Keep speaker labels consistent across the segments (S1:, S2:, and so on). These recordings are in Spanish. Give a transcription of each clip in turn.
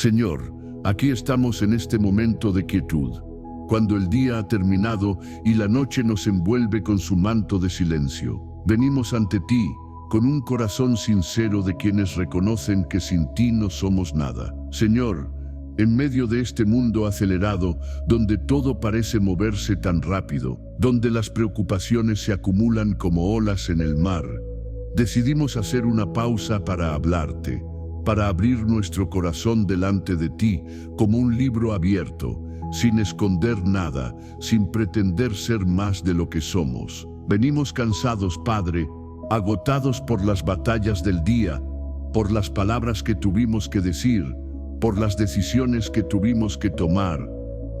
S1: Señor, aquí estamos en este momento de quietud, cuando el día ha terminado y la noche nos envuelve con su manto de silencio. Venimos ante ti con un corazón sincero de quienes reconocen que sin ti no somos nada. Señor, en medio de este mundo acelerado, donde todo parece moverse tan rápido, donde las preocupaciones se acumulan como olas en el mar, decidimos hacer una pausa para hablarte, para abrir nuestro corazón delante de ti como un libro abierto, sin esconder nada, sin pretender ser más de lo que somos. Venimos cansados, Padre, agotados por las batallas del día, por las palabras que tuvimos que decir, por las decisiones que tuvimos que tomar,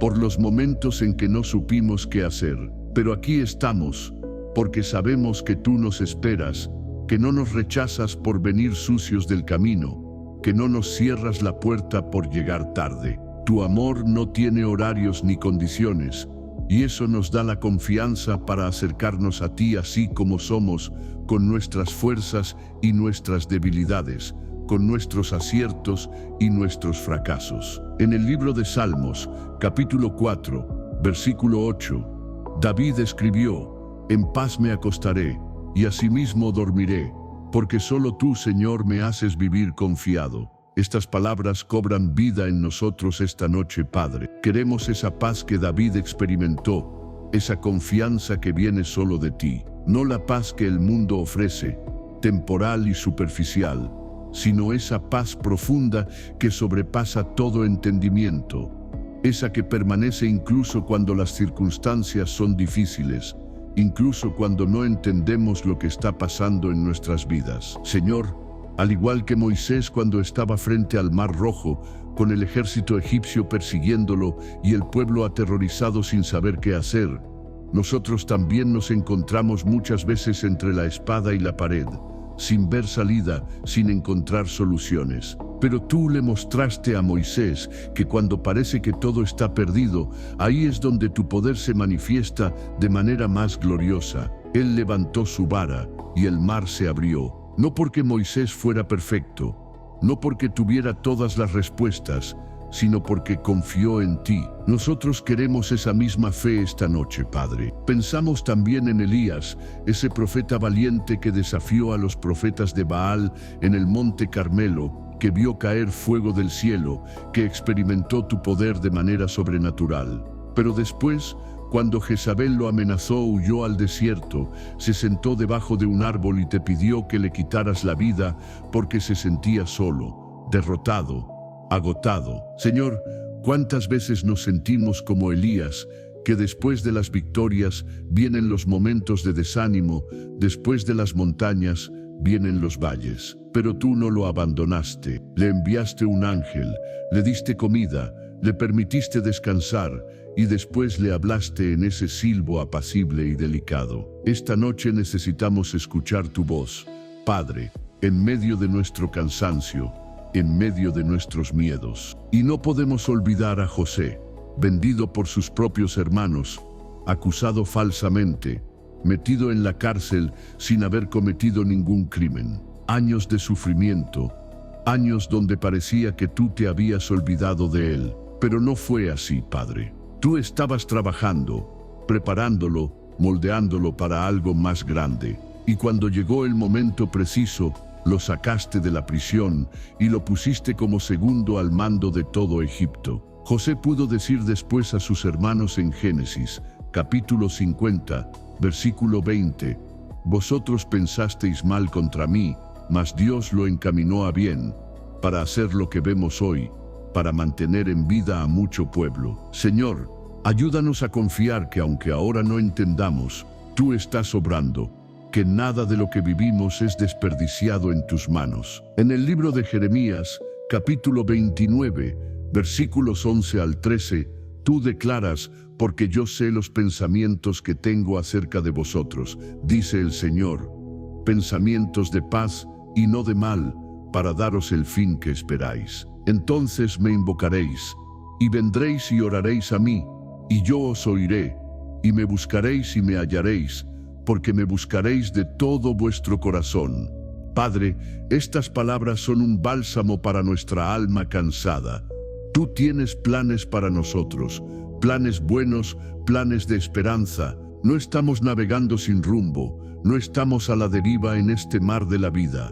S1: por los momentos en que no supimos qué hacer. Pero aquí estamos, porque sabemos que tú nos esperas, que no nos rechazas por venir sucios del camino, que no nos cierras la puerta por llegar tarde. Tu amor no tiene horarios ni condiciones, y eso nos da la confianza para acercarnos a ti así como somos, con nuestras fuerzas y nuestras debilidades, con nuestros aciertos y nuestros fracasos. En el libro de Salmos, capítulo 4, versículo 8, David escribió: «En paz me acostaré, y asimismo dormiré, porque solo tú, Señor, me haces vivir confiado». Estas palabras cobran vida en nosotros esta noche, Padre. Queremos esa paz que David experimentó, esa confianza que viene solo de ti. No la paz que el mundo ofrece, temporal y superficial, sino esa paz profunda que sobrepasa todo entendimiento, esa que permanece incluso cuando las circunstancias son difíciles, incluso cuando no entendemos lo que está pasando en nuestras vidas. Señor, al igual que Moisés cuando estaba frente al Mar Rojo, con el ejército egipcio persiguiéndolo y el pueblo aterrorizado sin saber qué hacer, nosotros también nos encontramos muchas veces entre la espada y la pared, sin ver salida, sin encontrar soluciones. Pero tú le mostraste a Moisés que cuando parece que todo está perdido, ahí es donde tu poder se manifiesta de manera más gloriosa. Él levantó su vara y el mar se abrió. No porque Moisés fuera perfecto, no porque tuviera todas las respuestas, sino porque confió en ti. Nosotros queremos esa misma fe esta noche, Padre. Pensamos también en Elías, ese profeta valiente que desafió a los profetas de Baal en el monte Carmelo, que vio caer fuego del cielo, que experimentó tu poder de manera sobrenatural. Pero después, cuando Jezabel lo amenazó, huyó al desierto, se sentó debajo de un árbol y te pidió que le quitaras la vida porque se sentía solo, derrotado, agotado. Señor, ¿cuántas veces nos sentimos como Elías, que después de las victorias vienen los momentos de desánimo, después de las montañas vienen los valles? Pero tú no lo abandonaste, le enviaste un ángel, le diste comida, le permitiste descansar y después le hablaste en ese silbo apacible y delicado. Esta noche necesitamos escuchar tu voz, Padre, en medio de nuestro cansancio, en medio de nuestros miedos. Y no podemos olvidar a José, vendido por sus propios hermanos, acusado falsamente, metido en la cárcel sin haber cometido ningún crimen. Años de sufrimiento, años donde parecía que tú te habías olvidado de él. Pero no fue así, Padre. Tú estabas trabajando, preparándolo, moldeándolo para algo más grande. Y cuando llegó el momento preciso, lo sacaste de la prisión y lo pusiste como segundo al mando de todo Egipto. José pudo decir después a sus hermanos en Génesis, capítulo 50, versículo 20, «Vosotros pensasteis mal contra mí, mas Dios lo encaminó a bien, para hacer lo que vemos hoy, para mantener en vida a mucho pueblo». Señor, ayúdanos a confiar que aunque ahora no entendamos, tú estás obrando, que nada de lo que vivimos es desperdiciado en tus manos. En el libro de Jeremías, capítulo 29, versículos 11 al 13, tú declaras: «Porque yo sé los pensamientos que tengo acerca de vosotros, dice el Señor, pensamientos de paz y no de mal, para daros el fin que esperáis». Entonces me invocaréis, y vendréis y oraréis a mí, y yo os oiré, y me buscaréis y me hallaréis, porque me buscaréis de todo vuestro corazón. Padre, estas palabras son un bálsamo para nuestra alma cansada, Tú tienes planes para nosotros, planes buenos, planes de esperanza. No estamos navegando sin rumbo, no estamos a la deriva en este mar de la vida.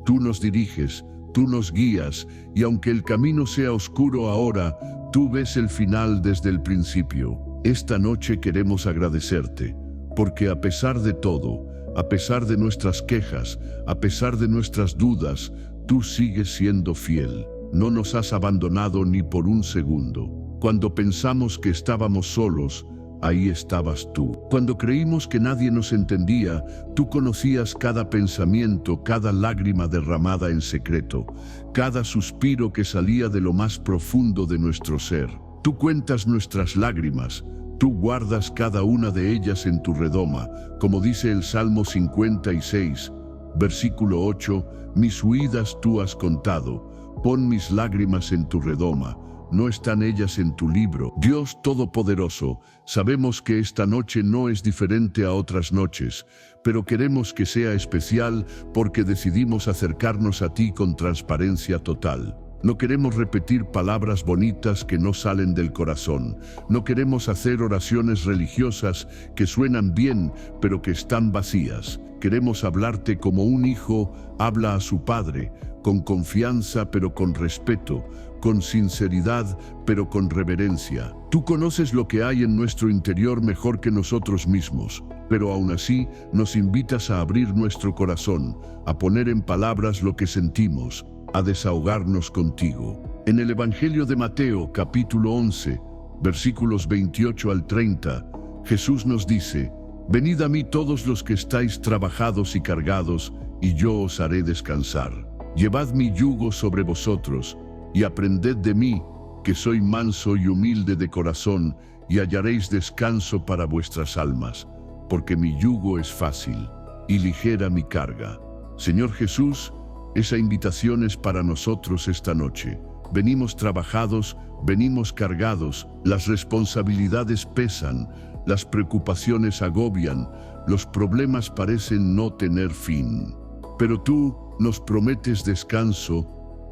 S1: Tú nos diriges, tú nos guías, y aunque el camino sea oscuro ahora, tú ves el final desde el principio. Esta noche queremos agradecerte, porque a pesar de todo, a pesar de nuestras quejas, a pesar de nuestras dudas, tú sigues siendo fiel. No nos has abandonado ni por un segundo. Cuando pensamos que estábamos solos, ahí estabas tú. Cuando creímos que nadie nos entendía, tú conocías cada pensamiento, cada lágrima derramada en secreto, cada suspiro que salía de lo más profundo de nuestro ser. Tú cuentas nuestras lágrimas, tú guardas cada una de ellas en tu redoma, como dice el Salmo 56, versículo 8, mis huidas tú has contado, pon mis lágrimas en tu redoma. ¿No están ellas en tu libro? Dios Todopoderoso, sabemos que esta noche no es diferente a otras noches, pero queremos que sea especial porque decidimos acercarnos a ti con transparencia total. No queremos repetir palabras bonitas que no salen del corazón. No queremos hacer oraciones religiosas que suenan bien, pero que están vacías. Queremos hablarte como un hijo habla a su padre, con confianza pero con respeto, con sinceridad pero con reverencia. Tú conoces lo que hay en nuestro interior mejor que nosotros mismos, pero aún así nos invitas a abrir nuestro corazón, a poner en palabras lo que sentimos, a desahogarnos contigo. En el Evangelio de Mateo, capítulo 11, versículos 28 al 30, Jesús nos dice: venid a mí todos los que estáis trabajados y cargados, y yo os haré descansar. Llevad mi yugo sobre vosotros, y aprended de mí, que soy manso y humilde de corazón, y hallaréis descanso para vuestras almas, porque mi yugo es fácil, y ligera mi carga. Señor Jesús, esa invitación es para nosotros esta noche. Venimos trabajados, venimos cargados, las responsabilidades pesan, las preocupaciones agobian, los problemas parecen no tener fin. Pero tú nos prometes descanso,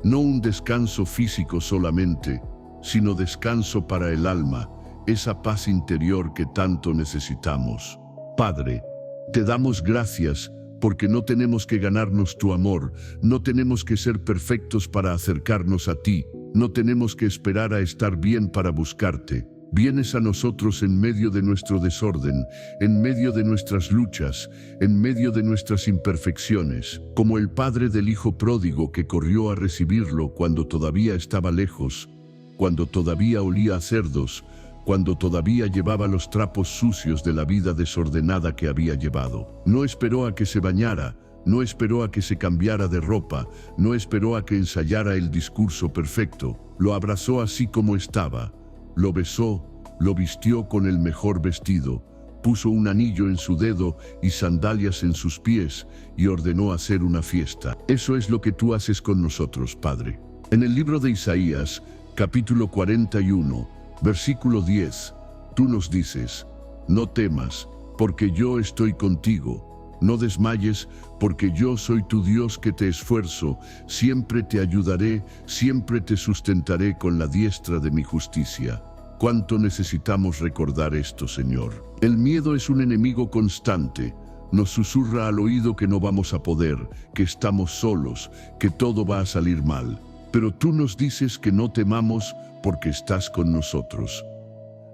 S1: no un descanso físico solamente, sino descanso para el alma, esa paz interior que tanto necesitamos. Padre, te damos gracias porque no tenemos que ganarnos tu amor, no tenemos que ser perfectos para acercarnos a ti, no tenemos que esperar a estar bien para buscarte. Vienes a nosotros en medio de nuestro desorden, en medio de nuestras luchas, en medio de nuestras imperfecciones, como el padre del hijo pródigo que corrió a recibirlo cuando todavía estaba lejos, cuando todavía olía a cerdos, cuando todavía llevaba los trapos sucios de la vida desordenada que había llevado. No esperó a que se bañara, no esperó a que se cambiara de ropa, no esperó a que ensayara el discurso perfecto, lo abrazó así como estaba. Lo besó, lo vistió con el mejor vestido, puso un anillo en su dedo y sandalias en sus pies y ordenó hacer una fiesta. Eso es lo que tú haces con nosotros, Padre. En el libro de Isaías, capítulo 41, versículo 10, tú nos dices: no temas, porque yo estoy contigo. No desmayes, porque yo soy tu Dios que te esfuerzo, siempre te ayudaré, siempre te sustentaré con la diestra de mi justicia. ¿Cuánto necesitamos recordar esto, Señor? El miedo es un enemigo constante. Nos susurra al oído que no vamos a poder, que estamos solos, que todo va a salir mal. Pero tú nos dices que no temamos porque estás con nosotros.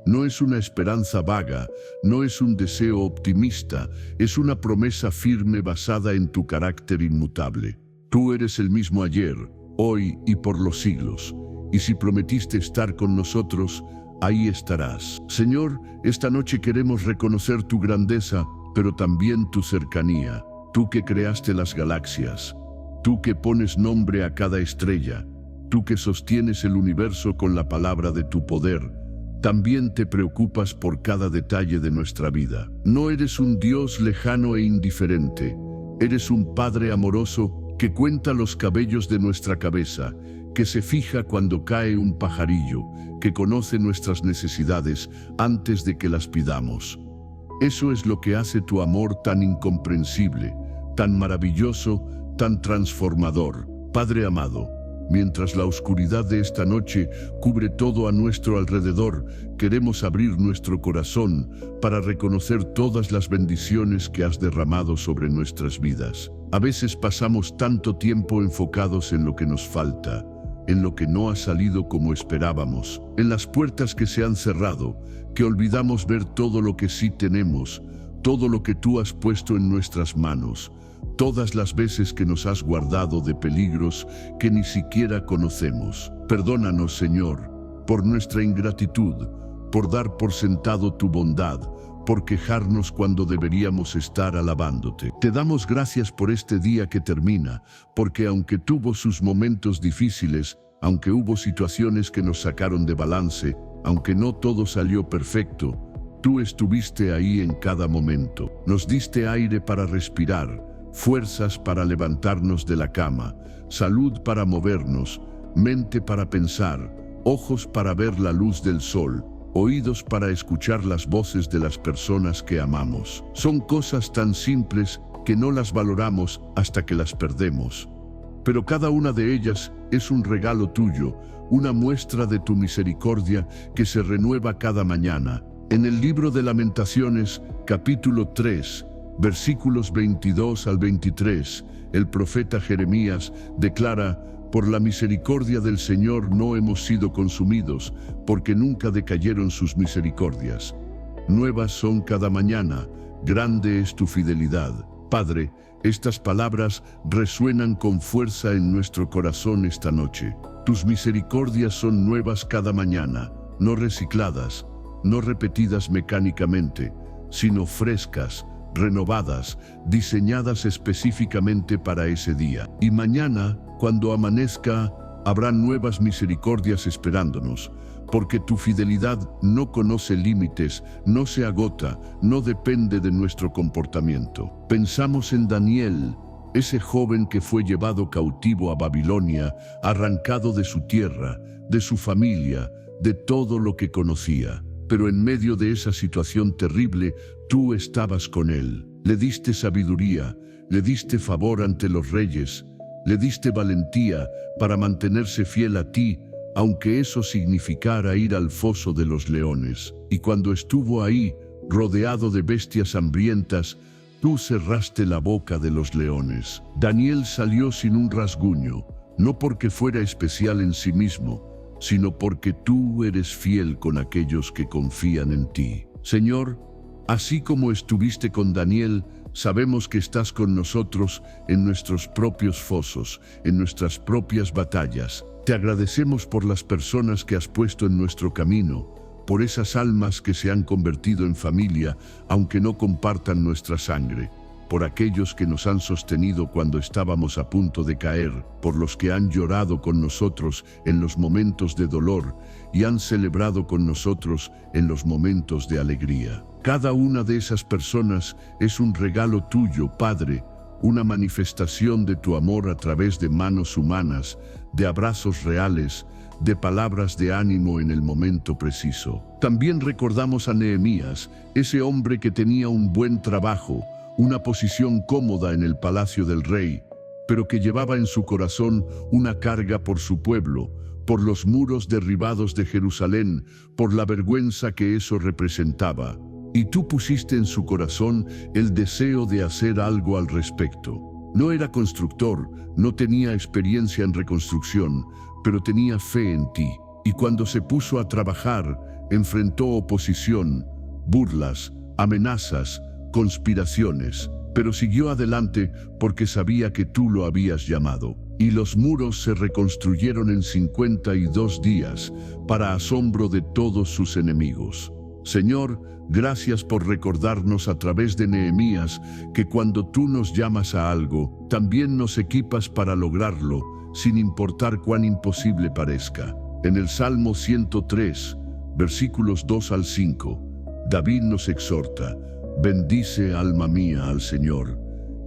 S1: No es una esperanza vaga, no es un deseo optimista, es una promesa firme basada en tu carácter inmutable. Tú eres el mismo ayer, hoy y por los siglos. Y si prometiste estar con nosotros, ahí estarás. Señor, esta noche queremos reconocer tu grandeza, pero también tu cercanía. Tú que creaste las galaxias, tú que pones nombre a cada estrella, tú que sostienes el universo con la palabra de tu poder, también te preocupas por cada detalle de nuestra vida. No eres un Dios lejano e indiferente. Eres un Padre amoroso que cuenta los cabellos de nuestra cabeza, que se fija cuando cae un pajarillo, que conoce nuestras necesidades antes de que las pidamos. Eso es lo que hace tu amor tan incomprensible, tan maravilloso, tan transformador. Padre amado, Mientras la oscuridad de esta noche cubre todo a nuestro alrededor, queremos abrir nuestro corazón para reconocer todas las bendiciones que has derramado sobre nuestras vidas. A veces pasamos tanto tiempo enfocados en lo que nos falta, en lo que no ha salido como esperábamos, en las puertas que se han cerrado, que olvidamos ver todo lo que sí tenemos, todo lo que tú has puesto en nuestras manos, todas las veces que nos has guardado de peligros que ni siquiera conocemos. Perdónanos, Señor, por nuestra ingratitud, por dar por sentado tu bondad, por quejarnos cuando deberíamos estar alabándote. Te damos gracias por este día que termina, porque aunque tuvo sus momentos difíciles, aunque hubo situaciones que nos sacaron de balance, aunque no todo salió perfecto, tú estuviste ahí en cada momento. Nos diste aire para respirar, fuerzas para levantarnos de la cama, salud para movernos, mente para pensar, ojos para ver la luz del sol, oídos para escuchar las voces de las personas que amamos. Son cosas tan simples que no las valoramos hasta que las perdemos. Pero cada una de ellas es un regalo tuyo, una muestra de tu misericordia que se renueva cada mañana. En el libro de Lamentaciones, capítulo 3, versículos 22 al 23, el profeta Jeremías declara: por la misericordia del Señor no hemos sido consumidos, porque nunca decayeron sus misericordias. Nuevas son cada mañana, grande es tu fidelidad. Padre, estas palabras resuenan con fuerza en nuestro corazón esta noche. Tus misericordias son nuevas cada mañana, no recicladas, no repetidas mecánicamente, sino frescas, renovadas, diseñadas específicamente para ese día. Y mañana, cuando amanezca, habrá nuevas misericordias esperándonos, porque tu fidelidad no conoce límites, no se agota, no depende de nuestro comportamiento. Pensamos en Daniel, ese joven que fue llevado cautivo a Babilonia, arrancado de su tierra, de su familia, de todo lo que conocía. Pero en medio de esa situación terrible, tú estabas con él. Le diste sabiduría, le diste favor ante los reyes, le diste valentía para mantenerse fiel a ti, aunque eso significara ir al foso de los leones. Y cuando estuvo ahí, rodeado de bestias hambrientas, tú cerraste la boca de los leones. Daniel salió sin un rasguño, no porque fuera especial en sí mismo, sino porque tú eres fiel con aquellos que confían en ti. Señor, así como estuviste con Daniel, sabemos que estás con nosotros en nuestros propios fosos, en nuestras propias batallas. Te agradecemos por las personas que has puesto en nuestro camino, por esas almas que se han convertido en familia, aunque no compartan nuestra sangre, por aquellos que nos han sostenido cuando estábamos a punto de caer, por los que han llorado con nosotros en los momentos de dolor y han celebrado con nosotros en los momentos de alegría. Cada una de esas personas es un regalo tuyo, Padre, una manifestación de tu amor a través de manos humanas, de abrazos reales, de palabras de ánimo en el momento preciso. También recordamos a Nehemías, ese hombre que tenía un buen trabajo, una posición cómoda en el palacio del rey, pero que llevaba en su corazón una carga por su pueblo, por los muros derribados de Jerusalén, por la vergüenza que eso representaba. Y tú pusiste en su corazón el deseo de hacer algo al respecto. No era constructor, no tenía experiencia en reconstrucción, pero tenía fe en ti. Y cuando se puso a trabajar, enfrentó oposición, burlas, amenazas, conspiraciones, pero siguió adelante porque sabía que tú lo habías llamado. Y los muros se reconstruyeron en 52 días, para asombro de todos sus enemigos. Señor, gracias por recordarnos a través de Nehemías que cuando tú nos llamas a algo, también nos equipas para lograrlo, sin importar cuán imposible parezca. En el Salmo 103, versículos 2 al 5, David nos exhorta: bendice, alma mía, al Señor,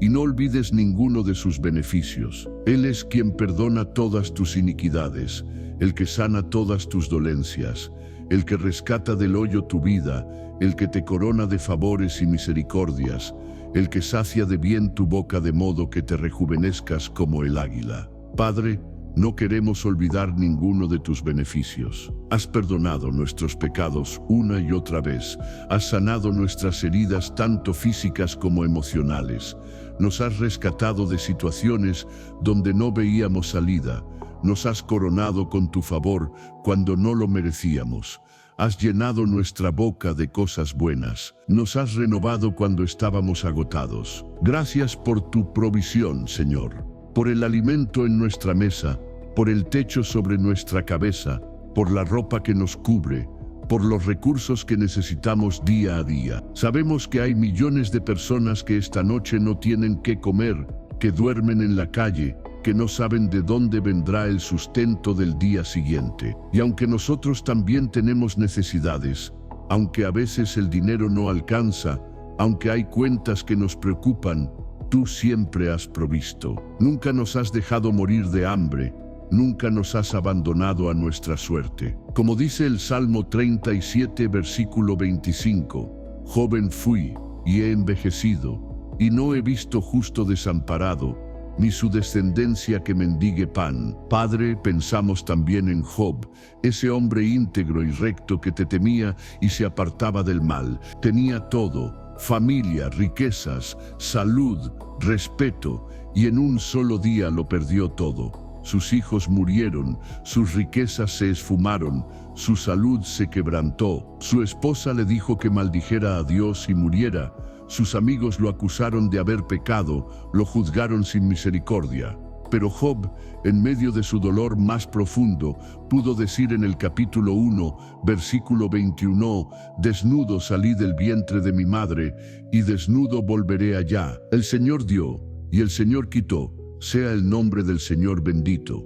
S1: y no olvides ninguno de sus beneficios. Él es quien perdona todas tus iniquidades, el que sana todas tus dolencias, el que rescata del hoyo tu vida, el que te corona de favores y misericordias, el que sacia de bien tu boca de modo que te rejuvenezcas como el águila. Padre, No queremos olvidar ninguno de tus beneficios. Has perdonado nuestros pecados una y otra vez. Has sanado nuestras heridas tanto físicas como emocionales. Nos has rescatado de situaciones donde no veíamos salida. Nos has coronado con tu favor cuando no lo merecíamos. Has llenado nuestra boca de cosas buenas. Nos has renovado cuando estábamos agotados. Gracias por tu provisión, Señor. Por el alimento en nuestra mesa, por el techo sobre nuestra cabeza, por la ropa que nos cubre, por los recursos que necesitamos día a día. Sabemos que hay millones de personas que esta noche no tienen qué comer, que duermen en la calle, que no saben de dónde vendrá el sustento del día siguiente. Y aunque nosotros también tenemos necesidades, aunque a veces el dinero no alcanza, aunque hay cuentas que nos preocupan, tú siempre has provisto. Nunca nos has dejado morir de hambre. Nunca nos has abandonado a nuestra suerte. Como dice el Salmo 37, versículo 25, joven fui y he envejecido, y no he visto justo desamparado, ni su descendencia que mendigue pan. Padre, pensamos también en Job, ese hombre íntegro y recto que te temía y se apartaba del mal. Tenía todo: familia, riquezas, salud, respeto, y en un solo día lo perdió todo. Sus hijos murieron, sus riquezas se esfumaron, su salud se quebrantó. Su esposa le dijo que maldijera a Dios y muriera. Sus amigos lo acusaron de haber pecado, lo juzgaron sin misericordia. Pero Job, en medio de su dolor más profundo, pudo decir en el capítulo 1, versículo 21, desnudo salí del vientre de mi madre, y desnudo volveré allá. El Señor dio, y el Señor quitó. Sea el nombre del Señor bendito.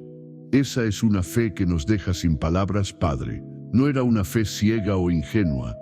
S1: Esa es una fe que nos deja sin palabras, Padre. No era una fe ciega o ingenua.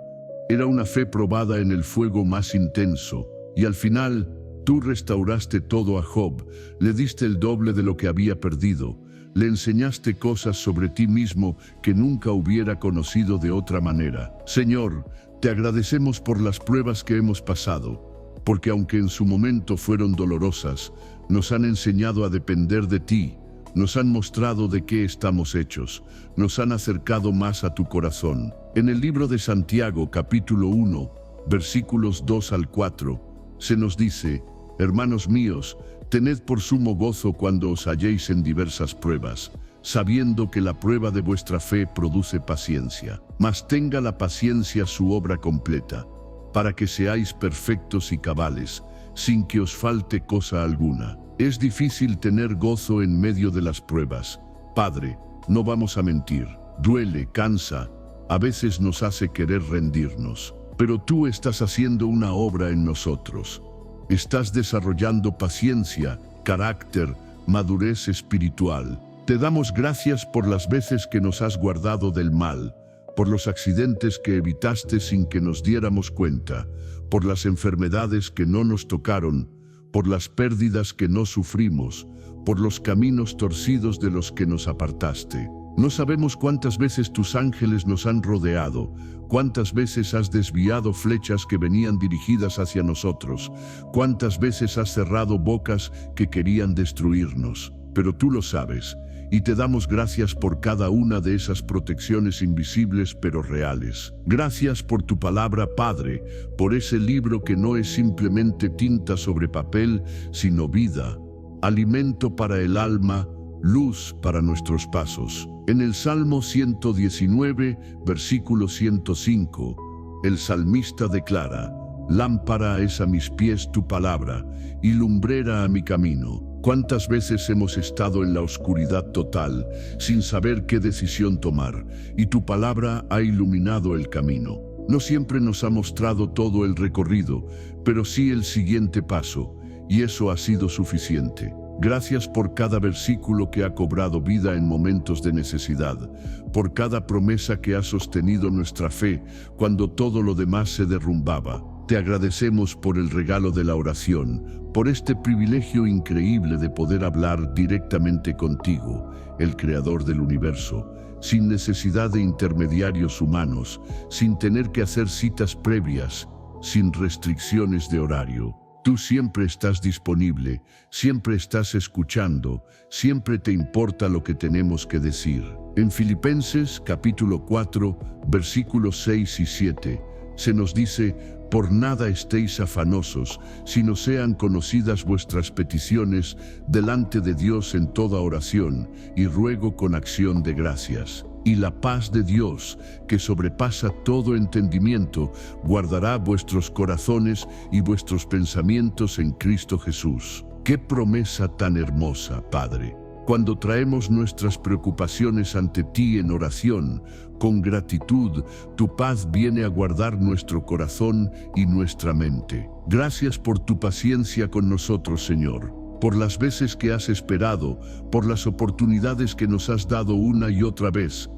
S1: Era una fe probada en el fuego más intenso. Y al final, tú restauraste todo a Job. Le diste el doble de lo que había perdido. Le enseñaste cosas sobre ti mismo que nunca hubiera conocido de otra manera. Señor, te agradecemos por las pruebas que hemos pasado, porque aunque en su momento fueron dolorosas, nos han enseñado a depender de ti, nos han mostrado de qué estamos hechos, nos han acercado más a tu corazón. En el libro de Santiago, capítulo 1, versículos 2 al 4, se nos dice: hermanos míos, tened por sumo gozo cuando os halléis en diversas pruebas, sabiendo que la prueba de vuestra fe produce paciencia. Mas tenga la paciencia su obra completa, para que seáis perfectos y cabales, sin que os falte cosa alguna. Es difícil tener gozo en medio de las pruebas. Padre, no vamos a mentir. Duele, cansa, a veces nos hace querer rendirnos. Pero tú estás haciendo una obra en nosotros. Estás desarrollando paciencia, carácter, madurez espiritual. Te damos gracias por las veces que nos has guardado del mal, por los accidentes que evitaste sin que nos diéramos cuenta, por las enfermedades que no nos tocaron, por las pérdidas que no sufrimos, por los caminos torcidos de los que nos apartaste. No sabemos cuántas veces tus ángeles nos han rodeado, cuántas veces has desviado flechas que venían dirigidas hacia nosotros, cuántas veces has cerrado bocas que querían destruirnos. Pero tú lo sabes, y te damos gracias por cada una de esas protecciones invisibles pero reales. Gracias por tu palabra, Padre, por ese libro que no es simplemente tinta sobre papel, sino vida, alimento para el alma, luz para nuestros pasos. En el Salmo 119, versículo 105, el salmista declara: lámpara es a mis pies tu palabra, y lumbrera a mi camino. ¿Cuántas veces hemos estado en la oscuridad total, sin saber qué decisión tomar, y tu palabra ha iluminado el camino? No siempre nos ha mostrado todo el recorrido, pero sí el siguiente paso, y eso ha sido suficiente. Gracias por cada versículo que ha cobrado vida en momentos de necesidad, por cada promesa que ha sostenido nuestra fe cuando todo lo demás se derrumbaba. Te agradecemos por el regalo de la oración, por este privilegio increíble de poder hablar directamente contigo, el Creador del universo, sin necesidad de intermediarios humanos, sin tener que hacer citas previas, sin restricciones de horario. Tú siempre estás disponible, siempre estás escuchando, siempre te importa lo que tenemos que decir. En Filipenses capítulo 4, versículos 6 y 7, se nos dice: por nada estéis afanosos, sino sean conocidas vuestras peticiones delante de Dios en toda oración y ruego con acción de gracias. Y la paz de Dios, que sobrepasa todo entendimiento, guardará vuestros corazones y vuestros pensamientos en Cristo Jesús. ¡Qué promesa tan hermosa, Padre! Cuando traemos nuestras preocupaciones ante ti en oración, con gratitud, tu paz viene a guardar nuestro corazón y nuestra mente. Gracias por tu paciencia con nosotros, Señor, por las veces que has esperado, por las oportunidades que nos has dado una y otra vez,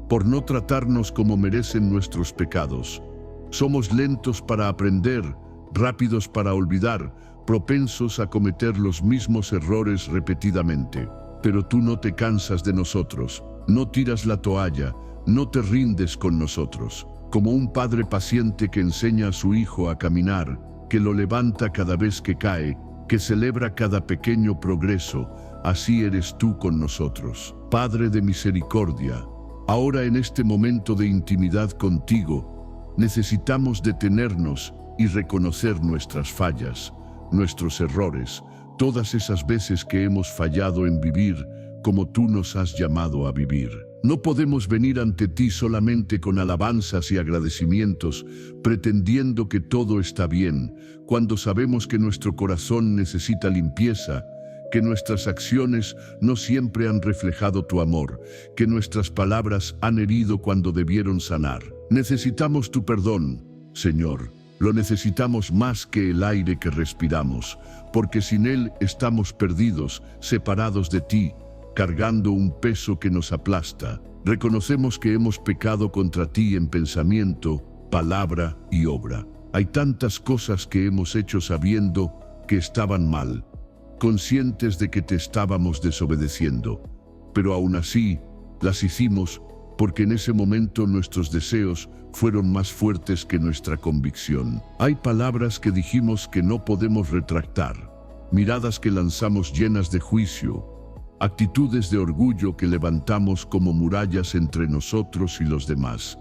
S1: por no tratarnos como merecen nuestros pecados. Somos lentos para aprender, rápidos para olvidar, propensos a cometer los mismos errores repetidamente. Pero tú no te cansas de nosotros, no tiras la toalla, no te rindes con nosotros. Como un padre paciente que enseña a su hijo a caminar, que lo levanta cada vez que cae, que celebra cada pequeño progreso, así eres tú con nosotros. Padre de misericordia, ahora en este momento de intimidad contigo, necesitamos detenernos y reconocer nuestras fallas, nuestros errores, todas esas veces que hemos fallado en vivir como tú nos has llamado a vivir. No podemos venir ante ti solamente con alabanzas y agradecimientos, pretendiendo que todo está bien, cuando sabemos que nuestro corazón necesita limpieza, que nuestras acciones no siempre han reflejado tu amor, que nuestras palabras han herido cuando debieron sanar. Necesitamos tu perdón, Señor. Lo necesitamos más que el aire que respiramos, porque sin él estamos perdidos, separados de ti, cargando un peso que nos aplasta. Reconocemos que hemos pecado contra ti en pensamiento, palabra y obra. Hay tantas cosas que hemos hecho sabiendo que estaban mal, conscientes de que te estábamos desobedeciendo, pero aún así las hicimos porque en ese momento nuestros deseos fueron más fuertes que nuestra convicción. Hay palabras que dijimos que no podemos retractar, miradas que lanzamos llenas de juicio, actitudes de orgullo que levantamos como murallas entre nosotros y los demás.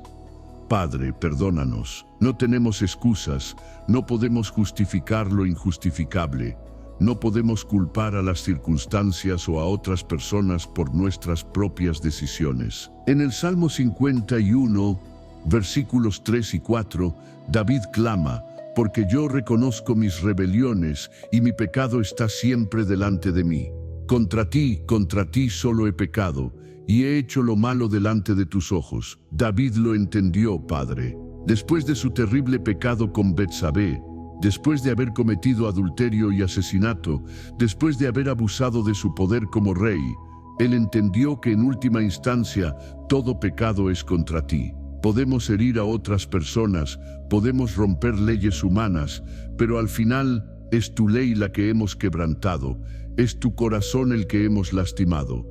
S1: Padre, perdónanos. No tenemos excusas, no podemos justificar lo injustificable. No podemos culpar a las circunstancias o a otras personas por nuestras propias decisiones. En el Salmo 51, versículos 3 y 4, David clama: porque yo reconozco mis rebeliones y mi pecado está siempre delante de mí. Contra ti solo he pecado y he hecho lo malo delante de tus ojos. David lo entendió, Padre. Después de su terrible pecado con Betsabé, después de haber cometido adulterio y asesinato, después de haber abusado de su poder como rey, él entendió que en última instancia todo pecado es contra ti. Podemos herir a otras personas, podemos romper leyes humanas, pero al final es tu ley la que hemos quebrantado, es tu corazón el que hemos lastimado.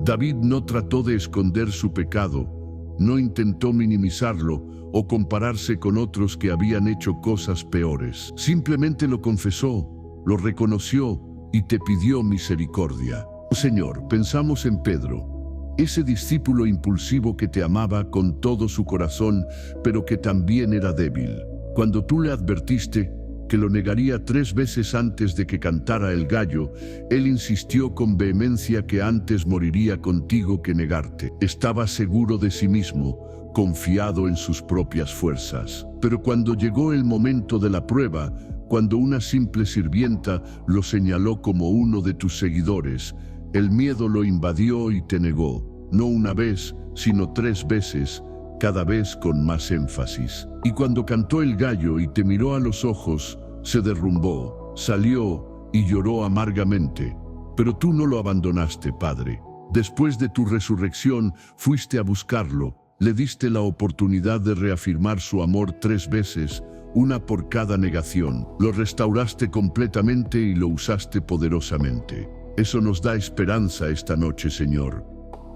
S1: David no trató de esconder su pecado, no intentó minimizarlo o compararse con otros que habían hecho cosas peores. Simplemente lo confesó, lo reconoció y te pidió misericordia. Señor, pensamos en Pedro, ese discípulo impulsivo que te amaba con todo su corazón, pero que también era débil. Cuando tú le advertiste que lo negaría 3 veces antes de que cantara el gallo, él insistió con vehemencia que antes moriría contigo que negarte. Estaba seguro de sí mismo, confiado en sus propias fuerzas. Pero cuando llegó el momento de la prueba, cuando una simple sirvienta lo señaló como uno de tus seguidores, el miedo lo invadió y te negó, no una vez, sino 3 veces, cada vez con más énfasis. Y cuando cantó el gallo y te miró a los ojos, se derrumbó, salió y lloró amargamente. Pero tú no lo abandonaste, Padre. Después de tu resurrección, fuiste a buscarlo, le diste la oportunidad de reafirmar su amor 3 veces, una por cada negación. Lo restauraste completamente y lo usaste poderosamente. Eso nos da esperanza esta noche, Señor.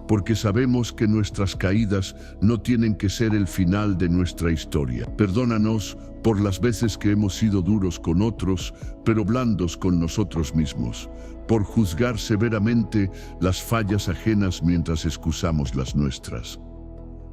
S1: porque sabemos que nuestras caídas no tienen que ser el final de nuestra historia. Perdónanos por las veces que hemos sido duros con otros, pero blandos con nosotros mismos, por juzgar severamente las fallas ajenas mientras excusamos las nuestras,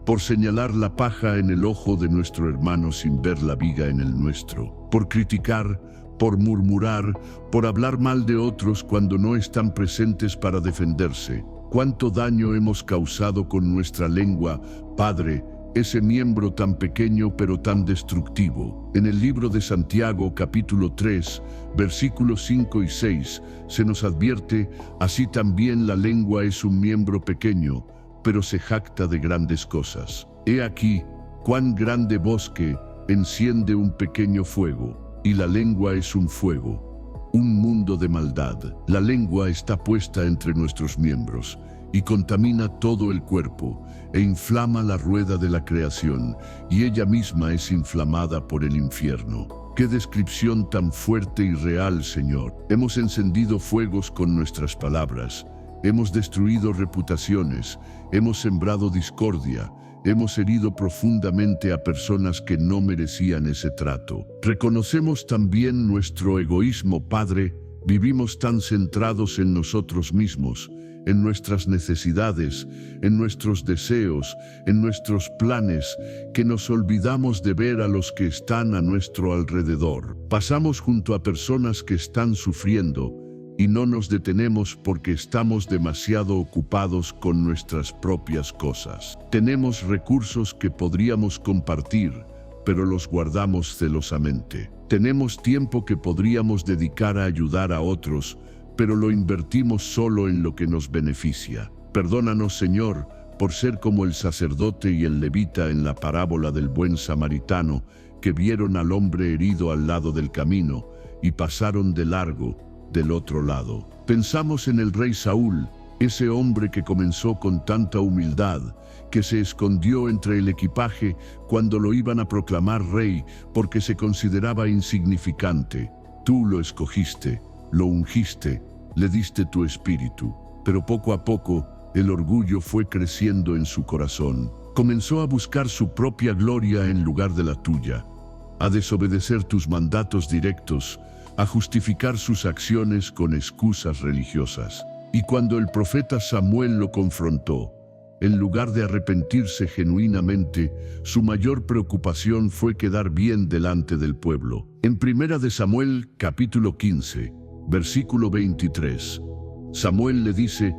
S1: por señalar la paja en el ojo de nuestro hermano sin ver la viga en el nuestro, por criticar, por murmurar, por hablar mal de otros cuando no están presentes para defenderse. ¿Cuánto daño hemos causado con nuestra lengua, Padre, ese miembro tan pequeño pero tan destructivo? En el libro de Santiago, capítulo 3, versículos 5 y 6, se nos advierte: así también la lengua es un miembro pequeño, pero se jacta de grandes cosas. He aquí, cuán grande bosque enciende un pequeño fuego, y la lengua es un fuego, un mundo de maldad. La lengua está puesta entre nuestros miembros y contamina todo el cuerpo e inflama la rueda de la creación, y ella misma es inflamada por el infierno. ¡Qué descripción tan fuerte y real, Señor! Hemos encendido fuegos con nuestras palabras, hemos destruido reputaciones, hemos sembrado discordia, hemos herido profundamente a personas que no merecían ese trato. Reconocemos también nuestro egoísmo, Padre. Vivimos tan centrados en nosotros mismos, en nuestras necesidades, en nuestros deseos, en nuestros planes, que nos olvidamos de ver a los que están a nuestro alrededor. Pasamos junto a personas que están sufriendo y no nos detenemos porque estamos demasiado ocupados con nuestras propias cosas. Tenemos recursos que podríamos compartir, pero los guardamos celosamente. Tenemos tiempo que podríamos dedicar a ayudar a otros, pero lo invertimos solo en lo que nos beneficia. Perdónanos, Señor, por ser como el sacerdote y el levita en la parábola del buen samaritano, que vieron al hombre herido al lado del camino y pasaron de largo del otro lado. Pensamos en el rey Saúl, ese hombre que comenzó con tanta humildad, que se escondió entre el equipaje cuando lo iban a proclamar rey porque se consideraba insignificante. Tú lo escogiste, lo ungiste, le diste tu espíritu, pero poco a poco el orgullo fue creciendo en su corazón. Comenzó a buscar su propia gloria en lugar de la tuya, a desobedecer tus mandatos directos, a justificar sus acciones con excusas religiosas. Y cuando el profeta Samuel lo confrontó, en lugar de arrepentirse genuinamente, su mayor preocupación fue quedar bien delante del pueblo. En 1 de Samuel, capítulo 15, versículo 23, Samuel le dice: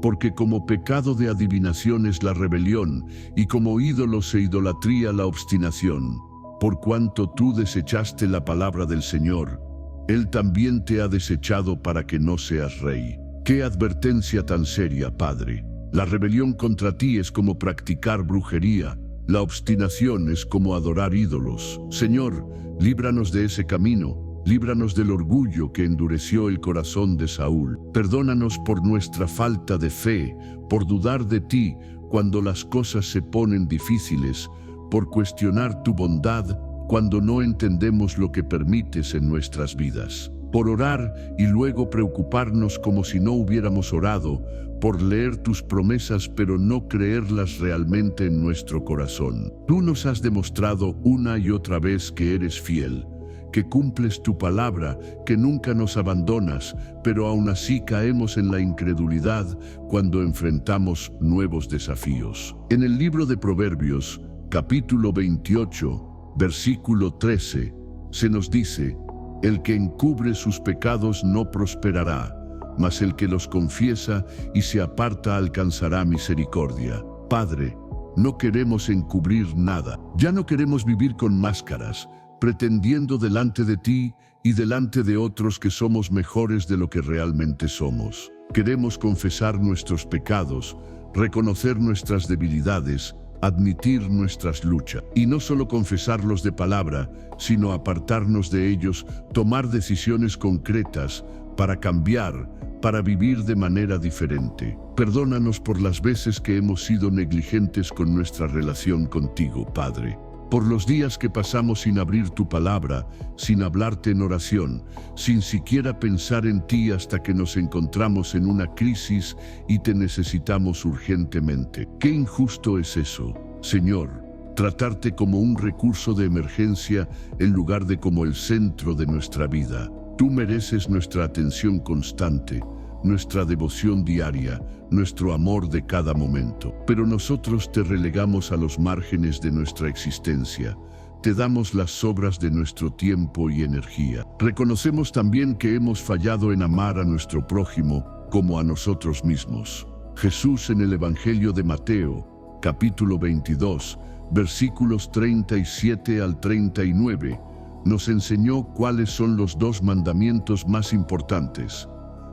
S1: porque como pecado de adivinación es la rebelión, y como ídolos e idolatría la obstinación. Por cuanto tú desechaste la palabra del Señor, Él también te ha desechado para que no seas rey. ¡Qué advertencia tan seria, Padre! La rebelión contra ti es como practicar brujería, la obstinación es como adorar ídolos. Señor, líbranos de ese camino, líbranos del orgullo que endureció el corazón de Saúl. Perdónanos por nuestra falta de fe, por dudar de ti cuando las cosas se ponen difíciles, por cuestionar tu bondad cuando no entendemos lo que permites en nuestras vidas, por orar y luego preocuparnos como si no hubiéramos orado, por leer tus promesas pero no creerlas realmente en nuestro corazón. Tú nos has demostrado una y otra vez que eres fiel, que cumples tu palabra, que nunca nos abandonas, pero aún así caemos en la incredulidad cuando enfrentamos nuevos desafíos. En el libro de Proverbios, capítulo 28, versículo 13, se nos dice: el que encubre sus pecados no prosperará, mas el que los confiesa y se aparta alcanzará misericordia. Padre, no queremos encubrir nada. Ya no queremos vivir con máscaras, pretendiendo delante de ti y delante de otros que somos mejores de lo que realmente somos. Queremos confesar nuestros pecados, reconocer nuestras debilidades, admitir nuestras luchas, y no solo confesarlos de palabra, sino apartarnos de ellos, tomar decisiones concretas para cambiar, para vivir de manera diferente. Perdónanos por las veces que hemos sido negligentes con nuestra relación contigo, Padre. por los días que pasamos sin abrir tu palabra, sin hablarte en oración, sin siquiera pensar en ti hasta que nos encontramos en una crisis y te necesitamos urgentemente. ¡Qué injusto es eso, Señor! Tratarte como un recurso de emergencia en lugar de como el centro de nuestra vida. Tú mereces nuestra atención constante, nuestra devoción diaria, nuestro amor de cada momento. Pero nosotros te relegamos a los márgenes de nuestra existencia. Te damos las sobras de nuestro tiempo y energía. Reconocemos también que hemos fallado en amar a nuestro prójimo como a nosotros mismos. Jesús en el Evangelio de Mateo, capítulo 22, versículos 37 al 39, nos enseñó cuáles son los dos mandamientos más importantes.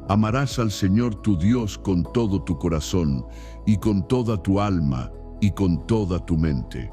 S1: Amarás al Señor tu Dios con todo tu corazón, y con toda tu alma, y con toda tu mente.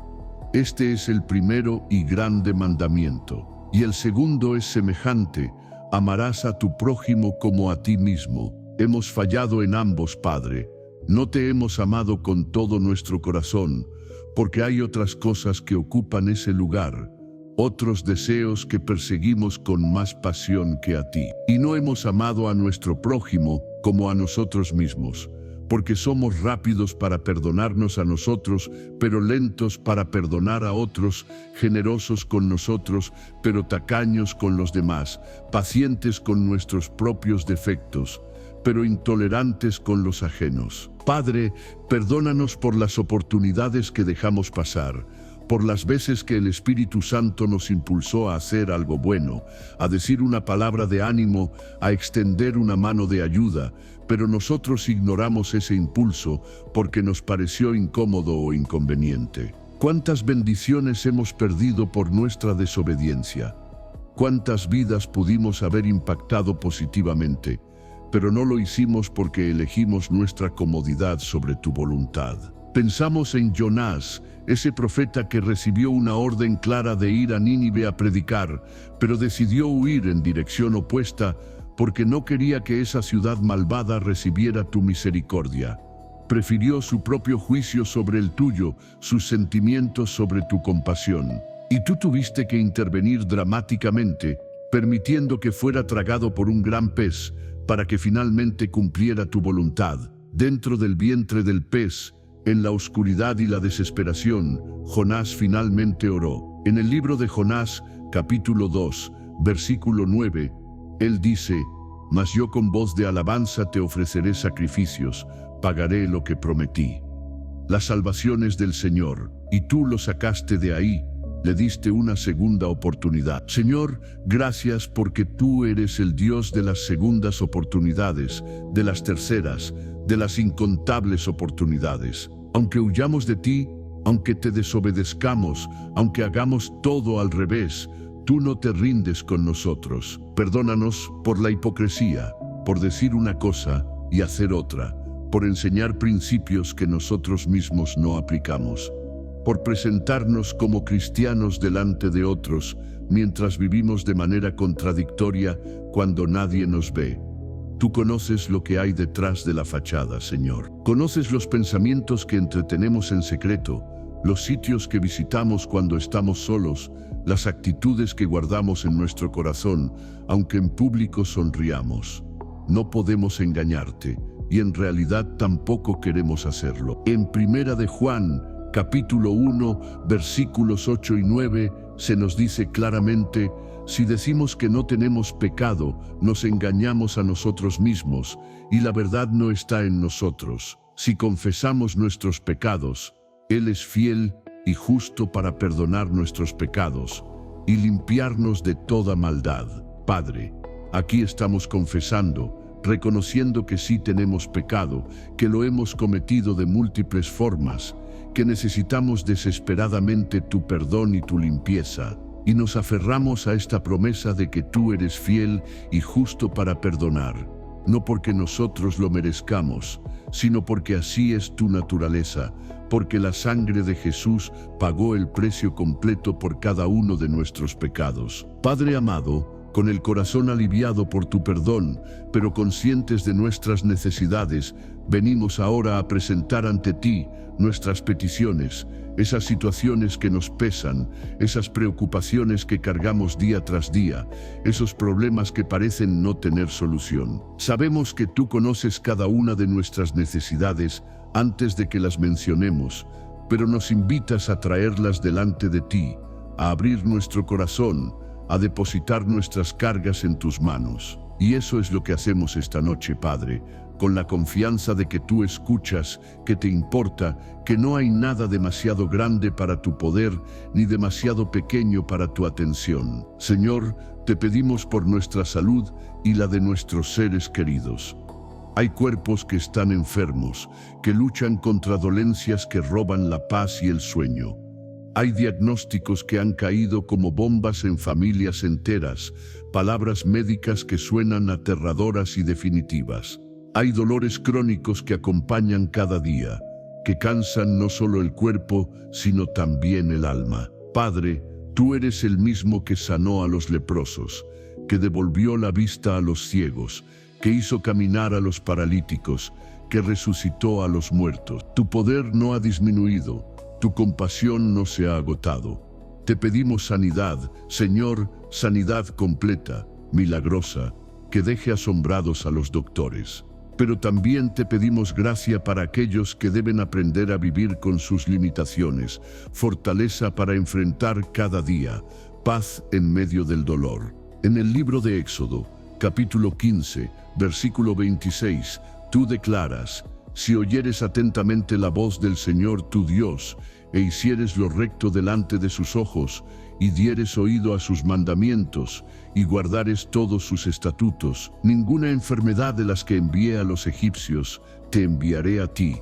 S1: Este es el primero y grande mandamiento. Y el segundo es semejante: amarás a tu prójimo como a ti mismo. Hemos fallado en ambos, Padre. No te hemos amado con todo nuestro corazón, porque hay otras cosas que ocupan ese lugar, otros deseos que perseguimos con más pasión que a ti. Y no hemos amado a nuestro prójimo como a nosotros mismos, porque somos rápidos para perdonarnos a nosotros, pero lentos para perdonar a otros, generosos con nosotros, pero tacaños con los demás, pacientes con nuestros propios defectos, pero intolerantes con los ajenos. Padre, perdónanos por las oportunidades que dejamos pasar, por las veces que el Espíritu Santo nos impulsó a hacer algo bueno, a decir una palabra de ánimo, a extender una mano de ayuda, pero nosotros ignoramos ese impulso porque nos pareció incómodo o inconveniente. ¿Cuántas bendiciones hemos perdido por nuestra desobediencia? ¿Cuántas vidas pudimos haber impactado positivamente? Pero no lo hicimos porque elegimos nuestra comodidad sobre tu voluntad. Pensamos en Jonás, ese profeta que recibió una orden clara de ir a Nínive a predicar, pero decidió huir en dirección opuesta porque no quería que esa ciudad malvada recibiera tu misericordia. Prefirió su propio juicio sobre el tuyo, sus sentimientos sobre tu compasión. Y tú tuviste que intervenir dramáticamente, permitiendo que fuera tragado por un gran pez, para que finalmente cumpliera tu voluntad. Dentro del vientre del pez, en la oscuridad y la desesperación, Jonás finalmente oró. En el libro de Jonás, capítulo 2, versículo 9, él dice: «Mas yo con voz de alabanza te ofreceré sacrificios, pagaré lo que prometí». La salvación es del Señor, y tú lo sacaste de ahí. Le diste una segunda oportunidad. Señor, gracias porque tú eres el Dios de las segundas oportunidades, de las terceras, de las incontables oportunidades. Aunque huyamos de ti, aunque te desobedezcamos, aunque hagamos todo al revés, tú no te rindes con nosotros. Perdónanos por la hipocresía, por decir una cosa y hacer otra, por enseñar principios que nosotros mismos no aplicamos, por presentarnos como cristianos delante de otros, mientras vivimos de manera contradictoria cuando nadie nos ve. Tú conoces lo que hay detrás de la fachada, Señor. Conoces los pensamientos que entretenemos en secreto, los sitios que visitamos cuando estamos solos, las actitudes que guardamos en nuestro corazón, aunque en público sonriamos. No podemos engañarte, y en realidad tampoco queremos hacerlo. En Primera de Juan, capítulo 1, versículos 8 y 9, se nos dice claramente: si decimos que no tenemos pecado, nos engañamos a nosotros mismos, y la verdad no está en nosotros. Si confesamos nuestros pecados, Él es fiel y justo para perdonar nuestros pecados y limpiarnos de toda maldad. Padre, aquí estamos confesando, reconociendo que sí tenemos pecado, que lo hemos cometido de múltiples formas, que necesitamos desesperadamente tu perdón y tu limpieza, y nos aferramos a esta promesa de que tú eres fiel y justo para perdonar, no porque nosotros lo merezcamos, sino porque así es tu naturaleza, porque la sangre de Jesús pagó el precio completo por cada uno de nuestros pecados. Padre amado, Con el corazón aliviado por tu perdón, pero conscientes de nuestras necesidades, venimos ahora a presentar ante ti nuestras peticiones, esas situaciones que nos pesan, esas preocupaciones que cargamos día tras día, esos problemas que parecen no tener solución. Sabemos que tú conoces cada una de nuestras necesidades antes de que las mencionemos, pero nos invitas a traerlas delante de ti, a abrir nuestro corazón, a depositar nuestras cargas en tus manos. Y eso es lo que hacemos esta noche, Padre, con la confianza de que tú escuchas, que te importa, que no hay nada demasiado grande para tu poder, ni demasiado pequeño para tu atención. Señor, te pedimos por nuestra salud y la de nuestros seres queridos. Hay cuerpos que están enfermos, que luchan contra dolencias que roban la paz y el sueño. Hay diagnósticos que han caído como bombas en familias enteras, palabras médicas que suenan aterradoras y definitivas. Hay dolores crónicos que acompañan cada día, que cansan no solo el cuerpo, sino también el alma. Padre, tú eres el mismo que sanó a los leprosos, que devolvió la vista a los ciegos, que hizo caminar a los paralíticos, que resucitó a los muertos. Tu poder no ha disminuido, tu compasión no se ha agotado. Te pedimos sanidad, Señor, sanidad completa, milagrosa, que deje asombrados a los doctores. Pero también te pedimos gracia para aquellos que deben aprender a vivir con sus limitaciones, fortaleza para enfrentar cada día, paz en medio del dolor. En el libro de Éxodo, capítulo 15, versículo 26, tú declaras: si oyeres atentamente la voz del Señor tu Dios, e hicieres lo recto delante de sus ojos, y dieres oído a sus mandamientos, y guardares todos sus estatutos, ninguna enfermedad de las que envié a los egipcios te enviaré a ti,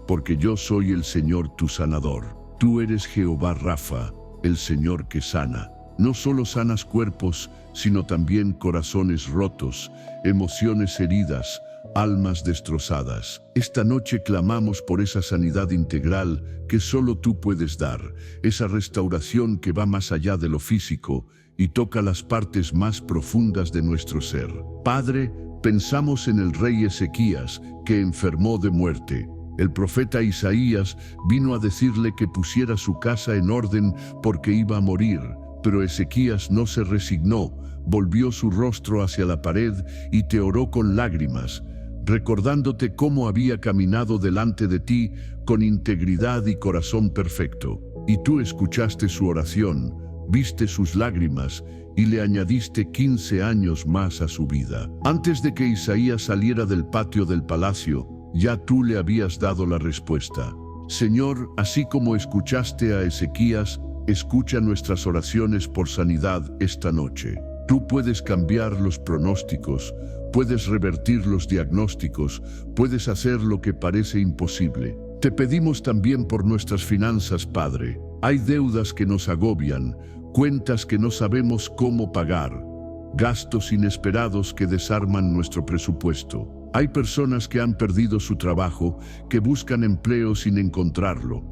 S1: porque yo soy el Señor tu sanador. Tú eres Jehová Rafa, el Señor que sana. No solo sanas cuerpos, sino también corazones rotos, emociones heridas, almas destrozadas. Esta noche clamamos por esa sanidad integral que solo tú puedes dar, esa restauración que va más allá de lo físico y toca las partes más profundas de nuestro ser. Padre, pensamos en el rey Ezequías, que enfermó de muerte. El profeta Isaías vino a decirle que pusiera su casa en orden porque iba a morir, pero Ezequías no se resignó, volvió su rostro hacia la pared y te oró con lágrimas, recordándote cómo había caminado delante de ti con integridad y corazón perfecto. Y tú escuchaste su oración, viste sus lágrimas y le añadiste 15 años más a su vida. Antes de que Isaías saliera del patio del palacio, ya tú le habías dado la respuesta. Señor, así como escuchaste a Ezequías, escucha nuestras oraciones por sanidad esta noche. Tú puedes cambiar los pronósticos, puedes revertir los diagnósticos, puedes hacer lo que parece imposible. Te pedimos también por nuestras finanzas, Padre. Hay deudas que nos agobian, cuentas que no sabemos cómo pagar, gastos inesperados que desarman nuestro presupuesto. Hay personas que han perdido su trabajo, que buscan empleo sin encontrarlo,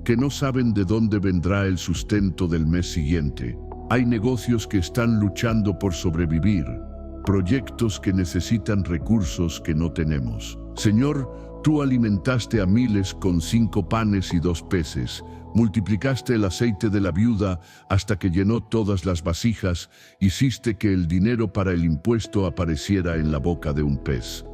S1: que no saben de dónde vendrá el sustento del mes siguiente. Hay negocios que están luchando por sobrevivir, proyectos que necesitan recursos que no tenemos. Señor, tú alimentaste a miles con 5 panes y 2 peces, multiplicaste el aceite de la viuda hasta que llenó todas las vasijas, hiciste que el dinero para el impuesto apareciera en la boca de un pez.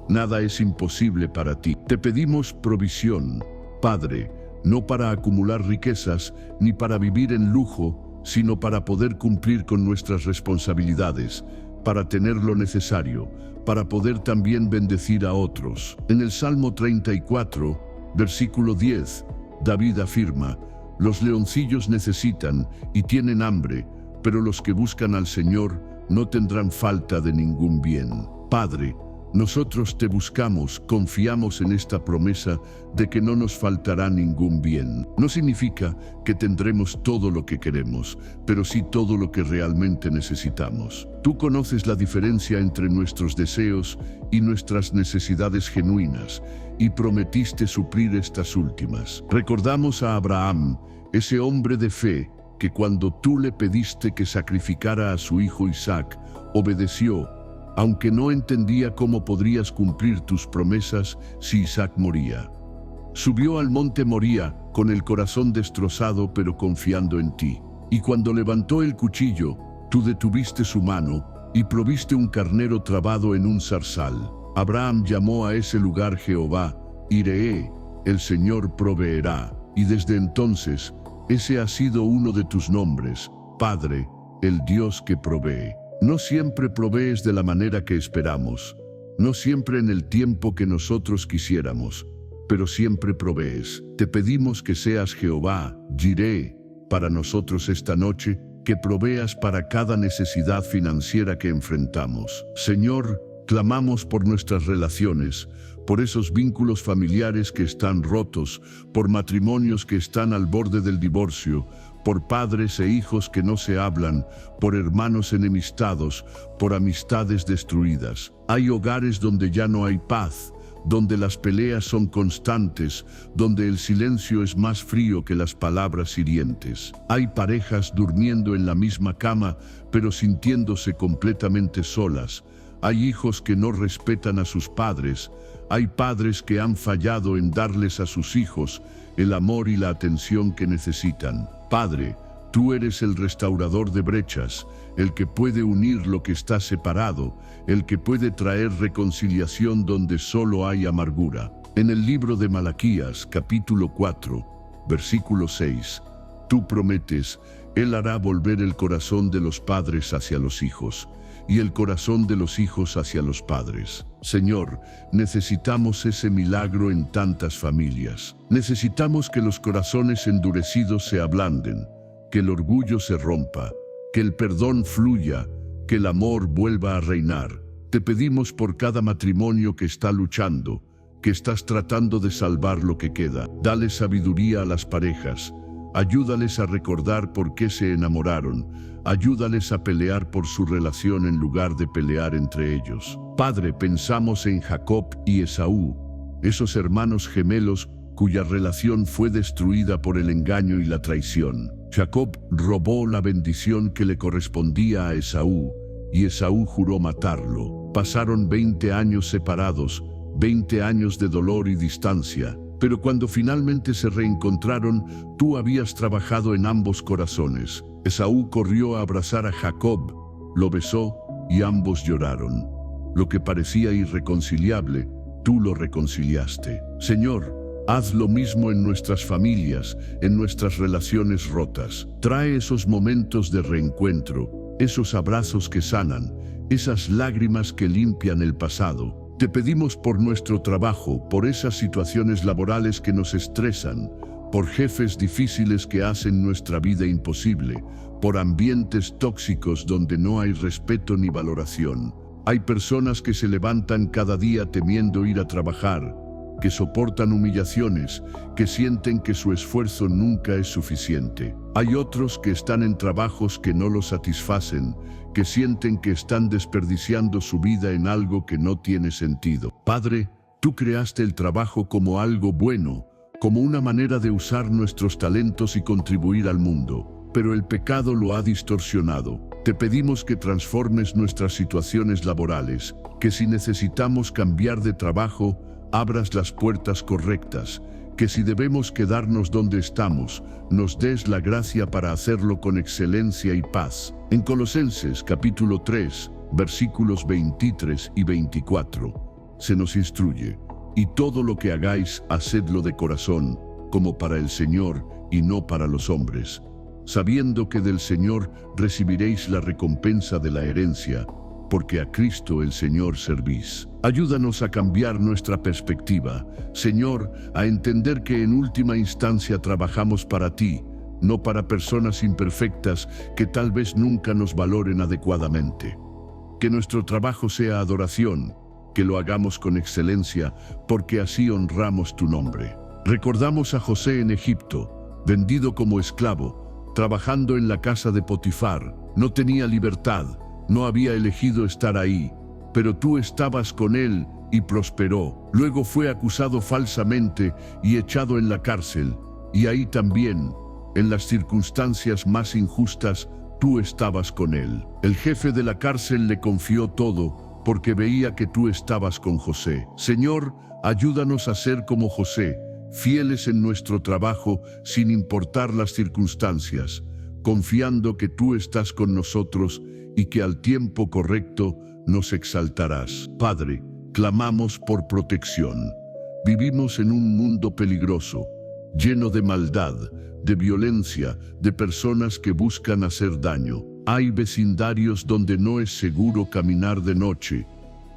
S1: Nada es imposible para ti. Te pedimos provisión, Padre, no para acumular riquezas ni para vivir en lujo, sino para poder cumplir con nuestras responsabilidades, para tener lo necesario, para poder también bendecir a otros. En el Salmo 34, versículo 10, David afirma: los leoncillos necesitan y tienen hambre, pero los que buscan al Señor no tendrán falta de ningún bien. Padre, nosotros te buscamos, confiamos en esta promesa de que no nos faltará ningún bien. No significa que tendremos todo lo que queremos, pero sí todo lo que realmente necesitamos. Tú conoces la diferencia entre nuestros deseos y nuestras necesidades genuinas, y prometiste suplir estas últimas. Recordamos a Abraham, ese hombre de fe, que cuando tú le pediste que sacrificara a su hijo Isaac, Obedeció, aunque no entendía cómo podrías cumplir tus promesas si Isaac moría. Subió al monte Moría, con el corazón destrozado pero confiando en ti. Y cuando levantó el cuchillo, tú detuviste su mano y proviste un carnero trabado en un zarzal. Abraham llamó a ese lugar Jehová, Iree, el Señor proveerá. Y desde entonces, ese ha sido uno de tus nombres, Padre, el Dios que provee. No siempre provees de la manera que esperamos, no siempre en el tiempo que nosotros quisiéramos, pero siempre provees. Te pedimos que seas Jehová, Jireh, para nosotros esta noche, que proveas para cada necesidad financiera que enfrentamos. Señor, clamamos por nuestras relaciones, por esos vínculos familiares que están rotos, por matrimonios que están al borde del divorcio, por padres e hijos que no se hablan, por hermanos enemistados, por amistades destruidas. Hay hogares donde ya no hay paz, donde las peleas son constantes, donde el silencio es más frío que las palabras hirientes. Hay parejas durmiendo en la misma cama, pero sintiéndose completamente solas. Hay hijos que no respetan a sus padres. Hay padres que han fallado en darles a sus hijos el amor y la atención que necesitan. Padre, tú eres el restaurador de brechas, el que puede unir lo que está separado, el que puede traer reconciliación donde solo hay amargura. En el libro de Malaquías, capítulo 4, versículo 6, tú prometes, Él hará volver el corazón de los padres hacia los hijos, y el corazón de los hijos hacia los padres. Señor, necesitamos ese milagro en tantas familias. Necesitamos que los corazones endurecidos se ablanden, que el orgullo se rompa, que el perdón fluya, que el amor vuelva a reinar. Te pedimos por cada matrimonio que está luchando, que estás tratando de salvar lo que queda. Dale sabiduría a las parejas. Ayúdales a recordar por qué se enamoraron. Ayúdales a pelear por su relación en lugar de pelear entre ellos. Padre, pensamos en Jacob y Esaú, esos hermanos gemelos cuya relación fue destruida por el engaño y la traición. Jacob robó la bendición que le correspondía a Esaú, y Esaú juró matarlo. Pasaron 20 años separados, 20 años de dolor y distancia. Pero cuando finalmente se reencontraron, tú habías trabajado en ambos corazones. Esaú corrió a abrazar a Jacob, lo besó y ambos lloraron. Lo que parecía irreconciliable, tú lo reconciliaste. Señor, haz lo mismo en nuestras familias, en nuestras relaciones rotas. Trae esos momentos de reencuentro, esos abrazos que sanan, esas lágrimas que limpian el pasado. Te pedimos por nuestro trabajo, por esas situaciones laborales que nos estresan, por jefes difíciles que hacen nuestra vida imposible, por ambientes tóxicos donde no hay respeto ni valoración. Hay personas que se levantan cada día temiendo ir a trabajar, que soportan humillaciones, que sienten que su esfuerzo nunca es suficiente. Hay otros que están en trabajos que no los satisfacen, que sienten que están desperdiciando su vida en algo que no tiene sentido. Padre, tú creaste el trabajo como algo bueno, como una manera de usar nuestros talentos y contribuir al mundo, pero el pecado lo ha distorsionado. Te pedimos que transformes nuestras situaciones laborales, que si necesitamos cambiar de trabajo, abras las puertas correctas, que si debemos quedarnos donde estamos, nos des la gracia para hacerlo con excelencia y paz. En Colosenses capítulo 3, versículos 23 y 24, se nos instruye: y todo lo que hagáis, hacedlo de corazón, como para el Señor y no para los hombres, sabiendo que del Señor recibiréis la recompensa de la herencia, porque a Cristo el Señor servís. Ayúdanos a cambiar nuestra perspectiva, Señor, a entender que en última instancia trabajamos para ti, no para personas imperfectas que tal vez nunca nos valoren adecuadamente. Que nuestro trabajo sea adoración, que lo hagamos con excelencia, porque así honramos tu nombre. Recordamos a José en Egipto, vendido como esclavo, trabajando en la casa de Potifar. No tenía libertad, no había elegido estar ahí, pero tú estabas con él y prosperó. Luego fue acusado falsamente y echado en la cárcel, y ahí también, en las circunstancias más injustas, tú estabas con él. El jefe de la cárcel le confió todo porque veía que tú estabas con José. Señor, ayúdanos a ser como José, fieles en nuestro trabajo sin importar las circunstancias, confiando que tú estás con nosotros y que al tiempo correcto nos exaltarás. Padre, clamamos por protección. Vivimos en un mundo peligroso, lleno de maldad, de violencia, de personas que buscan hacer daño. Hay vecindarios donde no es seguro caminar de noche.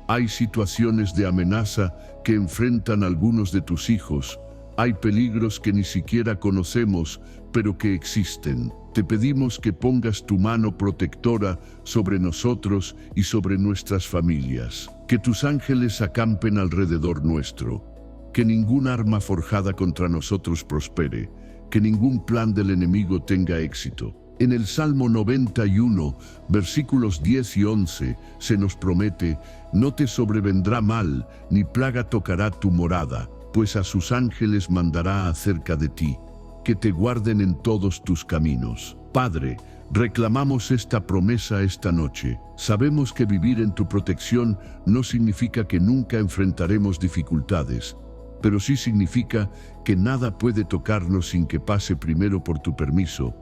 S1: Hay situaciones de amenaza que enfrentan algunos de tus hijos. Hay peligros que ni siquiera conocemos, pero que existen. Te pedimos que pongas tu mano protectora sobre nosotros y sobre nuestras familias. Que tus ángeles acampen alrededor nuestro. Que ningún arma forjada contra nosotros prospere. Que ningún plan del enemigo tenga éxito. En el Salmo 91, versículos 10 y 11, se nos promete: no te sobrevendrá mal, ni plaga tocará tu morada, pues a sus ángeles mandará acerca de ti, que te guarden en todos tus caminos. Padre, reclamamos esta promesa esta noche. Sabemos que vivir en tu protección no significa que nunca enfrentaremos dificultades, pero sí significa que nada puede tocarnos sin que pase primero por tu permiso,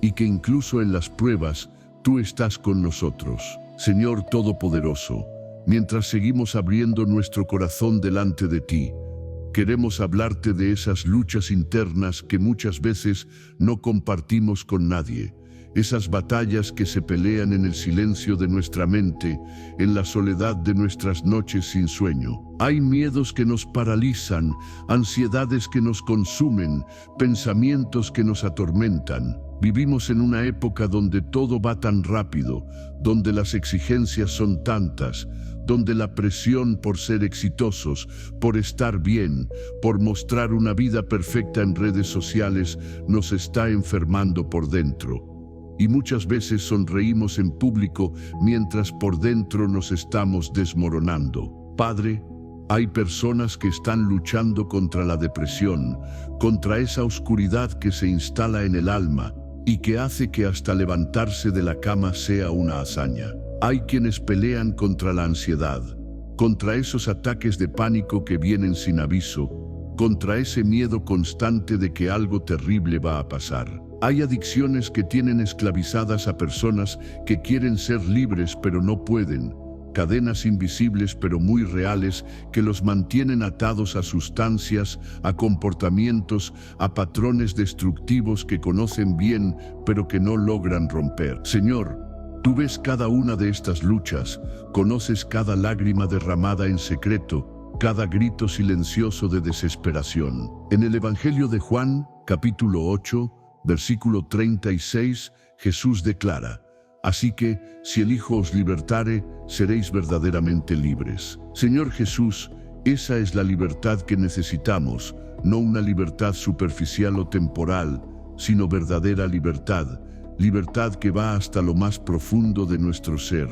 S1: y que incluso en las pruebas tú estás con nosotros. Señor Todopoderoso, mientras seguimos abriendo nuestro corazón delante de ti, queremos hablarte de esas luchas internas que muchas veces no compartimos con nadie. Esas batallas que se pelean en el silencio de nuestra mente, en la soledad de nuestras noches sin sueño. Hay miedos que nos paralizan, ansiedades que nos consumen, pensamientos que nos atormentan. Vivimos en una época donde todo va tan rápido, donde las exigencias son tantas, donde la presión por ser exitosos, por estar bien, por mostrar una vida perfecta en redes sociales nos está enfermando por dentro. Y muchas veces sonreímos en público mientras por dentro nos estamos desmoronando. Padre, hay personas que están luchando contra la depresión, contra esa oscuridad que se instala en el alma y que hace que hasta levantarse de la cama sea una hazaña. Hay quienes pelean contra la ansiedad, contra esos ataques de pánico que vienen sin aviso, contra ese miedo constante de que algo terrible va a pasar. Hay adicciones que tienen esclavizadas a personas que quieren ser libres pero no pueden, cadenas invisibles pero muy reales que los mantienen atados a sustancias, a comportamientos, a patrones destructivos que conocen bien pero que no logran romper. Señor, tú ves cada una de estas luchas, conoces cada lágrima derramada en secreto, cada grito silencioso de desesperación. En el Evangelio de Juan, capítulo 8, versículo 36, Jesús declara: así que, si el Hijo os libertare, seréis verdaderamente libres. Señor Jesús, esa es la libertad que necesitamos, no una libertad superficial o temporal, sino verdadera libertad, libertad que va hasta lo más profundo de nuestro ser,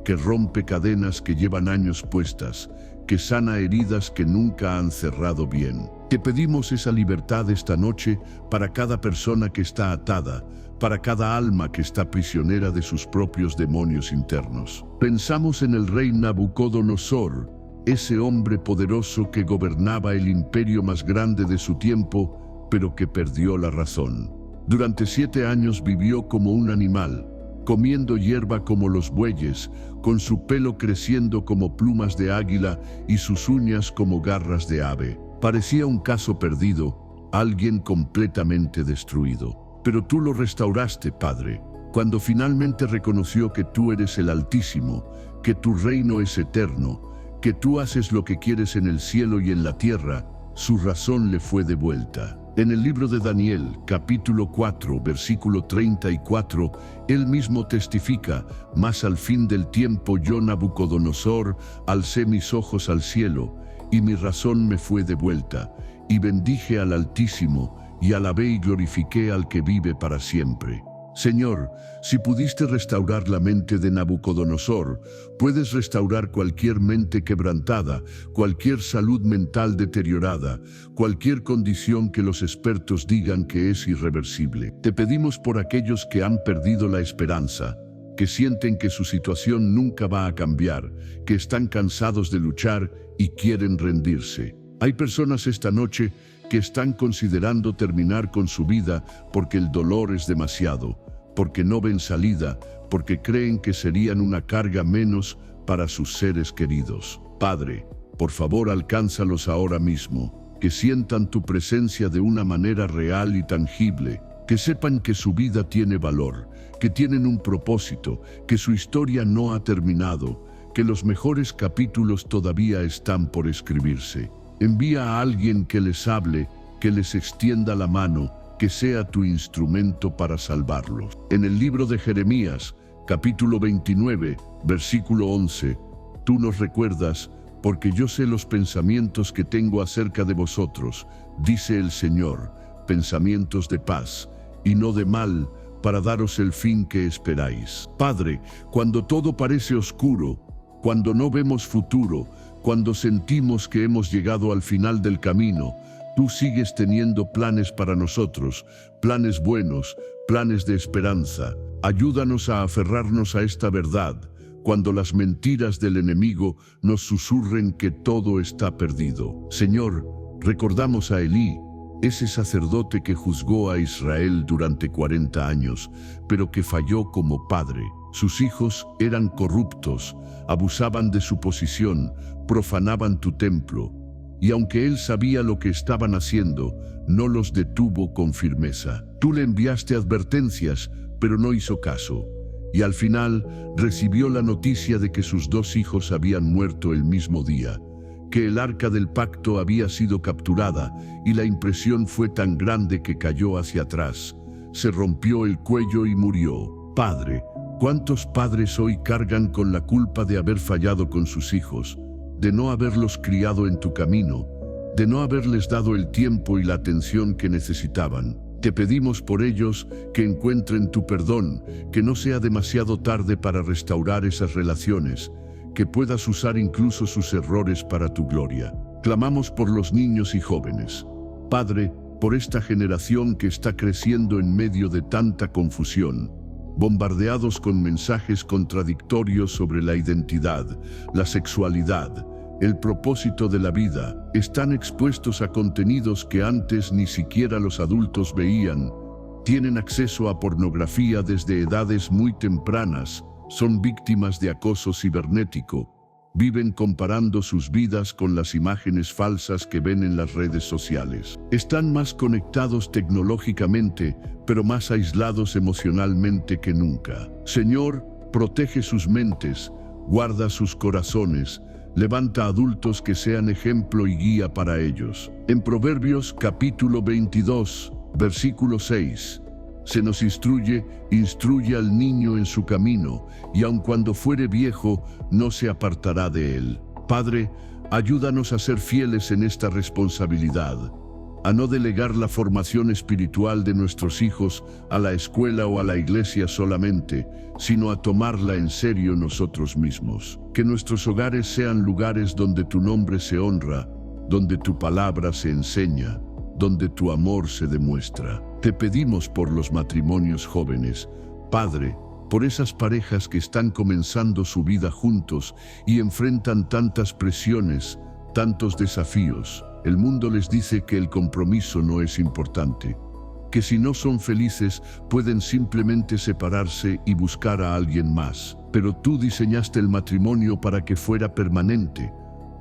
S1: que rompe cadenas que llevan años puestas, que sana heridas que nunca han cerrado bien. Te pedimos esa libertad esta noche para cada persona que está atada, para cada alma que está prisionera de sus propios demonios internos. Pensamos en el rey Nabucodonosor, ese hombre poderoso que gobernaba el imperio más grande de su tiempo, pero que perdió la razón. Durante 7 años vivió como un animal, comiendo hierba como los bueyes, con su pelo creciendo como plumas de águila y sus uñas como garras de ave. Parecía un caso perdido, alguien completamente destruido. Pero tú lo restauraste, Padre, cuando finalmente reconoció que tú eres el Altísimo, que tu reino es eterno, que tú haces lo que quieres en el cielo y en la tierra. Su razón le fue devuelta. En el libro de Daniel, capítulo 4, versículo 34, él mismo testifica: mas al fin del tiempo yo, Nabucodonosor, alcé mis ojos al cielo, y mi razón me fue devuelta, y bendije al Altísimo, y alabé y glorifiqué al que vive para siempre. Señor, si pudiste restaurar la mente de Nabucodonosor, puedes restaurar cualquier mente quebrantada, cualquier salud mental deteriorada, cualquier condición que los expertos digan que es irreversible. Te pedimos por aquellos que han perdido la esperanza, que sienten que su situación nunca va a cambiar, que están cansados de luchar y quieren rendirse. Hay personas esta noche que están considerando terminar con su vida porque el dolor es demasiado, porque no ven salida, porque creen que serían una carga menos para sus seres queridos. Padre, por favor alcánzalos ahora mismo, que sientan tu presencia de una manera real y tangible, que sepan que su vida tiene valor, que tienen un propósito, que su historia no ha terminado, que los mejores capítulos todavía están por escribirse. Envía a alguien que les hable, que les extienda la mano, que sea tu instrumento para salvarlos. En el libro de Jeremías, capítulo 29, versículo 11, tú nos recuerdas, porque yo sé los pensamientos que tengo acerca de vosotros, dice el Señor, pensamientos de paz y no de mal, para daros el fin que esperáis. Padre, cuando todo parece oscuro, cuando no vemos futuro, cuando sentimos que hemos llegado al final del camino, tú sigues teniendo planes para nosotros, planes buenos, planes de esperanza. Ayúdanos a aferrarnos a esta verdad, cuando las mentiras del enemigo nos susurren que todo está perdido. Señor, recordamos a Elí, ese sacerdote que juzgó a Israel durante 40 años, pero que falló como padre. Sus hijos eran corruptos, abusaban de su posición, profanaban tu templo. Y aunque él sabía lo que estaban haciendo, no los detuvo con firmeza. Tú le enviaste advertencias, pero no hizo caso. Y al final recibió la noticia de que sus 2 hijos habían muerto el mismo día, que el arca del pacto había sido capturada, y la impresión fue tan grande que cayó hacia atrás. Se rompió el cuello y murió. Padre, ¿cuántos padres hoy cargan con la culpa de haber fallado con sus hijos, de no haberlos criado en tu camino, de no haberles dado el tiempo y la atención que necesitaban? Te pedimos por ellos que encuentren tu perdón, que no sea demasiado tarde para restaurar esas relaciones, que puedas usar incluso sus errores para tu gloria. Clamamos por los niños y jóvenes. Padre, por esta generación que está creciendo en medio de tanta confusión, bombardeados con mensajes contradictorios sobre la identidad, la sexualidad, el propósito de la vida, están expuestos a contenidos que antes ni siquiera los adultos veían, tienen acceso a pornografía desde edades muy tempranas, son víctimas de acoso cibernético, viven comparando sus vidas con las imágenes falsas que ven en las redes sociales. Están más conectados tecnológicamente, pero más aislados emocionalmente que nunca. Señor, protege sus mentes, guarda sus corazones, levanta adultos que sean ejemplo y guía para ellos. En Proverbios capítulo 22, versículo 6, se nos instruye al niño en su camino, y aun cuando fuere viejo, no se apartará de él. Padre, ayúdanos a ser fieles en esta responsabilidad, a no delegar la formación espiritual de nuestros hijos a la escuela o a la iglesia solamente, sino a tomarla en serio nosotros mismos. Que nuestros hogares sean lugares donde tu nombre se honra, donde tu palabra se enseña, donde tu amor se demuestra. Te pedimos por los matrimonios jóvenes, Padre, por esas parejas que están comenzando su vida juntos y enfrentan tantas presiones, tantos desafíos. El mundo les dice que el compromiso no es importante, que si no son felices pueden simplemente separarse y buscar a alguien más. Pero tú diseñaste el matrimonio para que fuera permanente,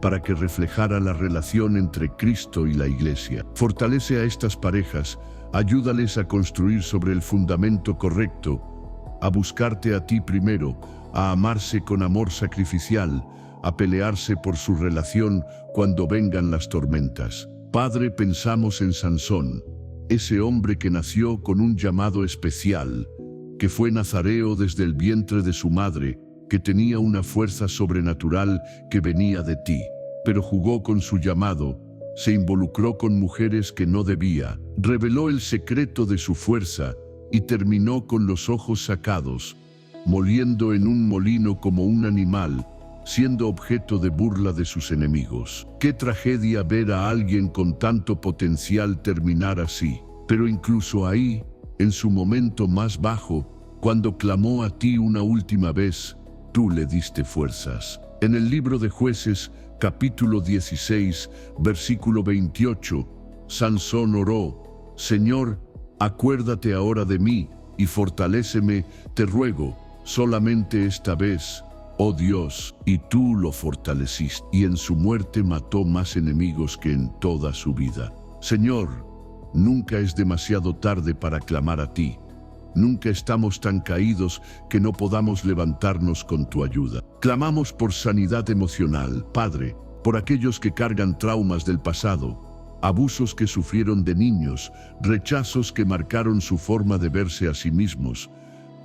S1: para que reflejara la relación entre Cristo y la Iglesia. Fortalece a estas parejas, ayúdales a construir sobre el fundamento correcto, a buscarte a ti primero, a amarse con amor sacrificial, a pelearse por su relación cuando vengan las tormentas. Padre, pensamos en Sansón, ese hombre que nació con un llamado especial, que fue nazareo desde el vientre de su madre, que tenía una fuerza sobrenatural que venía de ti, pero jugó con su llamado, se involucró con mujeres que no debía, reveló el secreto de su fuerza y terminó con los ojos sacados, moliendo en un molino como un animal, siendo objeto de burla de sus enemigos. Qué tragedia ver a alguien con tanto potencial terminar así. Pero incluso ahí, en su momento más bajo, cuando clamó a ti una última vez, tú le diste fuerzas. En el libro de Jueces, capítulo 16, versículo 28, Sansón oró: Señor, acuérdate ahora de mí y fortaléceme, te ruego, solamente esta vez, oh Dios. Y tú lo fortaleciste, y en su muerte mató más enemigos que en toda su vida. Señor, nunca es demasiado tarde para clamar a ti. Nunca estamos tan caídos que no podamos levantarnos con tu ayuda. Clamamos por sanidad emocional, Padre, por aquellos que cargan traumas del pasado, abusos que sufrieron de niños, rechazos que marcaron su forma de verse a sí mismos,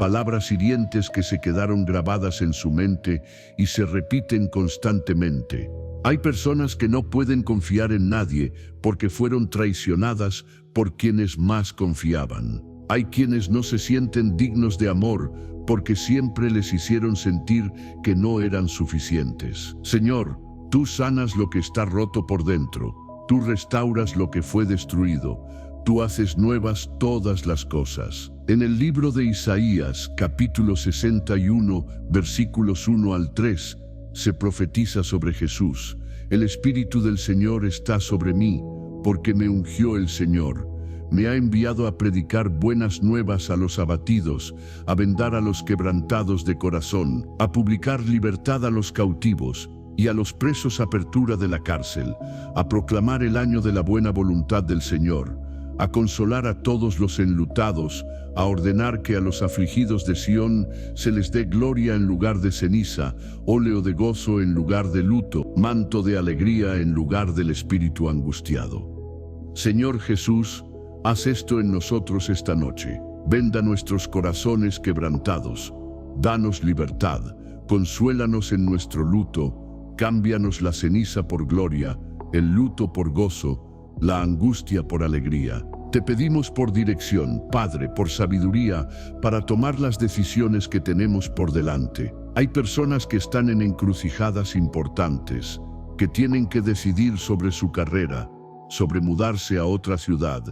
S1: palabras hirientes que se quedaron grabadas en su mente y se repiten constantemente. Hay personas que no pueden confiar en nadie porque fueron traicionadas por quienes más confiaban. Hay quienes no se sienten dignos de amor porque siempre les hicieron sentir que no eran suficientes. Señor, tú sanas lo que está roto por dentro, tú restauras lo que fue destruido, tú haces nuevas todas las cosas. En el libro de Isaías, capítulo 61, versículos 1 al 3, se profetiza sobre Jesús: El Espíritu del Señor está sobre mí, porque me ungió el Señor. Me ha enviado a predicar buenas nuevas a los abatidos, a vendar a los quebrantados de corazón, a publicar libertad a los cautivos y a los presos apertura de la cárcel, a proclamar el año de la buena voluntad del Señor, a consolar a todos los enlutados, a ordenar que a los afligidos de Sión se les dé gloria en lugar de ceniza, óleo de gozo en lugar de luto, manto de alegría en lugar del espíritu angustiado. Señor Jesús, haz esto en nosotros esta noche. Venda nuestros corazones quebrantados. Danos libertad. Consuélanos en nuestro luto. Cámbianos la ceniza por gloria, el luto por gozo, la angustia por alegría. Te pedimos por dirección, Padre, por sabiduría, para tomar las decisiones que tenemos por delante. Hay personas que están en encrucijadas importantes, que tienen que decidir sobre su carrera, sobre mudarse a otra ciudad,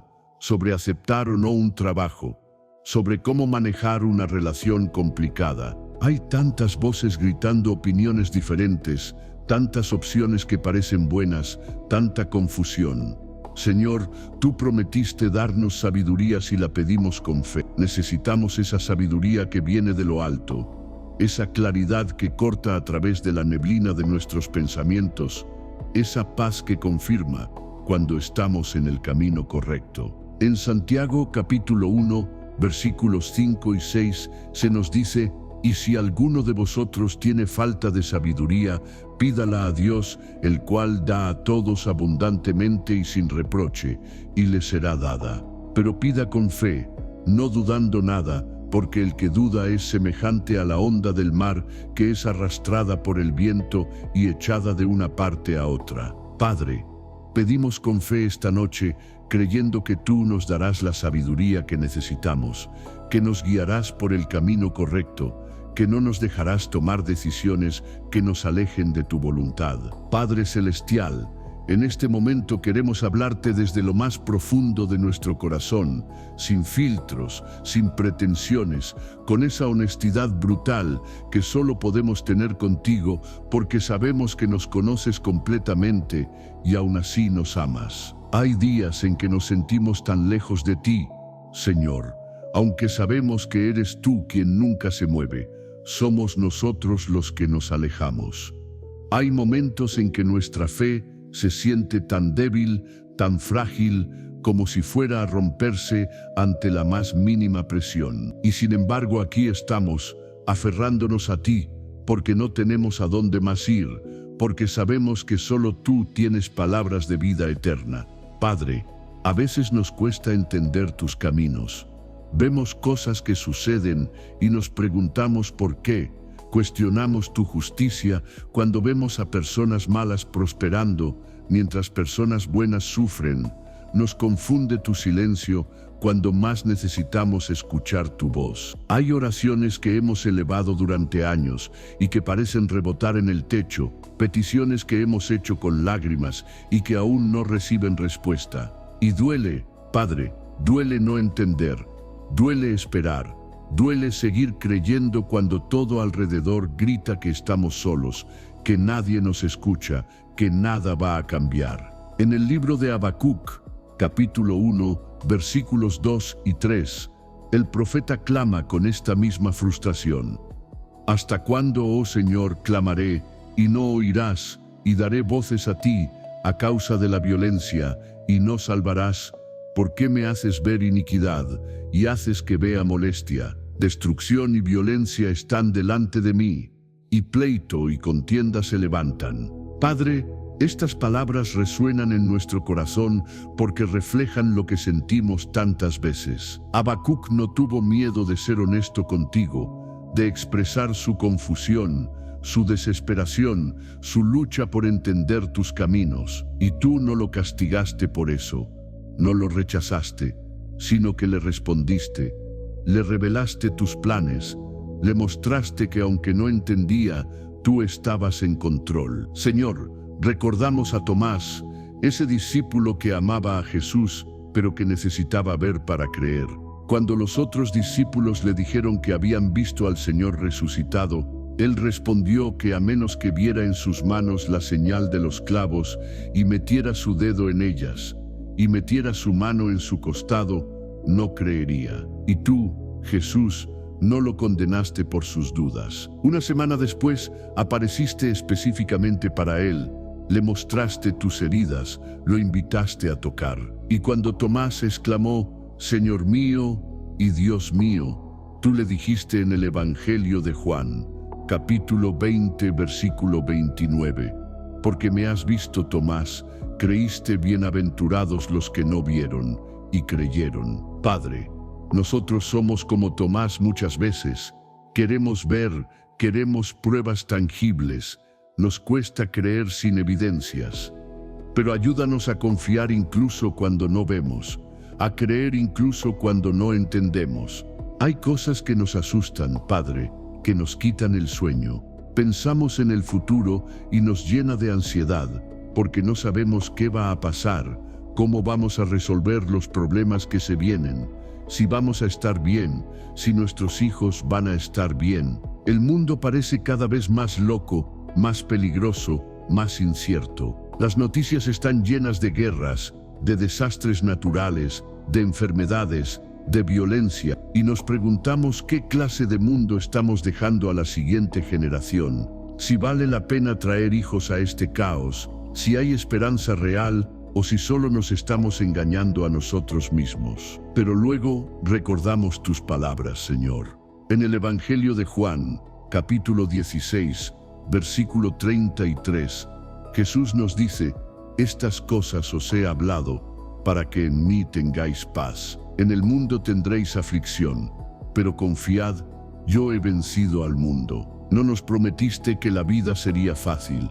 S1: sobre aceptar o no un trabajo, sobre cómo manejar una relación complicada. Hay tantas voces gritando opiniones diferentes, tantas opciones que parecen buenas, tanta confusión. Señor, tú prometiste darnos sabiduría si la pedimos con fe. Necesitamos esa sabiduría que viene de lo alto, esa claridad que corta a través de la neblina de nuestros pensamientos, esa paz que confirma cuando estamos en el camino correcto. En Santiago capítulo 1, versículos 5 y 6 se nos dice: y si alguno de vosotros tiene falta de sabiduría, pídala a Dios, el cual da a todos abundantemente y sin reproche, y le será dada. Pero pida con fe, no dudando nada, porque el que duda es semejante a la onda del mar, que es arrastrada por el viento y echada de una parte a otra. Padre, pedimos con fe esta noche, creyendo que tú nos darás la sabiduría que necesitamos, que nos guiarás por el camino correcto, que no nos dejarás tomar decisiones que nos alejen de tu voluntad. Padre Celestial, en este momento queremos hablarte desde lo más profundo de nuestro corazón, sin filtros, sin pretensiones, con esa honestidad brutal que solo podemos tener contigo, porque sabemos que nos conoces completamente y aún así nos amas. Hay días en que nos sentimos tan lejos de ti, Señor, aunque sabemos que eres tú quien nunca se mueve. Somos nosotros los que nos alejamos. Hay momentos en que nuestra fe se siente tan débil, tan frágil, como si fuera a romperse ante la más mínima presión. Y sin embargo aquí estamos, aferrándonos a ti, porque no tenemos a dónde más ir, porque sabemos que solo tú tienes palabras de vida eterna. Padre, a veces nos cuesta entender tus caminos. Vemos cosas que suceden y nos preguntamos por qué. Cuestionamos tu justicia cuando vemos a personas malas prosperando, mientras personas buenas sufren. Nos confunde tu silencio cuando más necesitamos escuchar tu voz. Hay oraciones que hemos elevado durante años y que parecen rebotar en el techo, peticiones que hemos hecho con lágrimas y que aún no reciben respuesta. Y duele, Padre, duele no entender, duele esperar, duele seguir creyendo cuando todo alrededor grita que estamos solos, que nadie nos escucha, que nada va a cambiar. En el libro de Habacuc, capítulo 1, versículos 2 y 3, el profeta clama con esta misma frustración. ¿Hasta cuándo, oh Señor, clamaré y no oirás, y daré voces a ti a causa de la violencia, y no salvarás? ¿Por qué me haces ver iniquidad y haces que vea molestia? Destrucción y violencia están delante de mí, y pleito y contienda se levantan. Padre, estas palabras resuenan en nuestro corazón porque reflejan lo que sentimos tantas veces. Habacuc no tuvo miedo de ser honesto contigo, de expresar su confusión, su desesperación, su lucha por entender tus caminos, y tú no lo castigaste por eso, no lo rechazaste, sino que le respondiste, le revelaste tus planes, le mostraste que aunque no entendía, tú estabas en control. Señor, recordamos a Tomás, ese discípulo que amaba a Jesús, pero que necesitaba ver para creer. Cuando los otros discípulos le dijeron que habían visto al Señor resucitado, él respondió que a menos que viera en sus manos la señal de los clavos y metiera su dedo en ellas, y metiera su mano en su costado, no creería. Y tú, Jesús, no lo condenaste por sus dudas. Una semana después, apareciste específicamente para él, le mostraste tus heridas, lo invitaste a tocar. Y cuando Tomás exclamó, Señor mío y Dios mío, tú le dijiste en el Evangelio de Juan, capítulo 20, versículo 29, porque me has visto, Tomás, creíste. Bienaventurados los que no vieron y creyeron. Padre, nosotros somos como Tomás muchas veces. Queremos ver, queremos pruebas tangibles. Nos cuesta creer sin evidencias. Pero ayúdanos a confiar incluso cuando no vemos, a creer incluso cuando no entendemos. Hay cosas que nos asustan, Padre, que nos quitan el sueño. Pensamos en el futuro y nos llena de ansiedad, porque no sabemos qué va a pasar, cómo vamos a resolver los problemas que se vienen, si vamos a estar bien, si nuestros hijos van a estar bien. El mundo parece cada vez más loco, más peligroso, más incierto. Las noticias están llenas de guerras, de desastres naturales, de enfermedades, de violencia, y nos preguntamos qué clase de mundo estamos dejando a la siguiente generación. Si vale la pena traer hijos a este caos, si hay esperanza real, o si solo nos estamos engañando a nosotros mismos. Pero luego recordamos tus palabras, Señor. En el Evangelio de Juan, capítulo 16, versículo 33, Jesús nos dice, estas cosas os he hablado, para que en mí tengáis paz. En el mundo tendréis aflicción, pero confiad, yo he vencido al mundo. No nos prometiste que la vida sería fácil.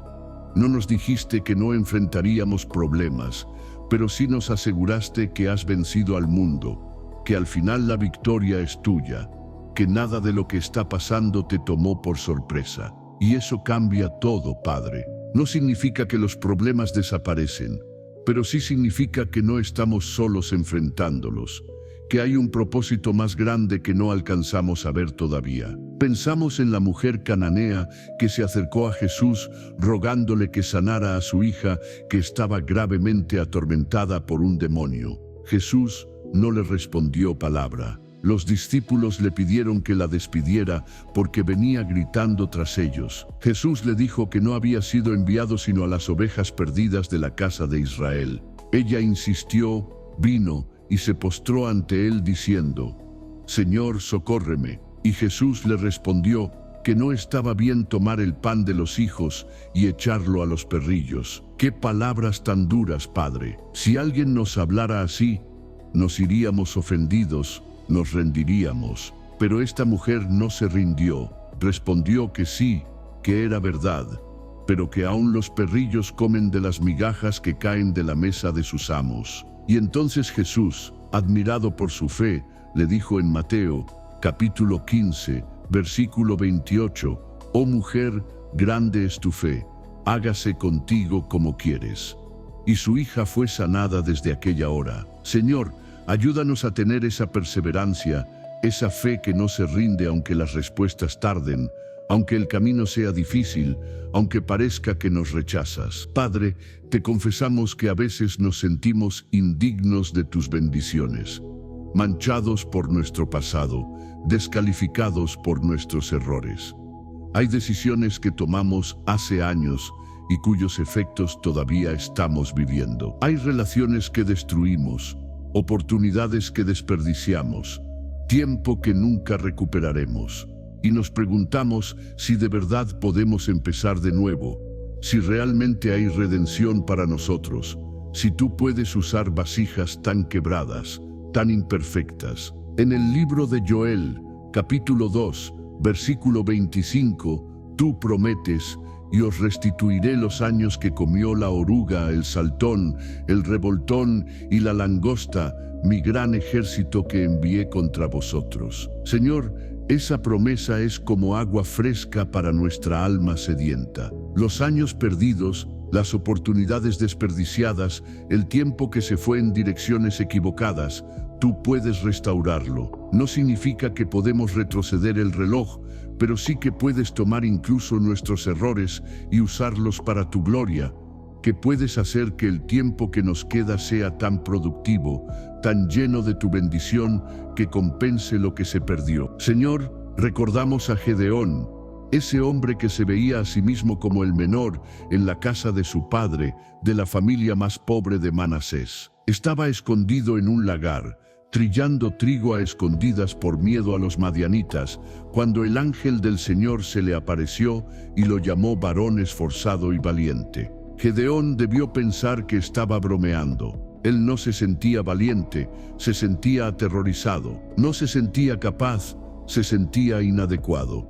S1: No nos dijiste que no enfrentaríamos problemas, pero sí nos aseguraste que has vencido al mundo, que al final la victoria es tuya, que nada de lo que está pasando te tomó por sorpresa. Y eso cambia todo, Padre. No significa que los problemas desaparecen, pero sí significa que no estamos solos enfrentándolos, que hay un propósito más grande que no alcanzamos a ver todavía. Pensamos en la mujer cananea que se acercó a Jesús rogándole que sanara a su hija que estaba gravemente atormentada por un demonio. Jesús no le respondió palabra. Los discípulos le pidieron que la despidiera porque venía gritando tras ellos. Jesús le dijo que no había sido enviado sino a las ovejas perdidas de la casa de Israel. Ella insistió, vino y se postró ante él diciendo, Señor, socórreme. Y Jesús le respondió que no estaba bien tomar el pan de los hijos y echarlo a los perrillos. ¡Qué palabras tan duras, Padre! Si alguien nos hablara así, nos iríamos ofendidos, nos rendiríamos. Pero esta mujer no se rindió, respondió que sí, que era verdad, pero que aún los perrillos comen de las migajas que caen de la mesa de sus amos. Y entonces Jesús, admirado por su fe, le dijo en Mateo, capítulo 15, versículo 28, «Oh mujer, grande es tu fe, hágase contigo como quieres». Y su hija fue sanada desde aquella hora. Señor, ayúdanos a tener esa perseverancia, esa fe que no se rinde aunque las respuestas tarden, aunque el camino sea difícil, aunque parezca que nos rechazas. Padre, te confesamos que a veces nos sentimos indignos de tus bendiciones, manchados por nuestro pasado, descalificados por nuestros errores. Hay decisiones que tomamos hace años y cuyos efectos todavía estamos viviendo. Hay relaciones que destruimos, oportunidades que desperdiciamos, tiempo que nunca recuperaremos. Y nos preguntamos si de verdad podemos empezar de nuevo, si realmente hay redención para nosotros, si tú puedes usar vasijas tan quebradas, tan imperfectas. En el libro de Joel, capítulo 2, versículo 25, tú prometes: «Y os restituiré los años que comió la oruga, el saltón, el revoltón y la langosta, mi gran ejército que envié contra vosotros». Señor, esa promesa es como agua fresca para nuestra alma sedienta. Los años perdidos, las oportunidades desperdiciadas, el tiempo que se fue en direcciones equivocadas, tú puedes restaurarlo. No significa que podemos retroceder el reloj, pero sí que puedes tomar incluso nuestros errores y usarlos para tu gloria, que puedes hacer que el tiempo que nos queda sea tan productivo, tan lleno de tu bendición, que compense lo que se perdió. Señor, recordamos a Gedeón, ese hombre que se veía a sí mismo como el menor en la casa de su padre, de la familia más pobre de Manasés. Estaba escondido en un lagar, trillando trigo a escondidas por miedo a los madianitas, cuando el ángel del Señor se le apareció y lo llamó varón esforzado y valiente. Gedeón debió pensar que estaba bromeando. Él no se sentía valiente, se sentía aterrorizado, no se sentía capaz, se sentía inadecuado.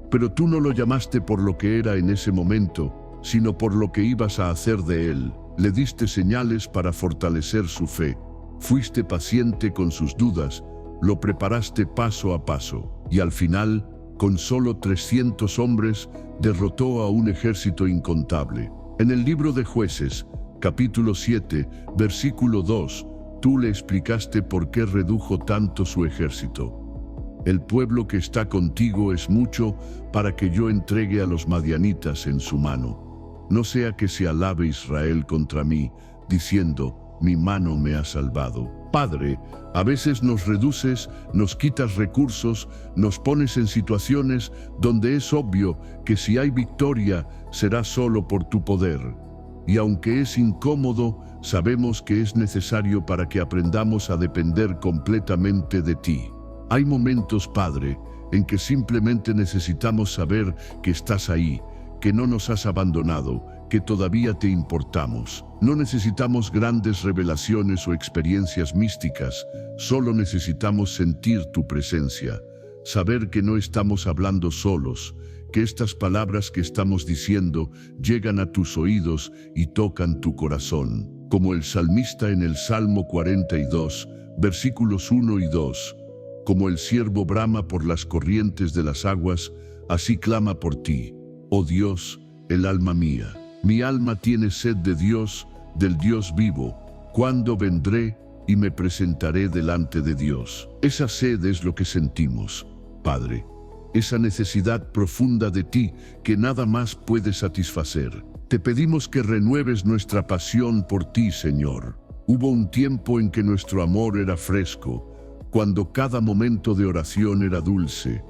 S1: Pero tú no lo llamaste por lo que era en ese momento, sino por lo que ibas a hacer de él. Le diste señales para fortalecer su fe. Fuiste paciente con sus dudas, lo preparaste paso a paso, y al final, con solo 300 hombres, derrotó a un ejército incontable. En el libro de Jueces, capítulo 7, versículo 2, tú le explicaste por qué redujo tanto su ejército. El pueblo que está contigo es mucho para que yo entregue a los madianitas en su mano. No sea que se alabe Israel contra mí, diciendo: mi mano me ha salvado. Padre, a veces nos reduces, nos quitas recursos, nos pones en situaciones donde es obvio que si hay victoria, será solo por tu poder. Y aunque es incómodo, sabemos que es necesario para que aprendamos a depender completamente de ti. Hay momentos, Padre, en que simplemente necesitamos saber que estás ahí, que no nos has abandonado, que todavía te importamos. No necesitamos grandes revelaciones o experiencias místicas, solo necesitamos sentir tu presencia, saber que no estamos hablando solos, que estas palabras que estamos diciendo llegan a tus oídos y tocan tu corazón. Como el salmista en el Salmo 42, versículos 1 y 2, como el ciervo brama por las corrientes de las aguas, así clama por ti, oh Dios, el alma mía. Mi alma tiene sed de Dios, del Dios vivo. ¿Cuándo vendré y me presentaré delante de Dios? Esa sed es lo que sentimos, Padre. Esa necesidad profunda de ti que nada más puede satisfacer. Te pedimos que renueves nuestra pasión por ti, Señor. Hubo un tiempo en que nuestro amor era fresco, cuando cada momento de oración era dulce,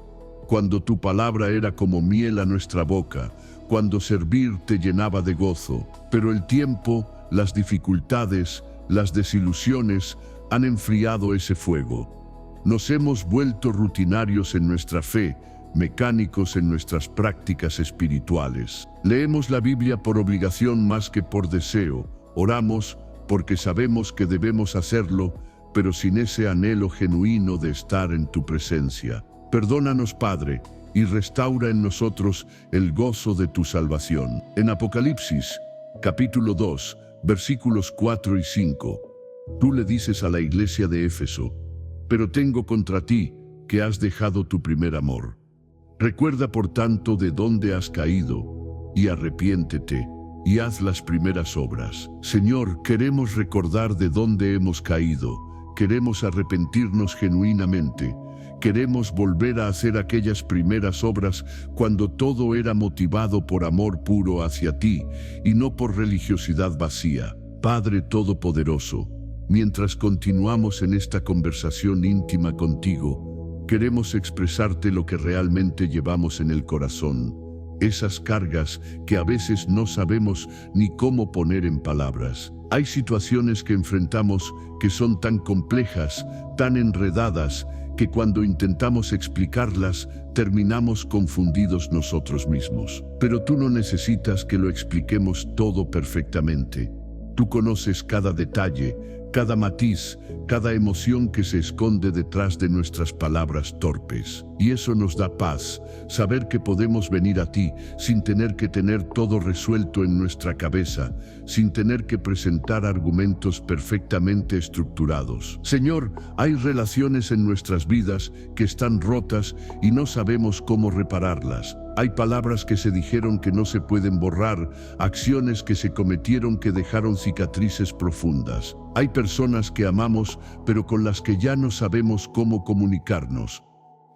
S1: cuando tu palabra era como miel a nuestra boca, cuando servir te llenaba de gozo. Pero el tiempo, las dificultades, las desilusiones han enfriado ese fuego. Nos hemos vuelto rutinarios en nuestra fe, mecánicos en nuestras prácticas espirituales. Leemos la Biblia por obligación más que por deseo. Oramos porque sabemos que debemos hacerlo, pero sin ese anhelo genuino de estar en tu presencia. Perdónanos, Padre, y restaura en nosotros el gozo de tu salvación. En Apocalipsis, capítulo 2, versículos 4 y 5. Tú le dices a la iglesia de Éfeso: pero tengo contra ti que has dejado tu primer amor. Recuerda por tanto de dónde has caído, y arrepiéntete, y haz las primeras obras. Señor, queremos recordar de dónde hemos caído, queremos arrepentirnos genuinamente, queremos volver a hacer aquellas primeras obras cuando todo era motivado por amor puro hacia ti, y no por religiosidad vacía. Padre Todopoderoso, mientras continuamos en esta conversación íntima contigo, queremos expresarte lo que realmente llevamos en el corazón, esas cargas que a veces no sabemos ni cómo poner en palabras. Hay situaciones que enfrentamos que son tan complejas, tan enredadas, que cuando intentamos explicarlas, terminamos confundidos nosotros mismos. Pero tú no necesitas que lo expliquemos todo perfectamente. Tú conoces cada detalle, cada matiz, cada emoción que se esconde detrás de nuestras palabras torpes. Y eso nos da paz, saber que podemos venir a ti sin tener que tener todo resuelto en nuestra cabeza, sin tener que presentar argumentos perfectamente estructurados. Señor, hay relaciones en nuestras vidas que están rotas y no sabemos cómo repararlas. Hay palabras que se dijeron que no se pueden borrar, acciones que se cometieron que dejaron cicatrices profundas. Hay personas que amamos, pero con las que ya no sabemos cómo comunicarnos.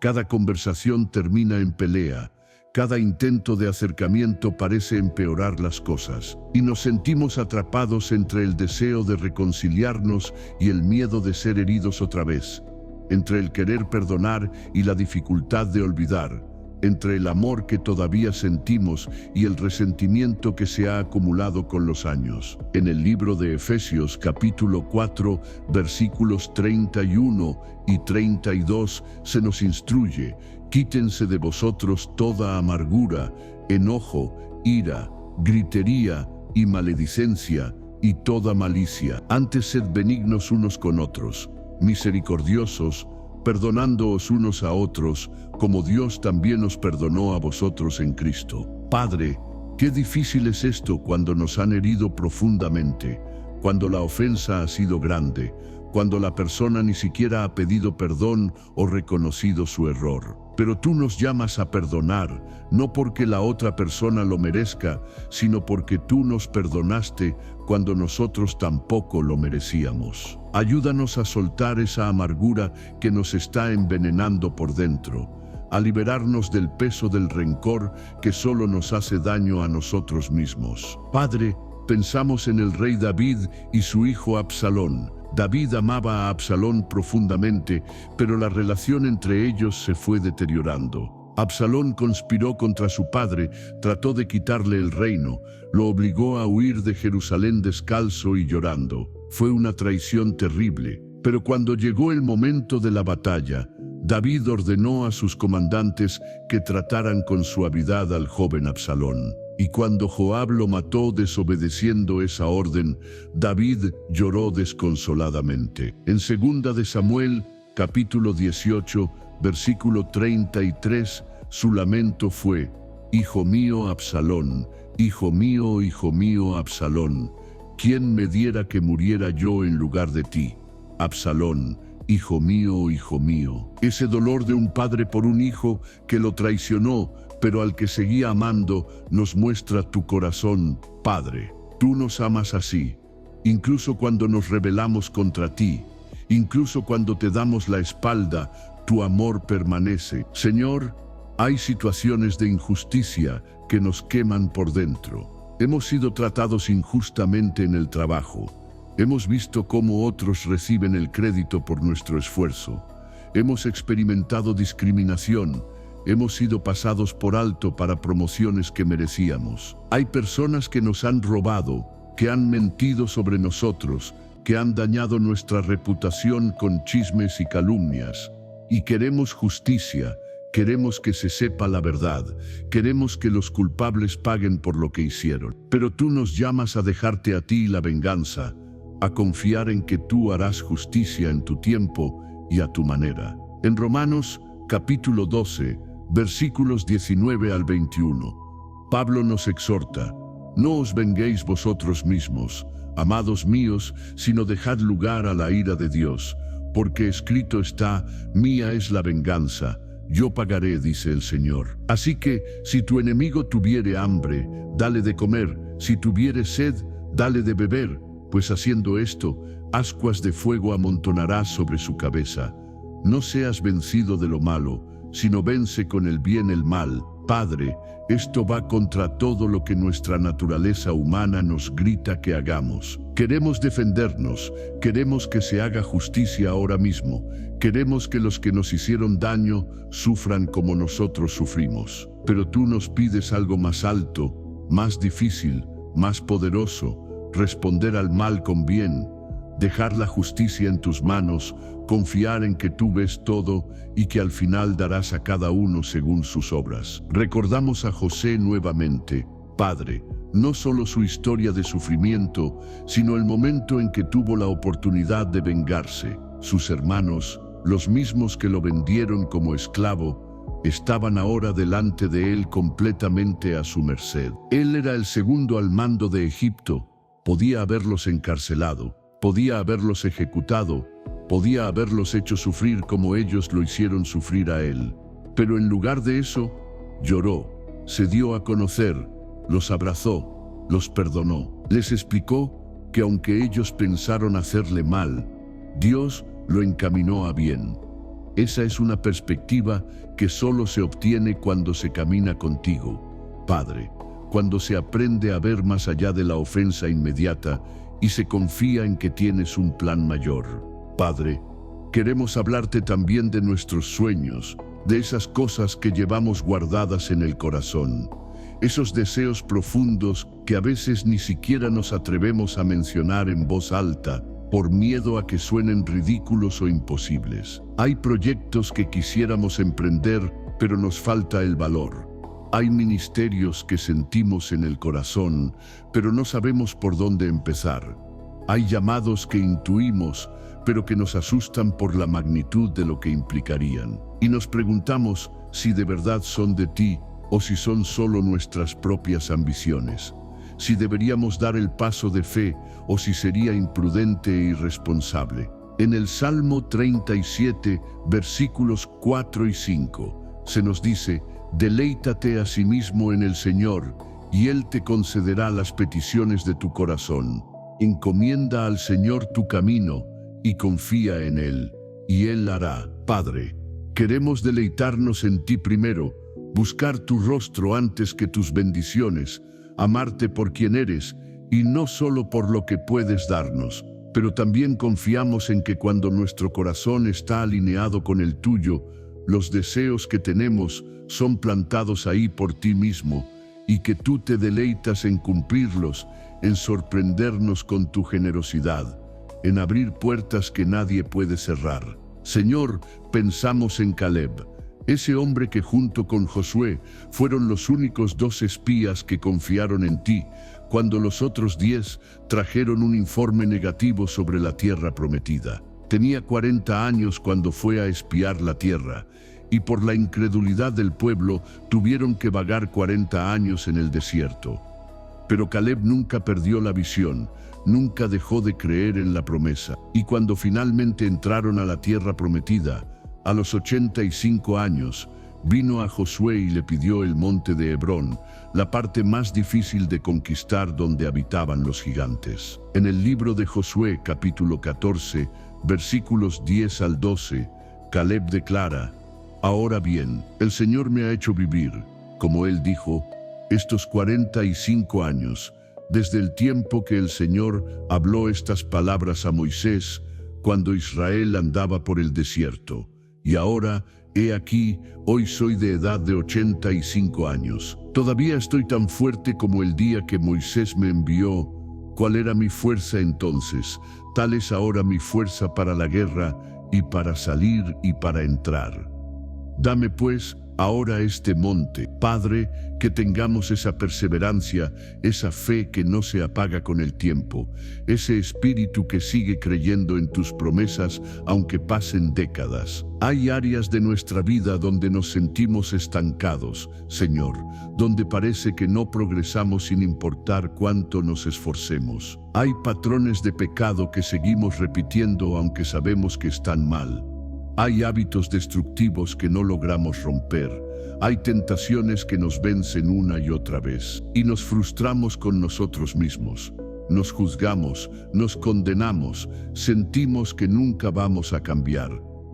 S1: Cada conversación termina en pelea. Cada intento de acercamiento parece empeorar las cosas. Y nos sentimos atrapados entre el deseo de reconciliarnos y el miedo de ser heridos otra vez. Entre el querer perdonar y la dificultad de olvidar. Entre el amor que todavía sentimos y el resentimiento que se ha acumulado con los años. En el libro de Efesios capítulo 4, versículos 31 y 32 se nos instruye: quítense de vosotros toda amargura, enojo, ira, gritería y maledicencia y toda malicia. Antes sed benignos unos con otros, misericordiosos, perdonándoos unos a otros, como Dios también os perdonó a vosotros en Cristo. Padre, qué difícil es esto cuando nos han herido profundamente, cuando la ofensa ha sido grande, cuando la persona ni siquiera ha pedido perdón o reconocido su error. Pero tú nos llamas a perdonar, no porque la otra persona lo merezca, sino porque tú nos perdonaste cuando nosotros tampoco lo merecíamos. Ayúdanos a soltar esa amargura que nos está envenenando por dentro, a liberarnos del peso del rencor que solo nos hace daño a nosotros mismos. Padre, pensamos en el rey David y su hijo Absalón. David amaba a Absalón profundamente, pero la relación entre ellos se fue deteriorando. Absalón conspiró contra su padre, trató de quitarle el reino, lo obligó a huir de Jerusalén descalzo y llorando. Fue una traición terrible, pero cuando llegó el momento de la batalla, David ordenó a sus comandantes que trataran con suavidad al joven Absalón. Y cuando Joab lo mató desobedeciendo esa orden, David lloró desconsoladamente. En 2 de Samuel, capítulo 18, versículo 33, su lamento fue: Hijo mío Absalón, hijo mío Absalón, ¿quién me diera que muriera yo en lugar de ti? Absalón, hijo mío, hijo mío. Ese dolor de un padre por un hijo que lo traicionó, pero al que seguía amando, nos muestra tu corazón, Padre. Tú nos amas así, incluso cuando nos rebelamos contra ti, incluso cuando te damos la espalda, tu amor permanece. Señor, hay situaciones de injusticia que nos queman por dentro. Hemos sido tratados injustamente en el trabajo. Hemos visto cómo otros reciben el crédito por nuestro esfuerzo. Hemos experimentado discriminación. Hemos sido pasados por alto para promociones que merecíamos. Hay personas que nos han robado, que han mentido sobre nosotros, que han dañado nuestra reputación con chismes y calumnias. Y queremos justicia, queremos que se sepa la verdad, queremos que los culpables paguen por lo que hicieron. Pero tú nos llamas a dejarte a ti la venganza, a confiar en que tú harás justicia en tu tiempo y a tu manera. En Romanos, capítulo 12, versículos 19 al 21, Pablo nos exhorta: No os venguéis vosotros mismos, amados míos, sino dejad lugar a la ira de Dios, porque escrito está, mía es la venganza, yo pagaré, dice el Señor. Así que, si tu enemigo tuviere hambre, dale de comer, si tuviere sed, dale de beber, pues haciendo esto, ascuas de fuego amontonarás sobre su cabeza. No seas vencido de lo malo, sino vence con el bien el mal. Padre, esto va contra todo lo que nuestra naturaleza humana nos grita que hagamos. Queremos defendernos, queremos que se haga justicia ahora mismo, queremos que los que nos hicieron daño sufran como nosotros sufrimos. Pero tú nos pides algo más alto, más difícil, más poderoso, responder al mal con bien, dejar la justicia en tus manos, confiar en que tú ves todo y que al final darás a cada uno según sus obras. Recordamos a José nuevamente, Padre, no solo su historia de sufrimiento, sino el momento en que tuvo la oportunidad de vengarse. Sus hermanos, los mismos que lo vendieron como esclavo, estaban ahora delante de él completamente a su merced. Él era el segundo al mando de Egipto, podía haberlos encarcelado, podía haberlos ejecutado, podía haberlos hecho sufrir como ellos lo hicieron sufrir a él. Pero en lugar de eso, lloró, se dio a conocer, los abrazó, los perdonó. Les explicó que aunque ellos pensaron hacerle mal, Dios lo encaminó a bien. Esa es una perspectiva que solo se obtiene cuando se camina contigo, Padre, cuando se aprende a ver más allá de la ofensa inmediata y se confía en que tienes un plan mayor. Padre, queremos hablarte también de nuestros sueños, de esas cosas que llevamos guardadas en el corazón, esos deseos profundos que a veces ni siquiera nos atrevemos a mencionar en voz alta, por miedo a que suenen ridículos o imposibles. Hay proyectos que quisiéramos emprender, pero nos falta el valor. Hay ministerios que sentimos en el corazón, pero no sabemos por dónde empezar. Hay llamados que intuimos, pero que nos asustan por la magnitud de lo que implicarían. Y nos preguntamos si de verdad son de ti o si son solo nuestras propias ambiciones. Si deberíamos dar el paso de fe o si sería imprudente e irresponsable. En el Salmo 37, versículos 4 y 5, se nos dice: deleítate a sí mismo en el Señor, y Él te concederá las peticiones de tu corazón. Encomienda al Señor tu camino, y confía en Él, y Él hará. Padre, queremos deleitarnos en ti primero, buscar tu rostro antes que tus bendiciones, amarte por quien eres, y no solo por lo que puedes darnos. Pero también confiamos en que cuando nuestro corazón está alineado con el tuyo, los deseos que tenemos son plantados ahí por ti mismo, y que tú te deleitas en cumplirlos, en sorprendernos con tu generosidad, en abrir puertas que nadie puede cerrar. Señor, pensamos en Caleb, ese hombre que junto con Josué fueron los únicos 2 espías que confiaron en ti, cuando los otros 10 trajeron un informe negativo sobre la tierra prometida. Tenía 40 años cuando fue a espiar la tierra, y por la incredulidad del pueblo tuvieron que vagar 40 años en el desierto. Pero Caleb nunca perdió la visión, nunca dejó de creer en la promesa. Y cuando finalmente entraron a la tierra prometida, a los 85 años, vino a Josué y le pidió el monte de Hebrón, la parte más difícil de conquistar donde habitaban los gigantes. En el libro de Josué, capítulo 14, versículos 10 al 12, Caleb declara: ahora bien, el Señor me ha hecho vivir, como él dijo, estos 45 años, desde el tiempo que el Señor habló estas palabras a Moisés, cuando Israel andaba por el desierto. Y ahora, he aquí, hoy soy de edad de 85 años. Todavía estoy tan fuerte como el día que Moisés me envió. ¿Cuál era mi fuerza entonces? Tal es ahora mi fuerza para la guerra, y para salir y para entrar. Dame pues ahora este monte. Padre, que tengamos esa perseverancia, esa fe que no se apaga con el tiempo, ese espíritu que sigue creyendo en tus promesas aunque pasen décadas. Hay áreas de nuestra vida donde nos sentimos estancados, Señor, donde parece que no progresamos sin importar cuánto nos esforcemos. Hay patrones de pecado que seguimos repitiendo aunque sabemos que están mal. Hay hábitos destructivos que no logramos romper. Hay tentaciones que nos vencen una y otra vez. Y nos frustramos con nosotros mismos. Nos juzgamos, nos condenamos, sentimos que nunca vamos a cambiar,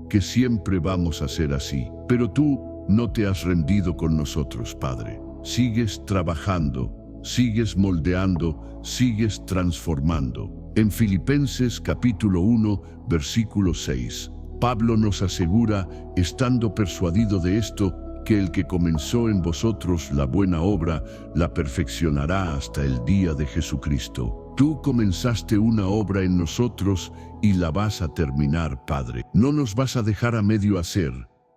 S1: que siempre vamos a ser así. Pero tú no te has rendido con nosotros, Padre. Sigues trabajando, sigues moldeando, sigues transformando. En Filipenses capítulo 1, versículo 6. Pablo nos asegura, estando persuadido de esto, que el que comenzó en vosotros la buena obra, la perfeccionará hasta el día de Jesucristo. Tú comenzaste una obra en nosotros y la vas a terminar, Padre. No nos vas a dejar a medio hacer,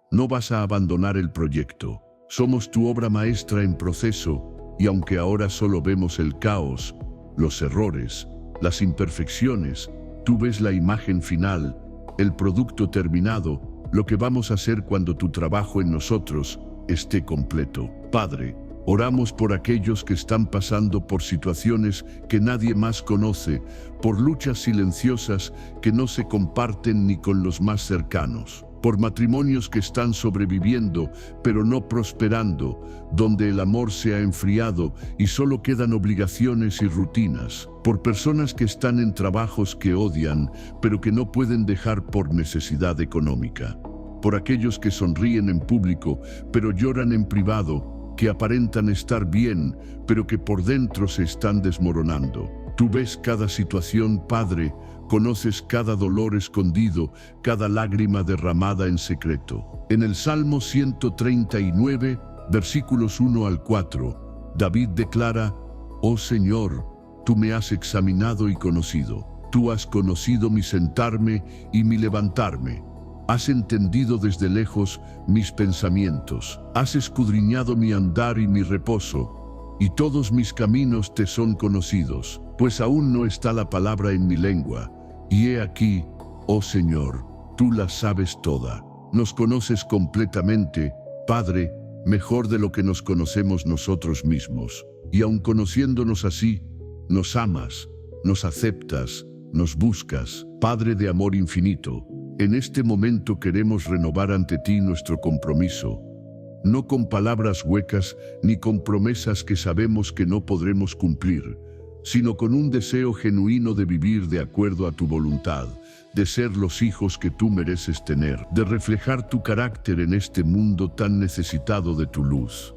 S1: no vas a abandonar el proyecto. Somos tu obra maestra en proceso, y aunque ahora solo vemos el caos, los errores, las imperfecciones, tú ves la imagen final, el producto terminado, lo que vamos a hacer cuando tu trabajo en nosotros esté completo. Padre, oramos por aquellos que están pasando por situaciones que nadie más conoce, por luchas silenciosas que no se comparten ni con los más cercanos, por matrimonios que están sobreviviendo pero no prosperando, donde el amor se ha enfriado y solo quedan obligaciones y rutinas, por personas que están en trabajos que odian pero que no pueden dejar por necesidad económica, por aquellos que sonríen en público pero lloran en privado, que aparentan estar bien pero que por dentro se están desmoronando. Tú ves cada situación, Padre, conoces cada dolor escondido, cada lágrima derramada en secreto. En el Salmo 139, versículos 1 al 4, David declara: Oh Señor, tú me has examinado y conocido. Tú has conocido mi sentarme y mi levantarme. Has entendido desde lejos mis pensamientos. Has escudriñado mi andar y mi reposo, y todos mis caminos te son conocidos. Pues aún no está la palabra en mi lengua, y he aquí, oh Señor, tú la sabes toda. Nos conoces completamente, Padre, mejor de lo que nos conocemos nosotros mismos. Y aun conociéndonos así, nos amas, nos aceptas, nos buscas, Padre de amor infinito. En este momento queremos renovar ante ti nuestro compromiso, no con palabras huecas ni con promesas que sabemos que no podremos cumplir, sino con un deseo genuino de vivir de acuerdo a tu voluntad, de ser los hijos que tú mereces tener, de reflejar tu carácter en este mundo tan necesitado de tu luz.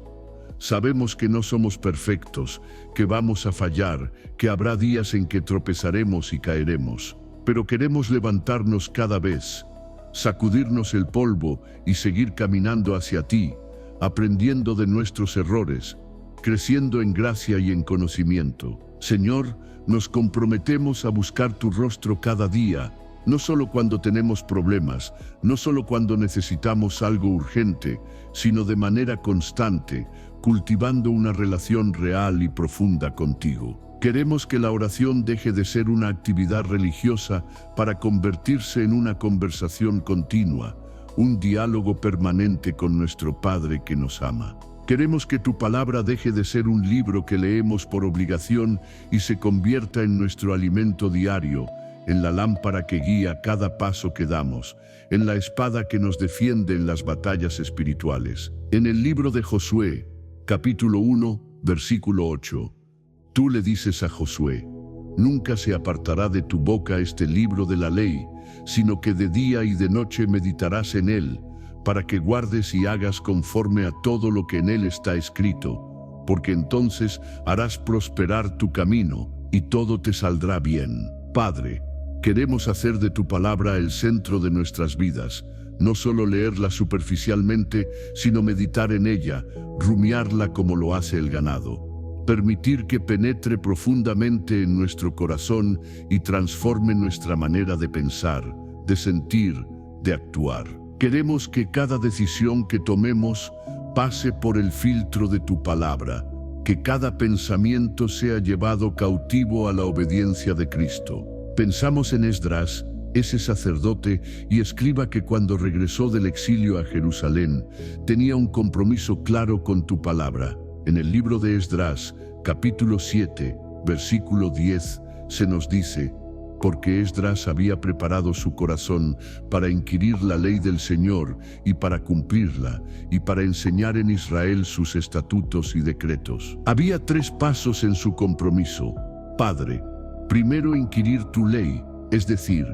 S1: Sabemos que no somos perfectos, que vamos a fallar, que habrá días en que tropezaremos y caeremos, pero queremos levantarnos cada vez, sacudirnos el polvo y seguir caminando hacia ti, aprendiendo de nuestros errores, creciendo en gracia y en conocimiento. Señor, nos comprometemos a buscar tu rostro cada día, no solo cuando tenemos problemas, no solo cuando necesitamos algo urgente, sino de manera constante, cultivando una relación real y profunda contigo. Queremos que la oración deje de ser una actividad religiosa para convertirse en una conversación continua, un diálogo permanente con nuestro Padre que nos ama. Queremos que tu palabra deje de ser un libro que leemos por obligación y se convierta en nuestro alimento diario, en la lámpara que guía cada paso que damos, en la espada que nos defiende en las batallas espirituales. En el libro de Josué, capítulo 1, versículo 8, tú le dices a Josué: nunca se apartará de tu boca este libro de la ley, sino que de día y de noche meditarás en él, para que guardes y hagas conforme a todo lo que en él está escrito, porque entonces harás prosperar tu camino y todo te saldrá bien. Padre, queremos hacer de tu palabra el centro de nuestras vidas, no solo leerla superficialmente, sino meditar en ella, rumiarla como lo hace el ganado, permitir que penetre profundamente en nuestro corazón y transforme nuestra manera de pensar, de sentir, de actuar. Queremos que cada decisión que tomemos pase por el filtro de tu palabra, que cada pensamiento sea llevado cautivo a la obediencia de Cristo. Pensamos en Esdras, ese sacerdote y escriba que cuando regresó del exilio a Jerusalén, tenía un compromiso claro con tu palabra. En el libro de Esdras, capítulo 7, versículo 10, se nos dice: porque Esdras había preparado su corazón para inquirir la ley del Señor y para cumplirla, y para enseñar en Israel sus estatutos y decretos. Había 3 pasos en su compromiso. Padre, primero inquirir tu ley, es decir,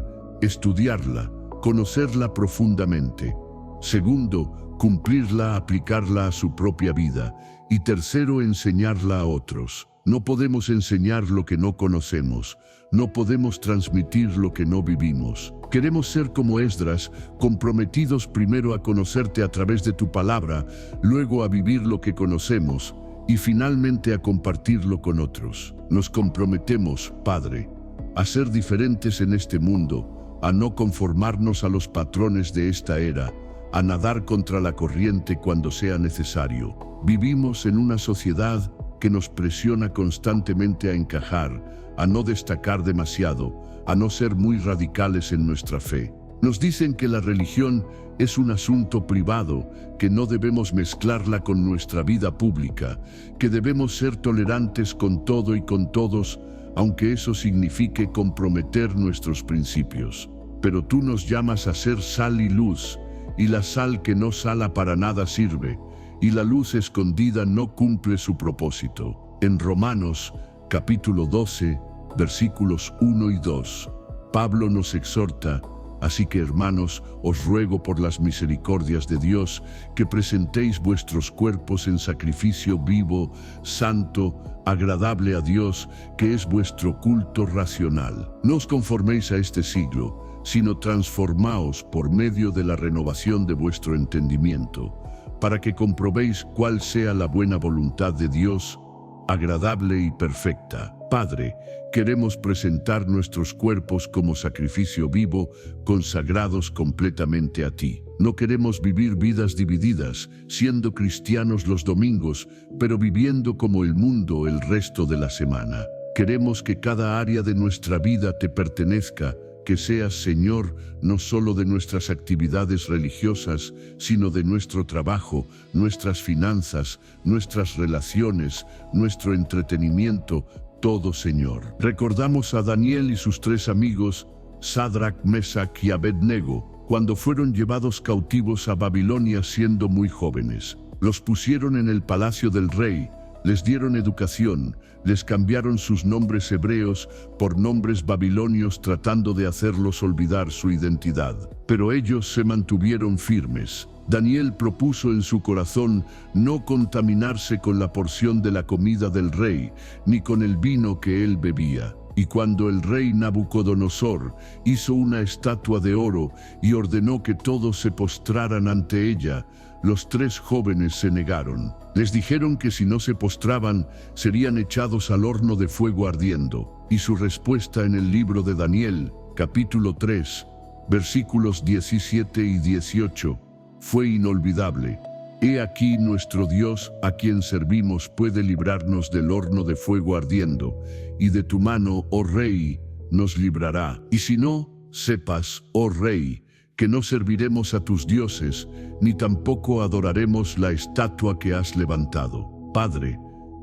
S1: estudiarla, conocerla profundamente. Segundo, cumplirla, aplicarla a su propia vida. Y tercero, enseñarla a otros. No podemos enseñar lo que no conocemos. No podemos transmitir lo que no vivimos. Queremos ser como Esdras, comprometidos primero a conocerte a través de tu palabra, luego a vivir lo que conocemos y finalmente a compartirlo con otros. Nos comprometemos, Padre, a ser diferentes en este mundo, a no conformarnos a los patrones de esta era, a nadar contra la corriente cuando sea necesario. Vivimos en una sociedad que nos presiona constantemente a encajar, a no destacar demasiado, a no ser muy radicales en nuestra fe. Nos dicen que la religión es un asunto privado, que no debemos mezclarla con nuestra vida pública, que debemos ser tolerantes con todo y con todos, aunque eso signifique comprometer nuestros principios. Pero tú nos llamas a ser sal y luz, y la sal que no sala para nada sirve, y la luz escondida no cumple su propósito. En Romanos, capítulo 12, versículos 1 y 2, Pablo nos exhorta: así que, hermanos, os ruego por las misericordias de Dios que presentéis vuestros cuerpos en sacrificio vivo, santo, agradable a Dios, que es vuestro culto racional. No os conforméis a este siglo, sino transformaos por medio de la renovación de vuestro entendimiento, para que comprobéis cuál sea la buena voluntad de Dios, agradable y perfecta. Padre, queremos presentar nuestros cuerpos como sacrificio vivo, consagrados completamente a ti. No queremos vivir vidas divididas, siendo cristianos los domingos, pero viviendo como el mundo el resto de la semana. Queremos que cada área de nuestra vida te pertenezca, que seas Señor no solo de nuestras actividades religiosas, sino de nuestro trabajo, nuestras finanzas, nuestras relaciones, nuestro entretenimiento, todo, Señor. Recordamos a Daniel y sus 3 amigos, Sadrach, Mesach y Abednego, cuando fueron llevados cautivos a Babilonia siendo muy jóvenes. Los pusieron en el palacio del rey, les dieron educación, les cambiaron sus nombres hebreos por nombres babilonios tratando de hacerlos olvidar su identidad. Pero ellos se mantuvieron firmes. Daniel propuso en su corazón no contaminarse con la porción de la comida del rey, ni con el vino que él bebía. Y cuando el rey Nabucodonosor hizo una estatua de oro y ordenó que todos se postraran ante ella, los 3 jóvenes se negaron. Les dijeron que si no se postraban, serían echados al horno de fuego ardiendo. Y su respuesta en el libro de Daniel, capítulo 3, versículos 17 y 18, fue inolvidable. He aquí nuestro Dios, a quien servimos, puede librarnos del horno de fuego ardiendo, y de tu mano, oh Rey, nos librará. Y si no, sepas, oh Rey, que no serviremos a tus dioses, ni tampoco adoraremos la estatua que has levantado. Padre,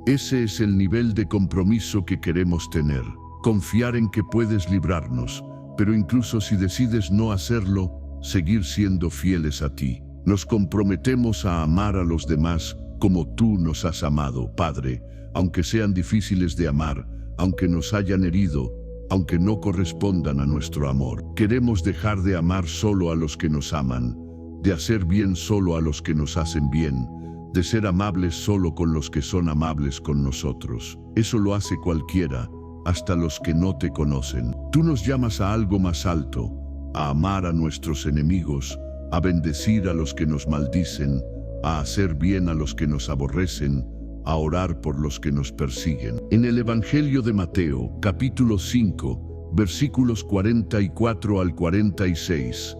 S1: ese es el nivel de compromiso que queremos tener. Confiar en que puedes librarnos, pero incluso si decides no hacerlo, seguir siendo fieles a ti. Nos comprometemos a amar a los demás como tú nos has amado, Padre, aunque sean difíciles de amar, aunque nos hayan herido, aunque no correspondan a nuestro amor. Queremos dejar de amar solo a los que nos aman, de hacer bien solo a los que nos hacen bien, de ser amables solo con los que son amables con nosotros. Eso lo hace cualquiera, hasta los que no te conocen. Tú nos llamas a algo más alto, a amar a nuestros enemigos, a bendecir a los que nos maldicen, a hacer bien a los que nos aborrecen, a orar por los que nos persiguen. En el Evangelio de Mateo, capítulo 5, versículos 44 al 46,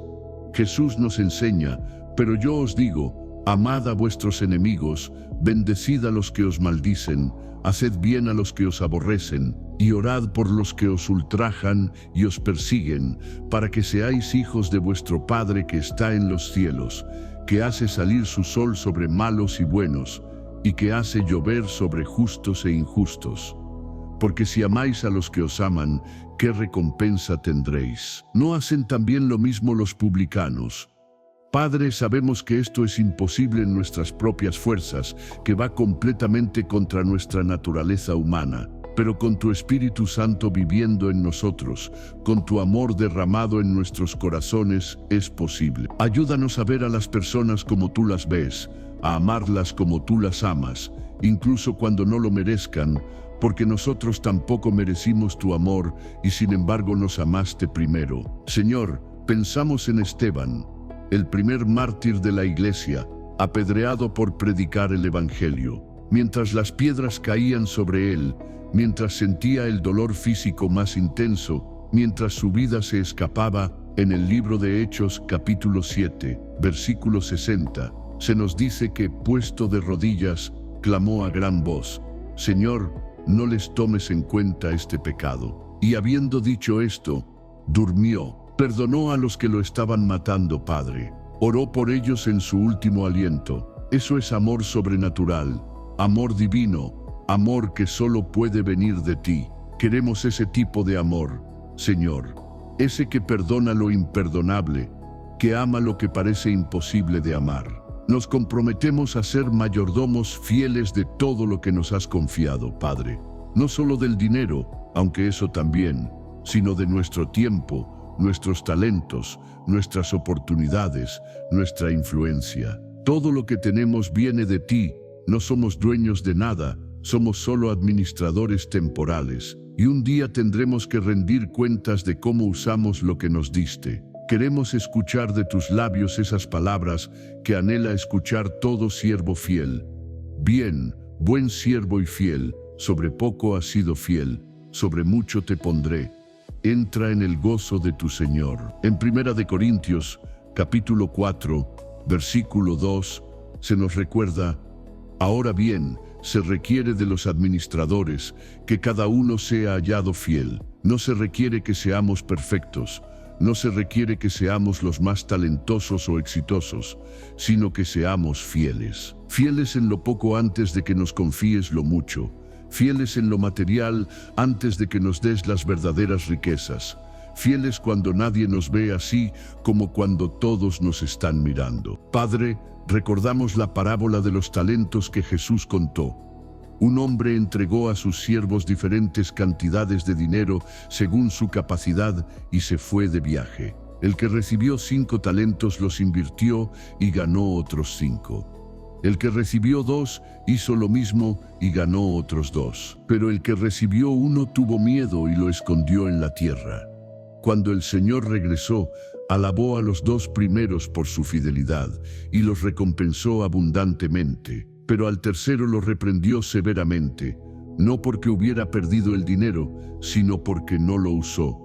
S1: Jesús nos enseña: pero yo os digo, Amad a vuestros enemigos, bendecid a los que os maldicen, haced bien a los que os aborrecen, y orad por los que os ultrajan y os persiguen, para que seáis hijos de vuestro Padre que está en los cielos, que hace salir su sol sobre malos y buenos, y que hace llover sobre justos e injustos. Porque si amáis a los que os aman, ¿qué recompensa tendréis? ¿No hacen también lo mismo los publicanos? Padre, sabemos que esto es imposible en nuestras propias fuerzas, que va completamente contra nuestra naturaleza humana, pero con tu Espíritu Santo viviendo en nosotros, con tu amor derramado en nuestros corazones, es posible. Ayúdanos a ver a las personas como tú las ves, a amarlas como tú las amas, incluso cuando no lo merezcan, porque nosotros tampoco merecimos tu amor y sin embargo nos amaste primero. Señor, pensamos en Esteban, el primer mártir de la iglesia, apedreado por predicar el Evangelio. Mientras las piedras caían sobre él, mientras sentía el dolor físico más intenso, mientras su vida se escapaba, en el libro de Hechos capítulo 7, versículo 60, se nos dice que, puesto de rodillas, clamó a gran voz: Señor, no les tomes en cuenta este pecado. Y habiendo dicho esto, durmió. Perdonó a los que lo estaban matando, Padre. Oró por ellos en su último aliento. Eso es amor sobrenatural, amor divino, amor que solo puede venir de ti. Queremos ese tipo de amor, Señor. Ese que perdona lo imperdonable, que ama lo que parece imposible de amar. Nos comprometemos a ser mayordomos fieles de todo lo que nos has confiado, Padre. No solo del dinero, aunque eso también, sino de nuestro tiempo, nuestros talentos, nuestras oportunidades, nuestra influencia. Todo lo que tenemos viene de ti, no somos dueños de nada, somos solo administradores temporales, y un día tendremos que rendir cuentas de cómo usamos lo que nos diste. Queremos escuchar de tus labios esas palabras que anhela escuchar todo siervo fiel. Bien, buen siervo y fiel, sobre poco has sido fiel, sobre mucho te pondré. Entra en el gozo de tu Señor. En 1 Corintios, capítulo 4, versículo 2, se nos recuerda: ahora bien, se requiere de los administradores que cada uno sea hallado fiel. No se requiere que seamos perfectos, no se requiere que seamos los más talentosos o exitosos, sino que seamos fieles. Fieles en lo poco antes de que nos confíes lo mucho. Fieles en lo material antes de que nos des las verdaderas riquezas. Fieles cuando nadie nos ve, así como cuando todos nos están mirando. Padre, recordamos la parábola de los talentos que Jesús contó. Un hombre entregó a sus siervos diferentes cantidades de dinero según su capacidad y se fue de viaje. El que recibió 5 talentos los invirtió y ganó otros 5. El que recibió 2 hizo lo mismo y ganó otros 2. Pero el que recibió 1 tuvo miedo y lo escondió en la tierra. Cuando el Señor regresó, alabó a los 2 primeros por su fidelidad y los recompensó abundantemente. Pero al tercero lo reprendió severamente, no porque hubiera perdido el dinero, sino porque no lo usó,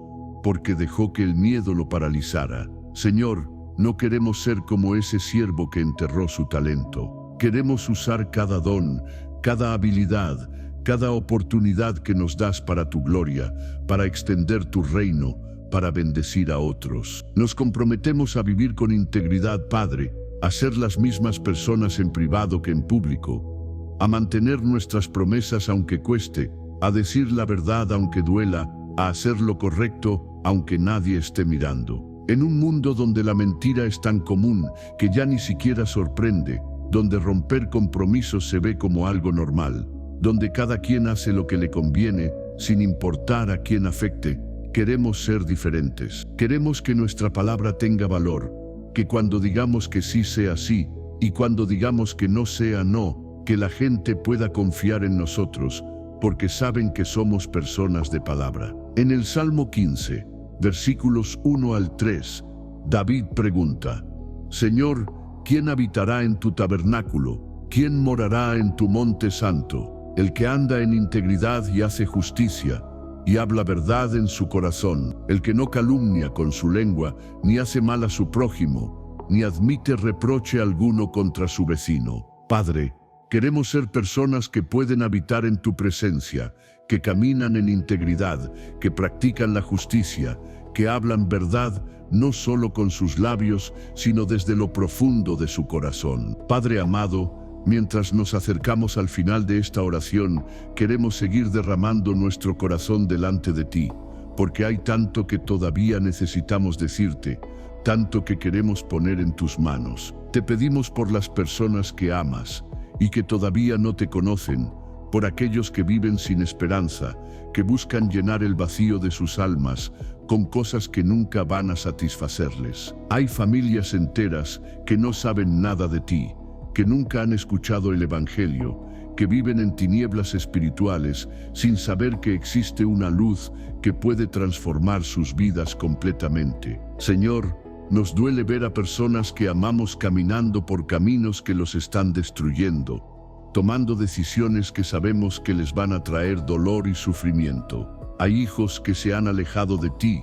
S1: porque dejó que el miedo lo paralizara. Señor, no queremos ser como ese siervo que enterró su talento. Queremos usar cada don, cada habilidad, cada oportunidad que nos das para tu gloria, para extender tu reino, para bendecir a otros. Nos comprometemos a vivir con integridad, Padre, a ser las mismas personas en privado que en público, a mantener nuestras promesas aunque cueste, a decir la verdad aunque duela, a hacer lo correcto aunque nadie esté mirando. En un mundo donde la mentira es tan común que ya ni siquiera sorprende, donde romper compromisos se ve como algo normal, donde cada quien hace lo que le conviene, sin importar a quién afecte, queremos ser diferentes. Queremos que nuestra palabra tenga valor, que cuando digamos que sí sea sí, y cuando digamos que no sea no, que la gente pueda confiar en nosotros, porque saben que somos personas de palabra. En el Salmo 15, versículos 1 al 3, David pregunta: Señor, ¿quién habitará en tu tabernáculo? ¿Quién morará en tu monte santo? El que anda en integridad y hace justicia, y habla verdad en su corazón, el que no calumnia con su lengua, ni hace mal a su prójimo, ni admite reproche alguno contra su vecino. Padre, queremos ser personas que pueden habitar en tu presencia, que caminan en integridad, que practican la justicia, que hablan verdad, no solo con sus labios, sino desde lo profundo de su corazón. Padre amado, mientras nos acercamos al final de esta oración, queremos seguir derramando nuestro corazón delante de ti, porque hay tanto que todavía necesitamos decirte, tanto que queremos poner en tus manos. Te pedimos por las personas que amas y que todavía no te conocen, por aquellos que viven sin esperanza, que buscan llenar el vacío de sus almas con cosas que nunca van a satisfacerles. Hay familias enteras que no saben nada de ti, que nunca han escuchado el Evangelio, que viven en tinieblas espirituales sin saber que existe una luz que puede transformar sus vidas completamente. Señor, nos duele ver a personas que amamos caminando por caminos que los están destruyendo, tomando decisiones que sabemos que les van a traer dolor y sufrimiento. Hay hijos que se han alejado de ti,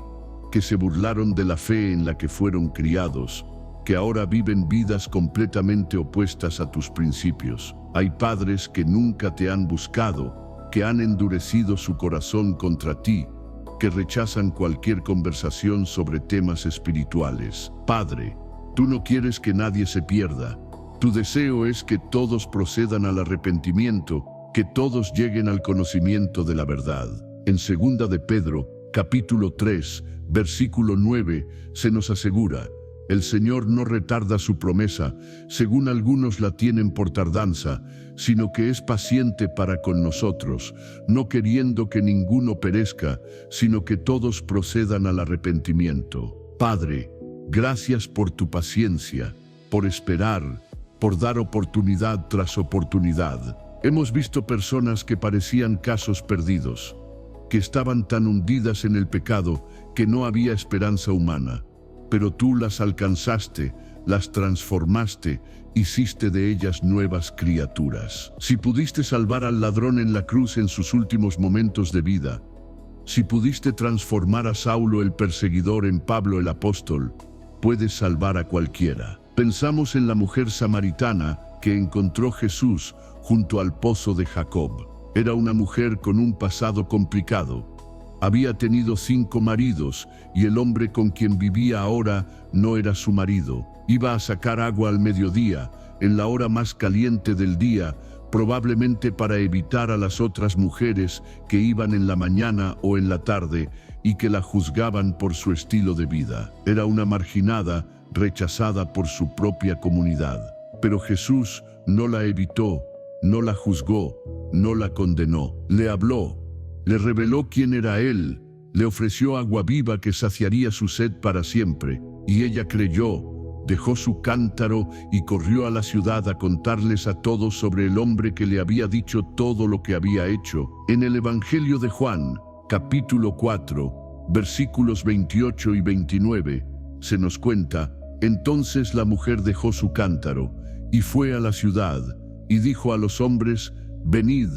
S1: que se burlaron de la fe en la que fueron criados, que ahora viven vidas completamente opuestas a tus principios. Hay padres que nunca te han buscado, que han endurecido su corazón contra ti, que rechazan cualquier conversación sobre temas espirituales. Padre, tú no quieres que nadie se pierda. Tu deseo es que todos procedan al arrepentimiento, que todos lleguen al conocimiento de la verdad. En 2 de Pedro, capítulo 3, versículo 9, se nos asegura: el Señor no retarda su promesa, según algunos la tienen por tardanza, sino que es paciente para con nosotros, no queriendo que ninguno perezca, sino que todos procedan al arrepentimiento. Padre, gracias por tu paciencia, por esperar, por dar oportunidad tras oportunidad. Hemos visto personas que parecían casos perdidos, que estaban tan hundidas en el pecado que no había esperanza humana. Pero tú las alcanzaste, las transformaste, hiciste de ellas nuevas criaturas. Si pudiste salvar al ladrón en la cruz en sus últimos momentos de vida, si pudiste transformar a Saulo el perseguidor en Pablo el apóstol, puedes salvar a cualquiera. Pensamos en la mujer samaritana que encontró Jesús junto al pozo de Jacob. Era una mujer con un pasado complicado. Había tenido 5 maridos y el hombre con quien vivía ahora no era su marido. Iba a sacar agua al mediodía, en la hora más caliente del día, probablemente para evitar a las otras mujeres que iban en la mañana o en la tarde y que la juzgaban por su estilo de vida. Era una marginada, rechazada por su propia comunidad. Pero Jesús no la evitó, no la juzgó, no la condenó. Le habló, le reveló quién era Él, le ofreció agua viva que saciaría su sed para siempre. Y ella creyó, dejó su cántaro y corrió a la ciudad a contarles a todos sobre el hombre que le había dicho todo lo que había hecho. En el Evangelio de Juan, capítulo 4, versículos 28 y 29, se nos cuenta: entonces la mujer dejó su cántaro y fue a la ciudad y dijo a los hombres: venid,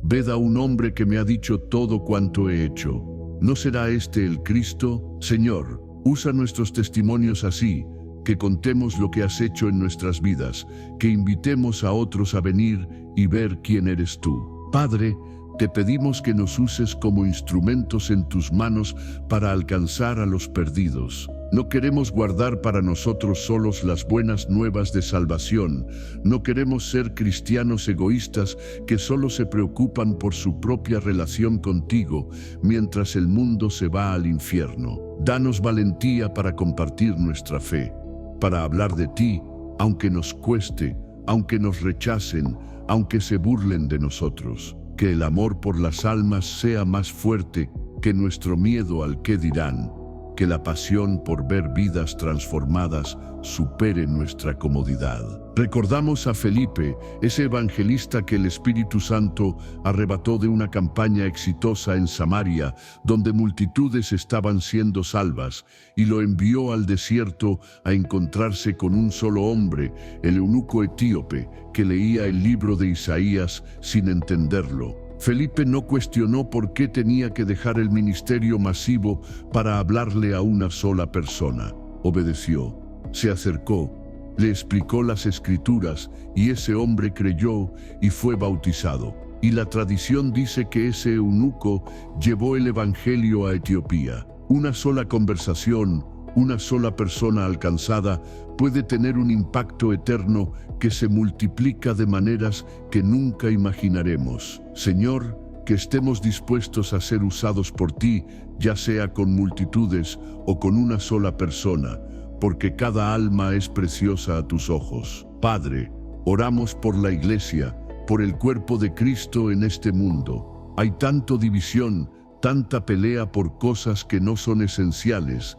S1: ved a un hombre que me ha dicho todo cuanto he hecho. ¿No será este el Cristo? Señor, usa nuestros testimonios así, que contemos lo que has hecho en nuestras vidas, que invitemos a otros a venir y ver quién eres tú. Padre, te pedimos que nos uses como instrumentos en tus manos para alcanzar a los perdidos. No queremos guardar para nosotros solos las buenas nuevas de salvación. No queremos ser cristianos egoístas que solo se preocupan por su propia relación contigo, mientras el mundo se va al infierno. Danos valentía para compartir nuestra fe, para hablar de ti, aunque nos cueste, aunque nos rechacen, aunque se burlen de nosotros. Que el amor por las almas sea más fuerte que nuestro miedo al qué dirán. Que la pasión por ver vidas transformadas supere nuestra comodidad. Recordamos a Felipe, ese evangelista que el Espíritu Santo arrebató de una campaña exitosa en Samaria, donde multitudes estaban siendo salvas, y lo envió al desierto a encontrarse con un solo hombre, el eunuco etíope, que leía el libro de Isaías sin entenderlo. Felipe no cuestionó por qué tenía que dejar el ministerio masivo para hablarle a una sola persona. Obedeció. Se acercó, le explicó las Escrituras y ese hombre creyó y fue bautizado. Y la tradición dice que ese eunuco llevó el evangelio a Etiopía. Una sola conversación, una sola persona alcanzada puede tener un impacto eterno que se multiplica de maneras que nunca imaginaremos. Señor, que estemos dispuestos a ser usados por ti, ya sea con multitudes o con una sola persona, porque cada alma es preciosa a tus ojos. Padre, oramos por la Iglesia, por el cuerpo de Cristo en este mundo. Hay tanto división, tanta pelea por cosas que no son esenciales,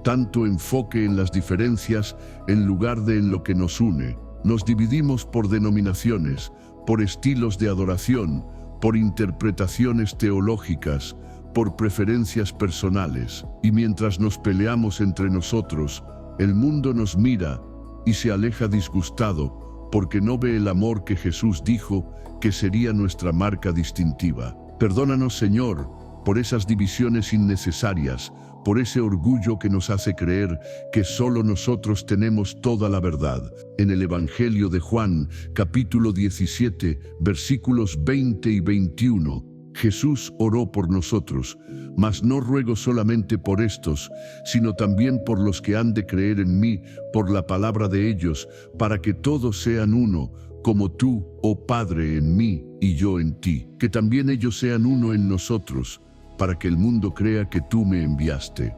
S1: tanto enfoque en las diferencias en lugar de en lo que nos une. Nos dividimos por denominaciones, por estilos de adoración, por interpretaciones teológicas, por preferencias personales. Y mientras nos peleamos entre nosotros, el mundo nos mira y se aleja disgustado porque no ve el amor que Jesús dijo que sería nuestra marca distintiva. Perdónanos, Señor, por esas divisiones innecesarias, por ese orgullo que nos hace creer que solo nosotros tenemos toda la verdad. En el Evangelio de Juan, capítulo 17, versículos 20 y 21, Jesús oró por nosotros, mas no ruego solamente por estos, sino también por los que han de creer en mí, por la palabra de ellos, para que todos sean uno, como tú, oh Padre, en mí y yo en ti, que también ellos sean uno en nosotros, para que el mundo crea que tú me enviaste.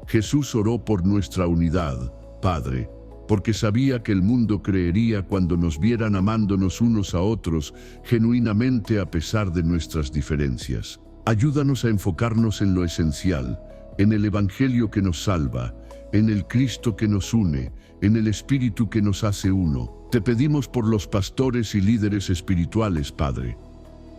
S1: Jesús oró por nuestra unidad, Padre, porque sabía que el mundo creería cuando nos vieran amándonos unos a otros genuinamente a pesar de nuestras diferencias. Ayúdanos a enfocarnos en lo esencial, en el Evangelio que nos salva, en el Cristo que nos une, en el Espíritu que nos hace uno. Te pedimos por los pastores y líderes espirituales, Padre.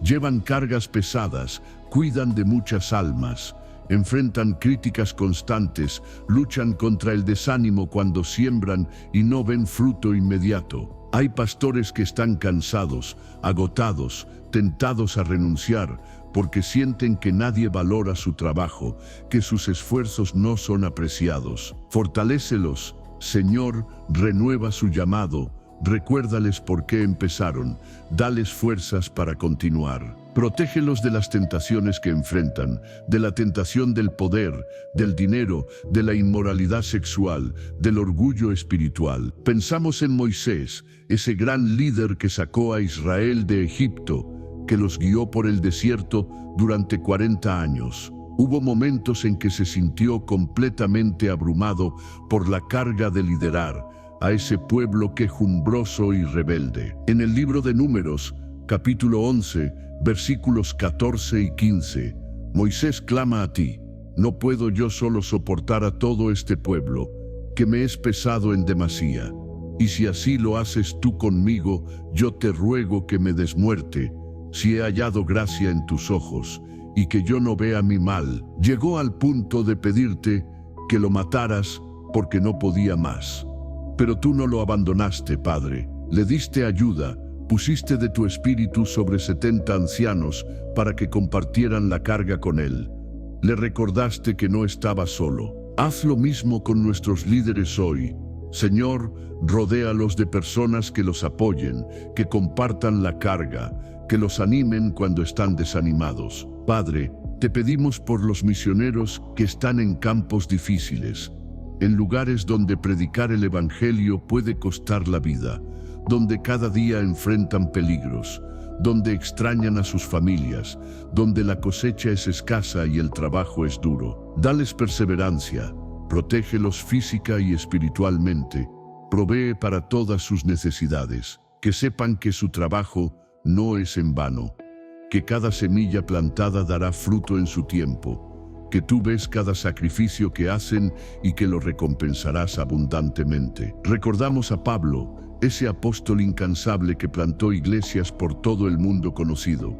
S1: Llevan cargas pesadas, cuidan de muchas almas, enfrentan críticas constantes, luchan contra el desánimo cuando siembran y no ven fruto inmediato. Hay pastores que están cansados, agotados, tentados a renunciar, porque sienten que nadie valora su trabajo, que sus esfuerzos no son apreciados. Fortalécelos, Señor, renueva su llamado. Recuérdales por qué empezaron, dales fuerzas para continuar. Protégelos de las tentaciones que enfrentan, de la tentación del poder, del dinero, de la inmoralidad sexual, del orgullo espiritual. Pensamos en Moisés, ese gran líder que sacó a Israel de Egipto, que los guió por el desierto durante 40 años. Hubo momentos en que se sintió completamente abrumado por la carga de liderar a ese pueblo quejumbroso y rebelde. En el libro de Números, capítulo 11, versículos 14 y 15, Moisés clama a ti: no puedo yo solo soportar a todo este pueblo, que me es pesado en demasía. Y si así lo haces tú conmigo, yo te ruego que me des muerte, si he hallado gracia en tus ojos, y que yo no vea mi mal. Llegó al punto de pedirte que lo mataras porque no podía más. Pero tú no lo abandonaste, Padre. Le diste ayuda, pusiste de tu espíritu sobre 70 ancianos para que compartieran la carga con él. Le recordaste que no estaba solo. Haz lo mismo con nuestros líderes hoy. Señor, rodéalos de personas que los apoyen, que compartan la carga, que los animen cuando están desanimados. Padre, te pedimos por los misioneros que están en campos difíciles, en lugares donde predicar el Evangelio puede costar la vida, donde cada día enfrentan peligros, donde extrañan a sus familias, donde la cosecha es escasa y el trabajo es duro. Dales perseverancia, protégelos física y espiritualmente, provee para todas sus necesidades, que sepan que su trabajo no es en vano, que cada semilla plantada dará fruto en su tiempo, que tú ves cada sacrificio que hacen y que lo recompensarás abundantemente. Recordamos a Pablo, ese apóstol incansable que plantó iglesias por todo el mundo conocido,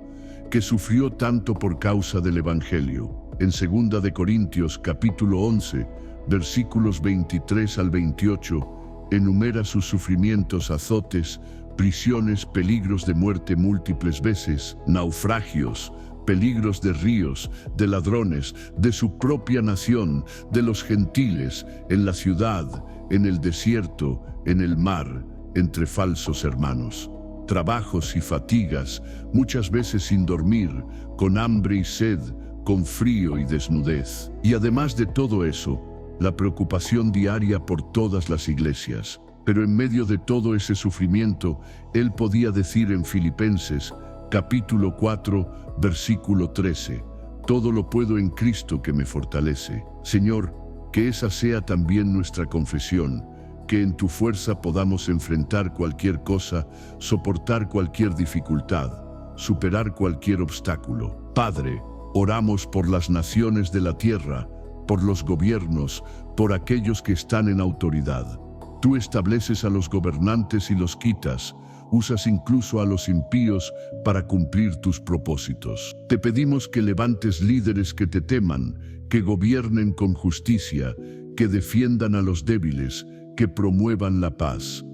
S1: que sufrió tanto por causa del Evangelio. En 2 de Corintios capítulo 11, versículos 23 al 28, enumera sus sufrimientos, azotes, prisiones, peligros de muerte múltiples veces, naufragios, peligros de ríos, de ladrones, de su propia nación, de los gentiles, en la ciudad, en el desierto, en el mar, entre falsos hermanos. Trabajos y fatigas, muchas veces sin dormir, con hambre y sed, con frío y desnudez. Y además de todo eso, la preocupación diaria por todas las iglesias. Pero en medio de todo ese sufrimiento, él podía decir en Filipenses, capítulo 4, versículo 13, todo lo puedo en Cristo que me fortalece. Señor, que esa sea también nuestra confesión, que en tu fuerza podamos enfrentar cualquier cosa, soportar cualquier dificultad, superar cualquier obstáculo. Padre, oramos por las naciones de la tierra, por los gobiernos, por aquellos que están en autoridad. Tú estableces a los gobernantes y los quitas, usas incluso a los impíos para cumplir tus propósitos. Te pedimos que levantes líderes que te teman, que gobiernen con justicia, que defiendan a los débiles, que promuevan la paz.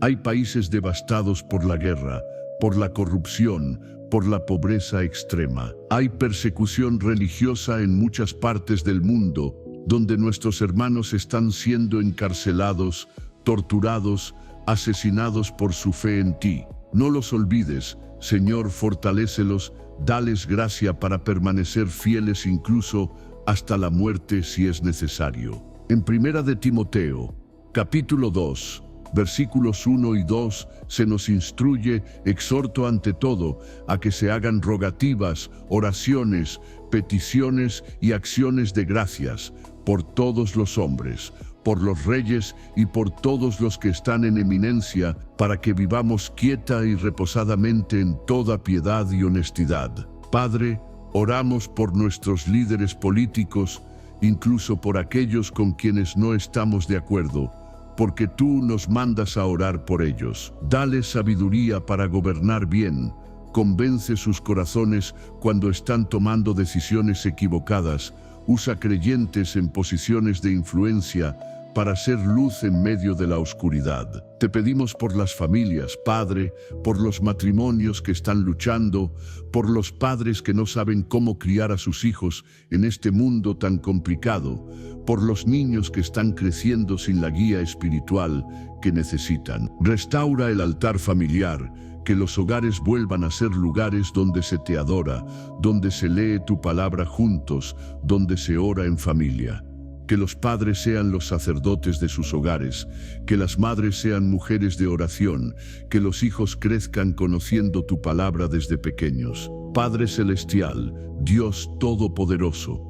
S1: Hay países devastados por la guerra, por la corrupción, por la pobreza extrema. Hay persecución religiosa en muchas partes del mundo, donde nuestros hermanos están siendo encarcelados, torturados, asesinados por su fe en ti. No los olvides, Señor, fortalécelos, dales gracia para permanecer fieles incluso hasta la muerte si es necesario. En Primera de Timoteo, capítulo 2, versículos 1 y 2, se nos instruye, exhorto ante todo, a que se hagan rogativas, oraciones, peticiones y acciones de gracias por todos los hombres, por los reyes y por todos los que están en eminencia, para que vivamos quieta y reposadamente en toda piedad y honestidad. Padre, oramos por nuestros líderes políticos, incluso por aquellos con quienes no estamos de acuerdo, porque tú nos mandas a orar por ellos. Dale sabiduría para gobernar bien, convence sus corazones cuando están tomando decisiones equivocadas, usa creyentes en posiciones de influencia para hacer luz en medio de la oscuridad. Te pedimos por las familias, Padre, por los matrimonios que están luchando, por los padres que no saben cómo criar a sus hijos en este mundo tan complicado, por los niños que están creciendo sin la guía espiritual que necesitan. Restaura el altar familiar, que los hogares vuelvan a ser lugares donde se te adora, donde se lee tu palabra juntos, donde se ora en familia. Que los padres sean los sacerdotes de sus hogares, que las madres sean mujeres de oración, que los hijos crezcan conociendo tu palabra desde pequeños. Padre Celestial, Dios Todopoderoso,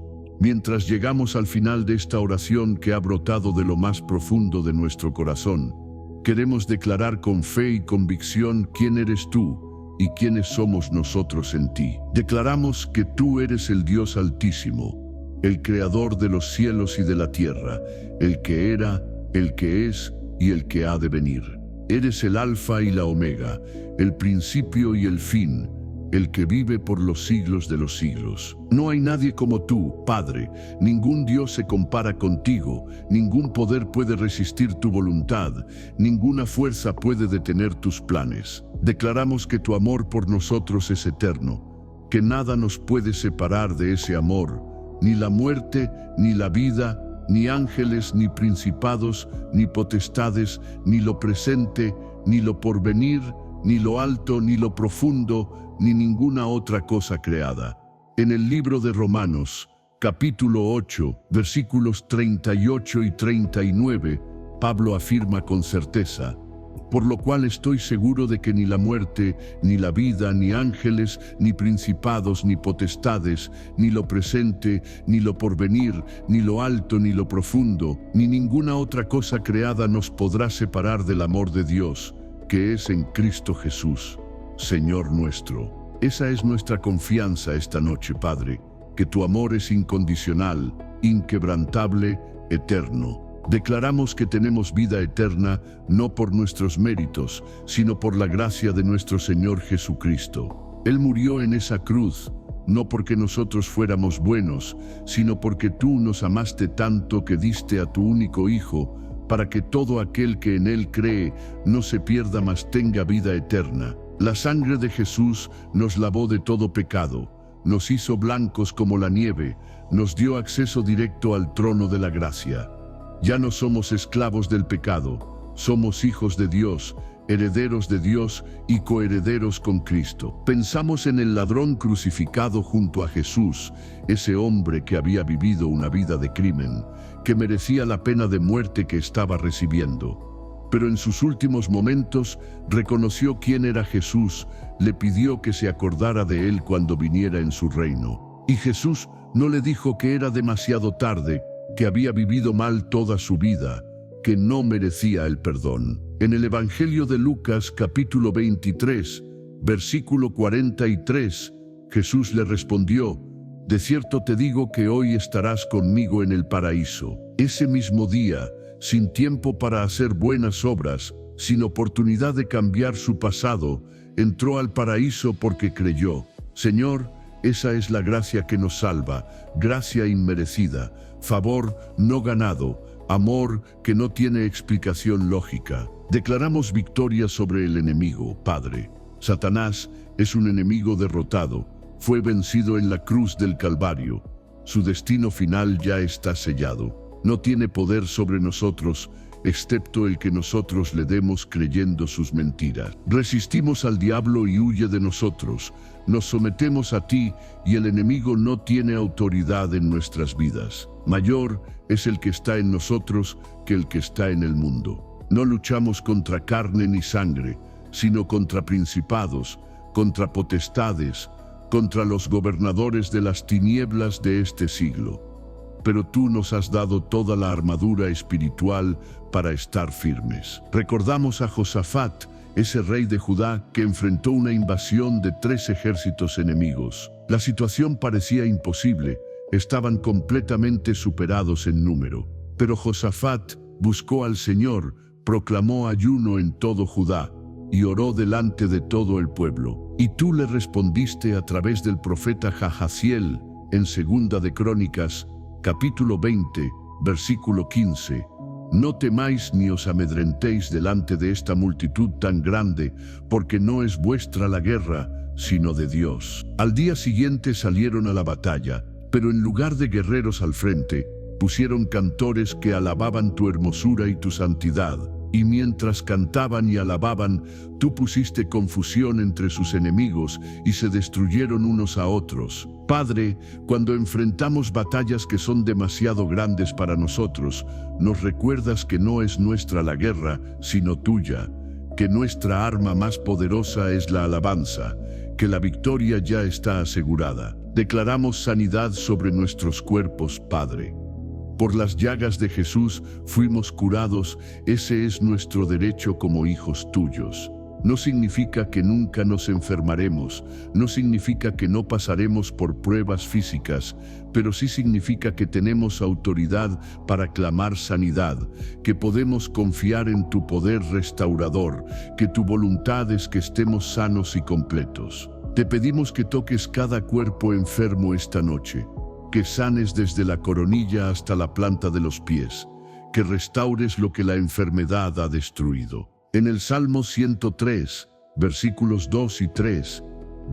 S1: mientras llegamos al final de esta oración que ha brotado de lo más profundo de nuestro corazón, queremos declarar con fe y convicción quién eres tú y quiénes somos nosotros en ti. Declaramos que tú eres el Dios Altísimo, el Creador de los cielos y de la tierra, el que era, el que es y el que ha de venir. Eres el Alfa y la Omega, el principio y el fin, el que vive por los siglos de los siglos. No hay nadie como tú, Padre, ningún Dios se compara contigo, ningún poder puede resistir tu voluntad, ninguna fuerza puede detener tus planes. Declaramos que tu amor por nosotros es eterno, que nada nos puede separar de ese amor, ni la muerte, ni la vida, ni ángeles, ni principados, ni potestades, ni lo presente, ni lo porvenir, ni lo alto, ni lo profundo, ni ninguna otra cosa creada. En el libro de Romanos, capítulo 8, versículos 38 y 39, Pablo afirma con certeza: por lo cual estoy seguro de que ni la muerte, ni la vida, ni ángeles, ni principados, ni potestades, ni lo presente, ni lo porvenir, ni lo alto, ni lo profundo, ni ninguna otra cosa creada nos podrá separar del amor de Dios, que es en Cristo Jesús, Señor nuestro. Esa es nuestra confianza esta noche, Padre, que tu amor es incondicional, inquebrantable, eterno. Declaramos que tenemos vida eterna no por nuestros méritos, sino por la gracia de nuestro Señor Jesucristo. Él murió en esa cruz, no porque nosotros fuéramos buenos, sino porque tú nos amaste tanto que diste a tu único Hijo, para que todo aquel que en Él cree no se pierda, mas tenga vida eterna. La sangre de Jesús nos lavó de todo pecado, nos hizo blancos como la nieve, nos dio acceso directo al trono de la gracia. Ya no somos esclavos del pecado, somos hijos de Dios, herederos de Dios y coherederos con Cristo. Pensamos en el ladrón crucificado junto a Jesús, ese hombre que había vivido una vida de crimen, que merecía la pena de muerte que estaba recibiendo. Pero en sus últimos momentos reconoció quién era Jesús, le pidió que se acordara de él cuando viniera en su reino. Y Jesús no le dijo que era demasiado tarde, que había vivido mal toda su vida, que no merecía el perdón. En el Evangelio de Lucas, capítulo 23, versículo 43, Jesús le respondió: de cierto te digo que hoy estarás conmigo en el paraíso. Ese mismo día, sin tiempo para hacer buenas obras, sin oportunidad de cambiar su pasado, entró al paraíso porque creyó. Señor, esa es la gracia que nos salva, gracia inmerecida, favor no ganado, amor que no tiene explicación lógica. Declaramos victoria sobre el enemigo, Padre. Satanás es un enemigo derrotado. Fue vencido en la cruz del Calvario. Su destino final ya está sellado. No tiene poder sobre nosotros, excepto el que nosotros le demos creyendo sus mentiras. Resistimos al diablo y huye de nosotros. Nos sometemos a ti y el enemigo no tiene autoridad en nuestras vidas. Mayor es el que está en nosotros que el que está en el mundo. No luchamos contra carne ni sangre, sino contra principados, contra potestades, contra los gobernadores de las tinieblas de este siglo. Pero tú nos has dado toda la armadura espiritual para estar firmes. Recordamos a Josafat, ese rey de Judá que enfrentó una invasión de 3 ejércitos enemigos. La situación parecía imposible, estaban completamente superados en número. Pero Josafat buscó al Señor, proclamó ayuno en todo Judá y oró delante de todo el pueblo. Y tú le respondiste a través del profeta Jahaziel en 2 de Crónicas, capítulo 20, versículo 15. No temáis ni os amedrentéis delante de esta multitud tan grande, porque no es vuestra la guerra, sino de Dios. Al día siguiente salieron a la batalla, pero en lugar de guerreros al frente, pusieron cantores que alababan tu hermosura y tu santidad. Y mientras cantaban y alababan, tú pusiste confusión entre sus enemigos y se destruyeron unos a otros. Padre, cuando enfrentamos batallas que son demasiado grandes para nosotros, nos recuerdas que no es nuestra la guerra, sino tuya, que nuestra arma más poderosa es la alabanza, que la victoria ya está asegurada. Declaramos sanidad sobre nuestros cuerpos, Padre. Por las llagas de Jesús fuimos curados, ese es nuestro derecho como hijos tuyos. No significa que nunca nos enfermaremos, no significa que no pasaremos por pruebas físicas, pero sí significa que tenemos autoridad para clamar sanidad, que podemos confiar en tu poder restaurador, que tu voluntad es que estemos sanos y completos. Te pedimos que toques cada cuerpo enfermo esta noche, que sanes desde la coronilla hasta la planta de los pies, que restaures lo que la enfermedad ha destruido. En el Salmo 103, versículos 2 y 3,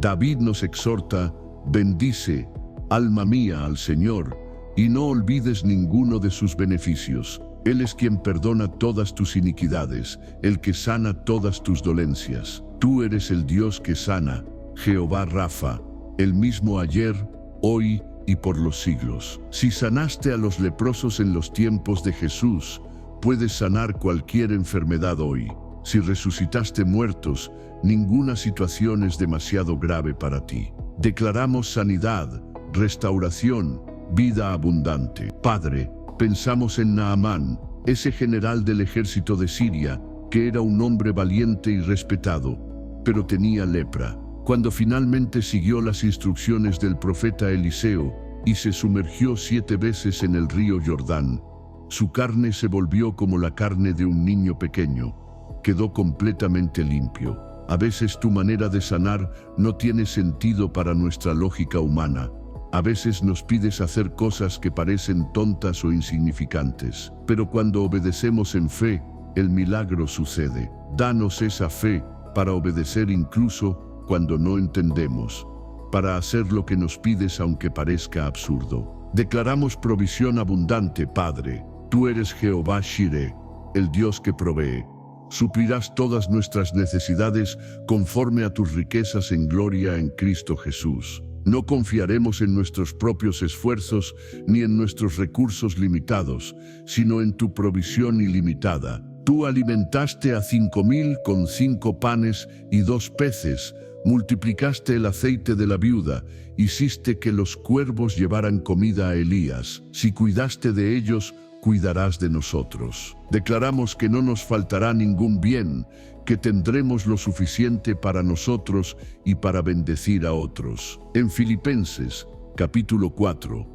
S1: David nos exhorta: bendice, alma mía, al Señor, y no olvides ninguno de sus beneficios. Él es quien perdona todas tus iniquidades, el que sana todas tus dolencias. Tú eres el Dios que sana, Jehová Rafa, el mismo ayer, hoy y por los siglos. Si sanaste a los leprosos en los tiempos de Jesús, puedes sanar cualquier enfermedad hoy. Si resucitaste muertos, ninguna situación es demasiado grave para ti. Declaramos sanidad, restauración, vida abundante. Padre, pensamos en Naamán, ese general del ejército de Siria, que era un hombre valiente y respetado, pero tenía lepra. Cuando finalmente siguió las instrucciones del profeta Eliseo y se sumergió 7 veces en el río Jordán, su carne se volvió como la carne de un niño pequeño. Quedó completamente limpio. A veces tu manera de sanar no tiene sentido para nuestra lógica humana. A veces nos pides hacer cosas que parecen tontas o insignificantes. Pero cuando obedecemos en fe, el milagro sucede. Danos esa fe para obedecer incluso cuando no entendemos, para hacer lo que nos pides aunque parezca absurdo. Declaramos provisión abundante, Padre. Tú eres Jehová Shire, el Dios que provee. Suplirás todas nuestras necesidades conforme a tus riquezas en gloria en Cristo Jesús. No confiaremos en nuestros propios esfuerzos ni en nuestros recursos limitados, sino en tu provisión ilimitada. Tú alimentaste a 5,000 con 5 panes y 2 peces, multiplicaste el aceite de la viuda, hiciste que los cuervos llevaran comida a Elías. Si cuidaste de ellos, cuidarás de nosotros. Declaramos que no nos faltará ningún bien, que tendremos lo suficiente para nosotros y para bendecir a otros. En Filipenses, capítulo 4,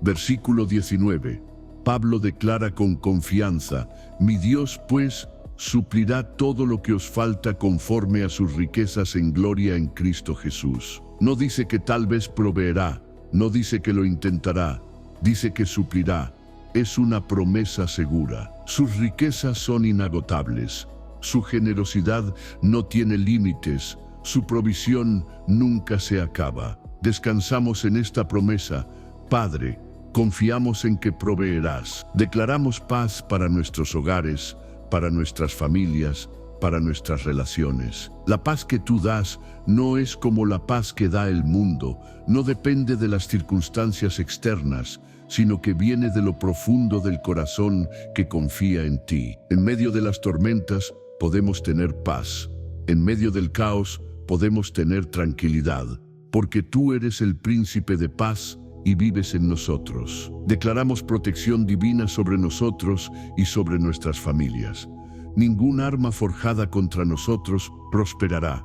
S1: versículo 19, Pablo declara con confianza: mi Dios, pues, suplirá todo lo que os falta conforme a sus riquezas en gloria en Cristo Jesús. No dice que tal vez proveerá, no dice que lo intentará, dice que suplirá. Es una promesa segura. Sus riquezas son inagotables. Su generosidad no tiene límites. Su provisión nunca se acaba. Descansamos en esta promesa. Padre, confiamos en que proveerás. Declaramos paz para nuestros hogares, para nuestras familias, para nuestras relaciones. La paz que tú das no es como la paz que da el mundo. No depende de las circunstancias externas, sino que viene de lo profundo del corazón que confía en ti. En medio de las tormentas podemos tener paz. En medio del caos podemos tener tranquilidad, porque tú eres el príncipe de paz y vives en nosotros. Declaramos protección divina sobre nosotros y sobre nuestras familias. Ningún arma forjada contra nosotros prosperará.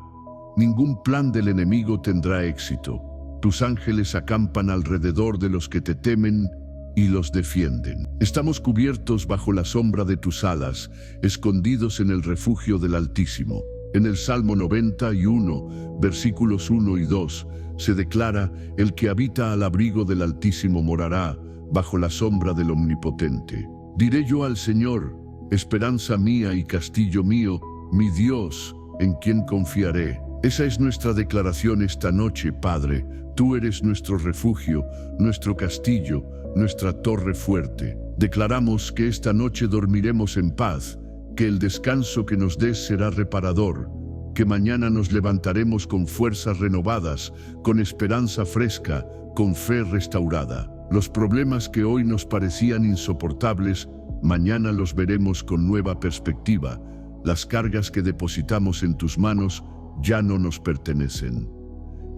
S1: Ningún plan del enemigo tendrá éxito. Tus ángeles acampan alrededor de los que te temen y los defienden. Estamos cubiertos bajo la sombra de tus alas, escondidos en el refugio del Altísimo. En el Salmo 91, versículos 1 y 2, se declara: el que habita al abrigo del Altísimo morará bajo la sombra del Omnipotente. Diré yo al Señor: esperanza mía y castillo mío, mi Dios, en quien confiaré. Esa es nuestra declaración esta noche, Padre. Tú eres nuestro refugio, nuestro castillo, nuestra torre fuerte. Declaramos que esta noche dormiremos en paz, que el descanso que nos des será reparador, que mañana nos levantaremos con fuerzas renovadas, con esperanza fresca, con fe restaurada. Los problemas que hoy nos parecían insoportables, mañana los veremos con nueva perspectiva. Las cargas que depositamos en tus manos ya no nos pertenecen.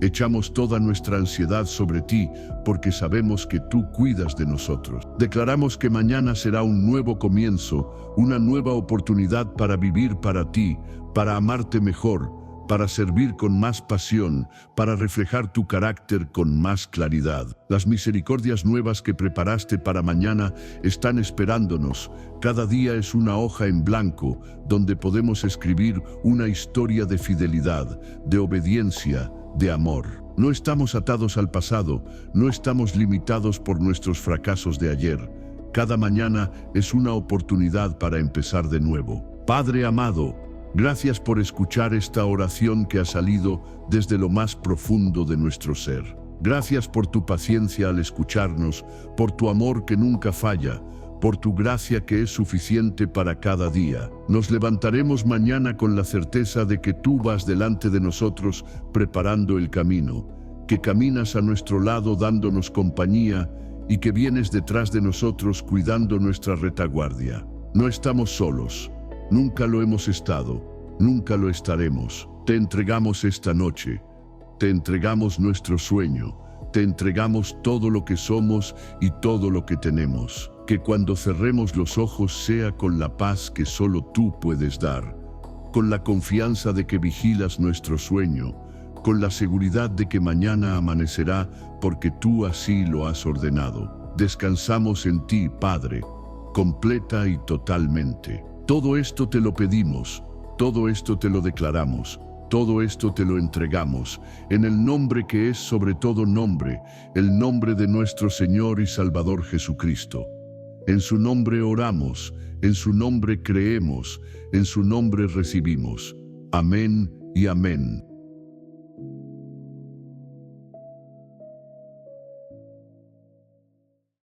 S1: Echamos toda nuestra ansiedad sobre ti, porque sabemos que tú cuidas de nosotros. Declaramos que mañana será un nuevo comienzo, una nueva oportunidad para vivir para ti, para amarte mejor, para servir con más pasión, para reflejar tu carácter con más claridad. Las misericordias nuevas que preparaste para mañana están esperándonos. Cada día es una hoja en blanco, donde podemos escribir una historia de fidelidad, de obediencia, de amor. No estamos atados al pasado, no estamos limitados por nuestros fracasos de ayer. Cada mañana es una oportunidad para empezar de nuevo. Padre amado, gracias por escuchar esta oración que ha salido desde lo más profundo de nuestro ser. Gracias por tu paciencia al escucharnos, por tu amor que nunca falla, por tu gracia que es suficiente para cada día. Nos levantaremos mañana con la certeza de que tú vas delante de nosotros preparando el camino, que caminas a nuestro lado dándonos compañía y que vienes detrás de nosotros cuidando nuestra retaguardia. No estamos solos, nunca lo hemos estado, nunca lo estaremos. Te entregamos esta noche, te entregamos nuestro sueño, te entregamos todo lo que somos y todo lo que tenemos. Que cuando cerremos los ojos sea con la paz que solo tú puedes dar, con la confianza de que vigilas nuestro sueño, con la seguridad de que mañana amanecerá porque tú así lo has ordenado. Descansamos en ti, Padre, completa y totalmente. Todo esto te lo pedimos, todo esto te lo declaramos, todo esto te lo entregamos, en el nombre que es sobre todo nombre, el nombre de nuestro Señor y Salvador Jesucristo. En su nombre oramos, en su nombre creemos, en su nombre recibimos. Amén y amén.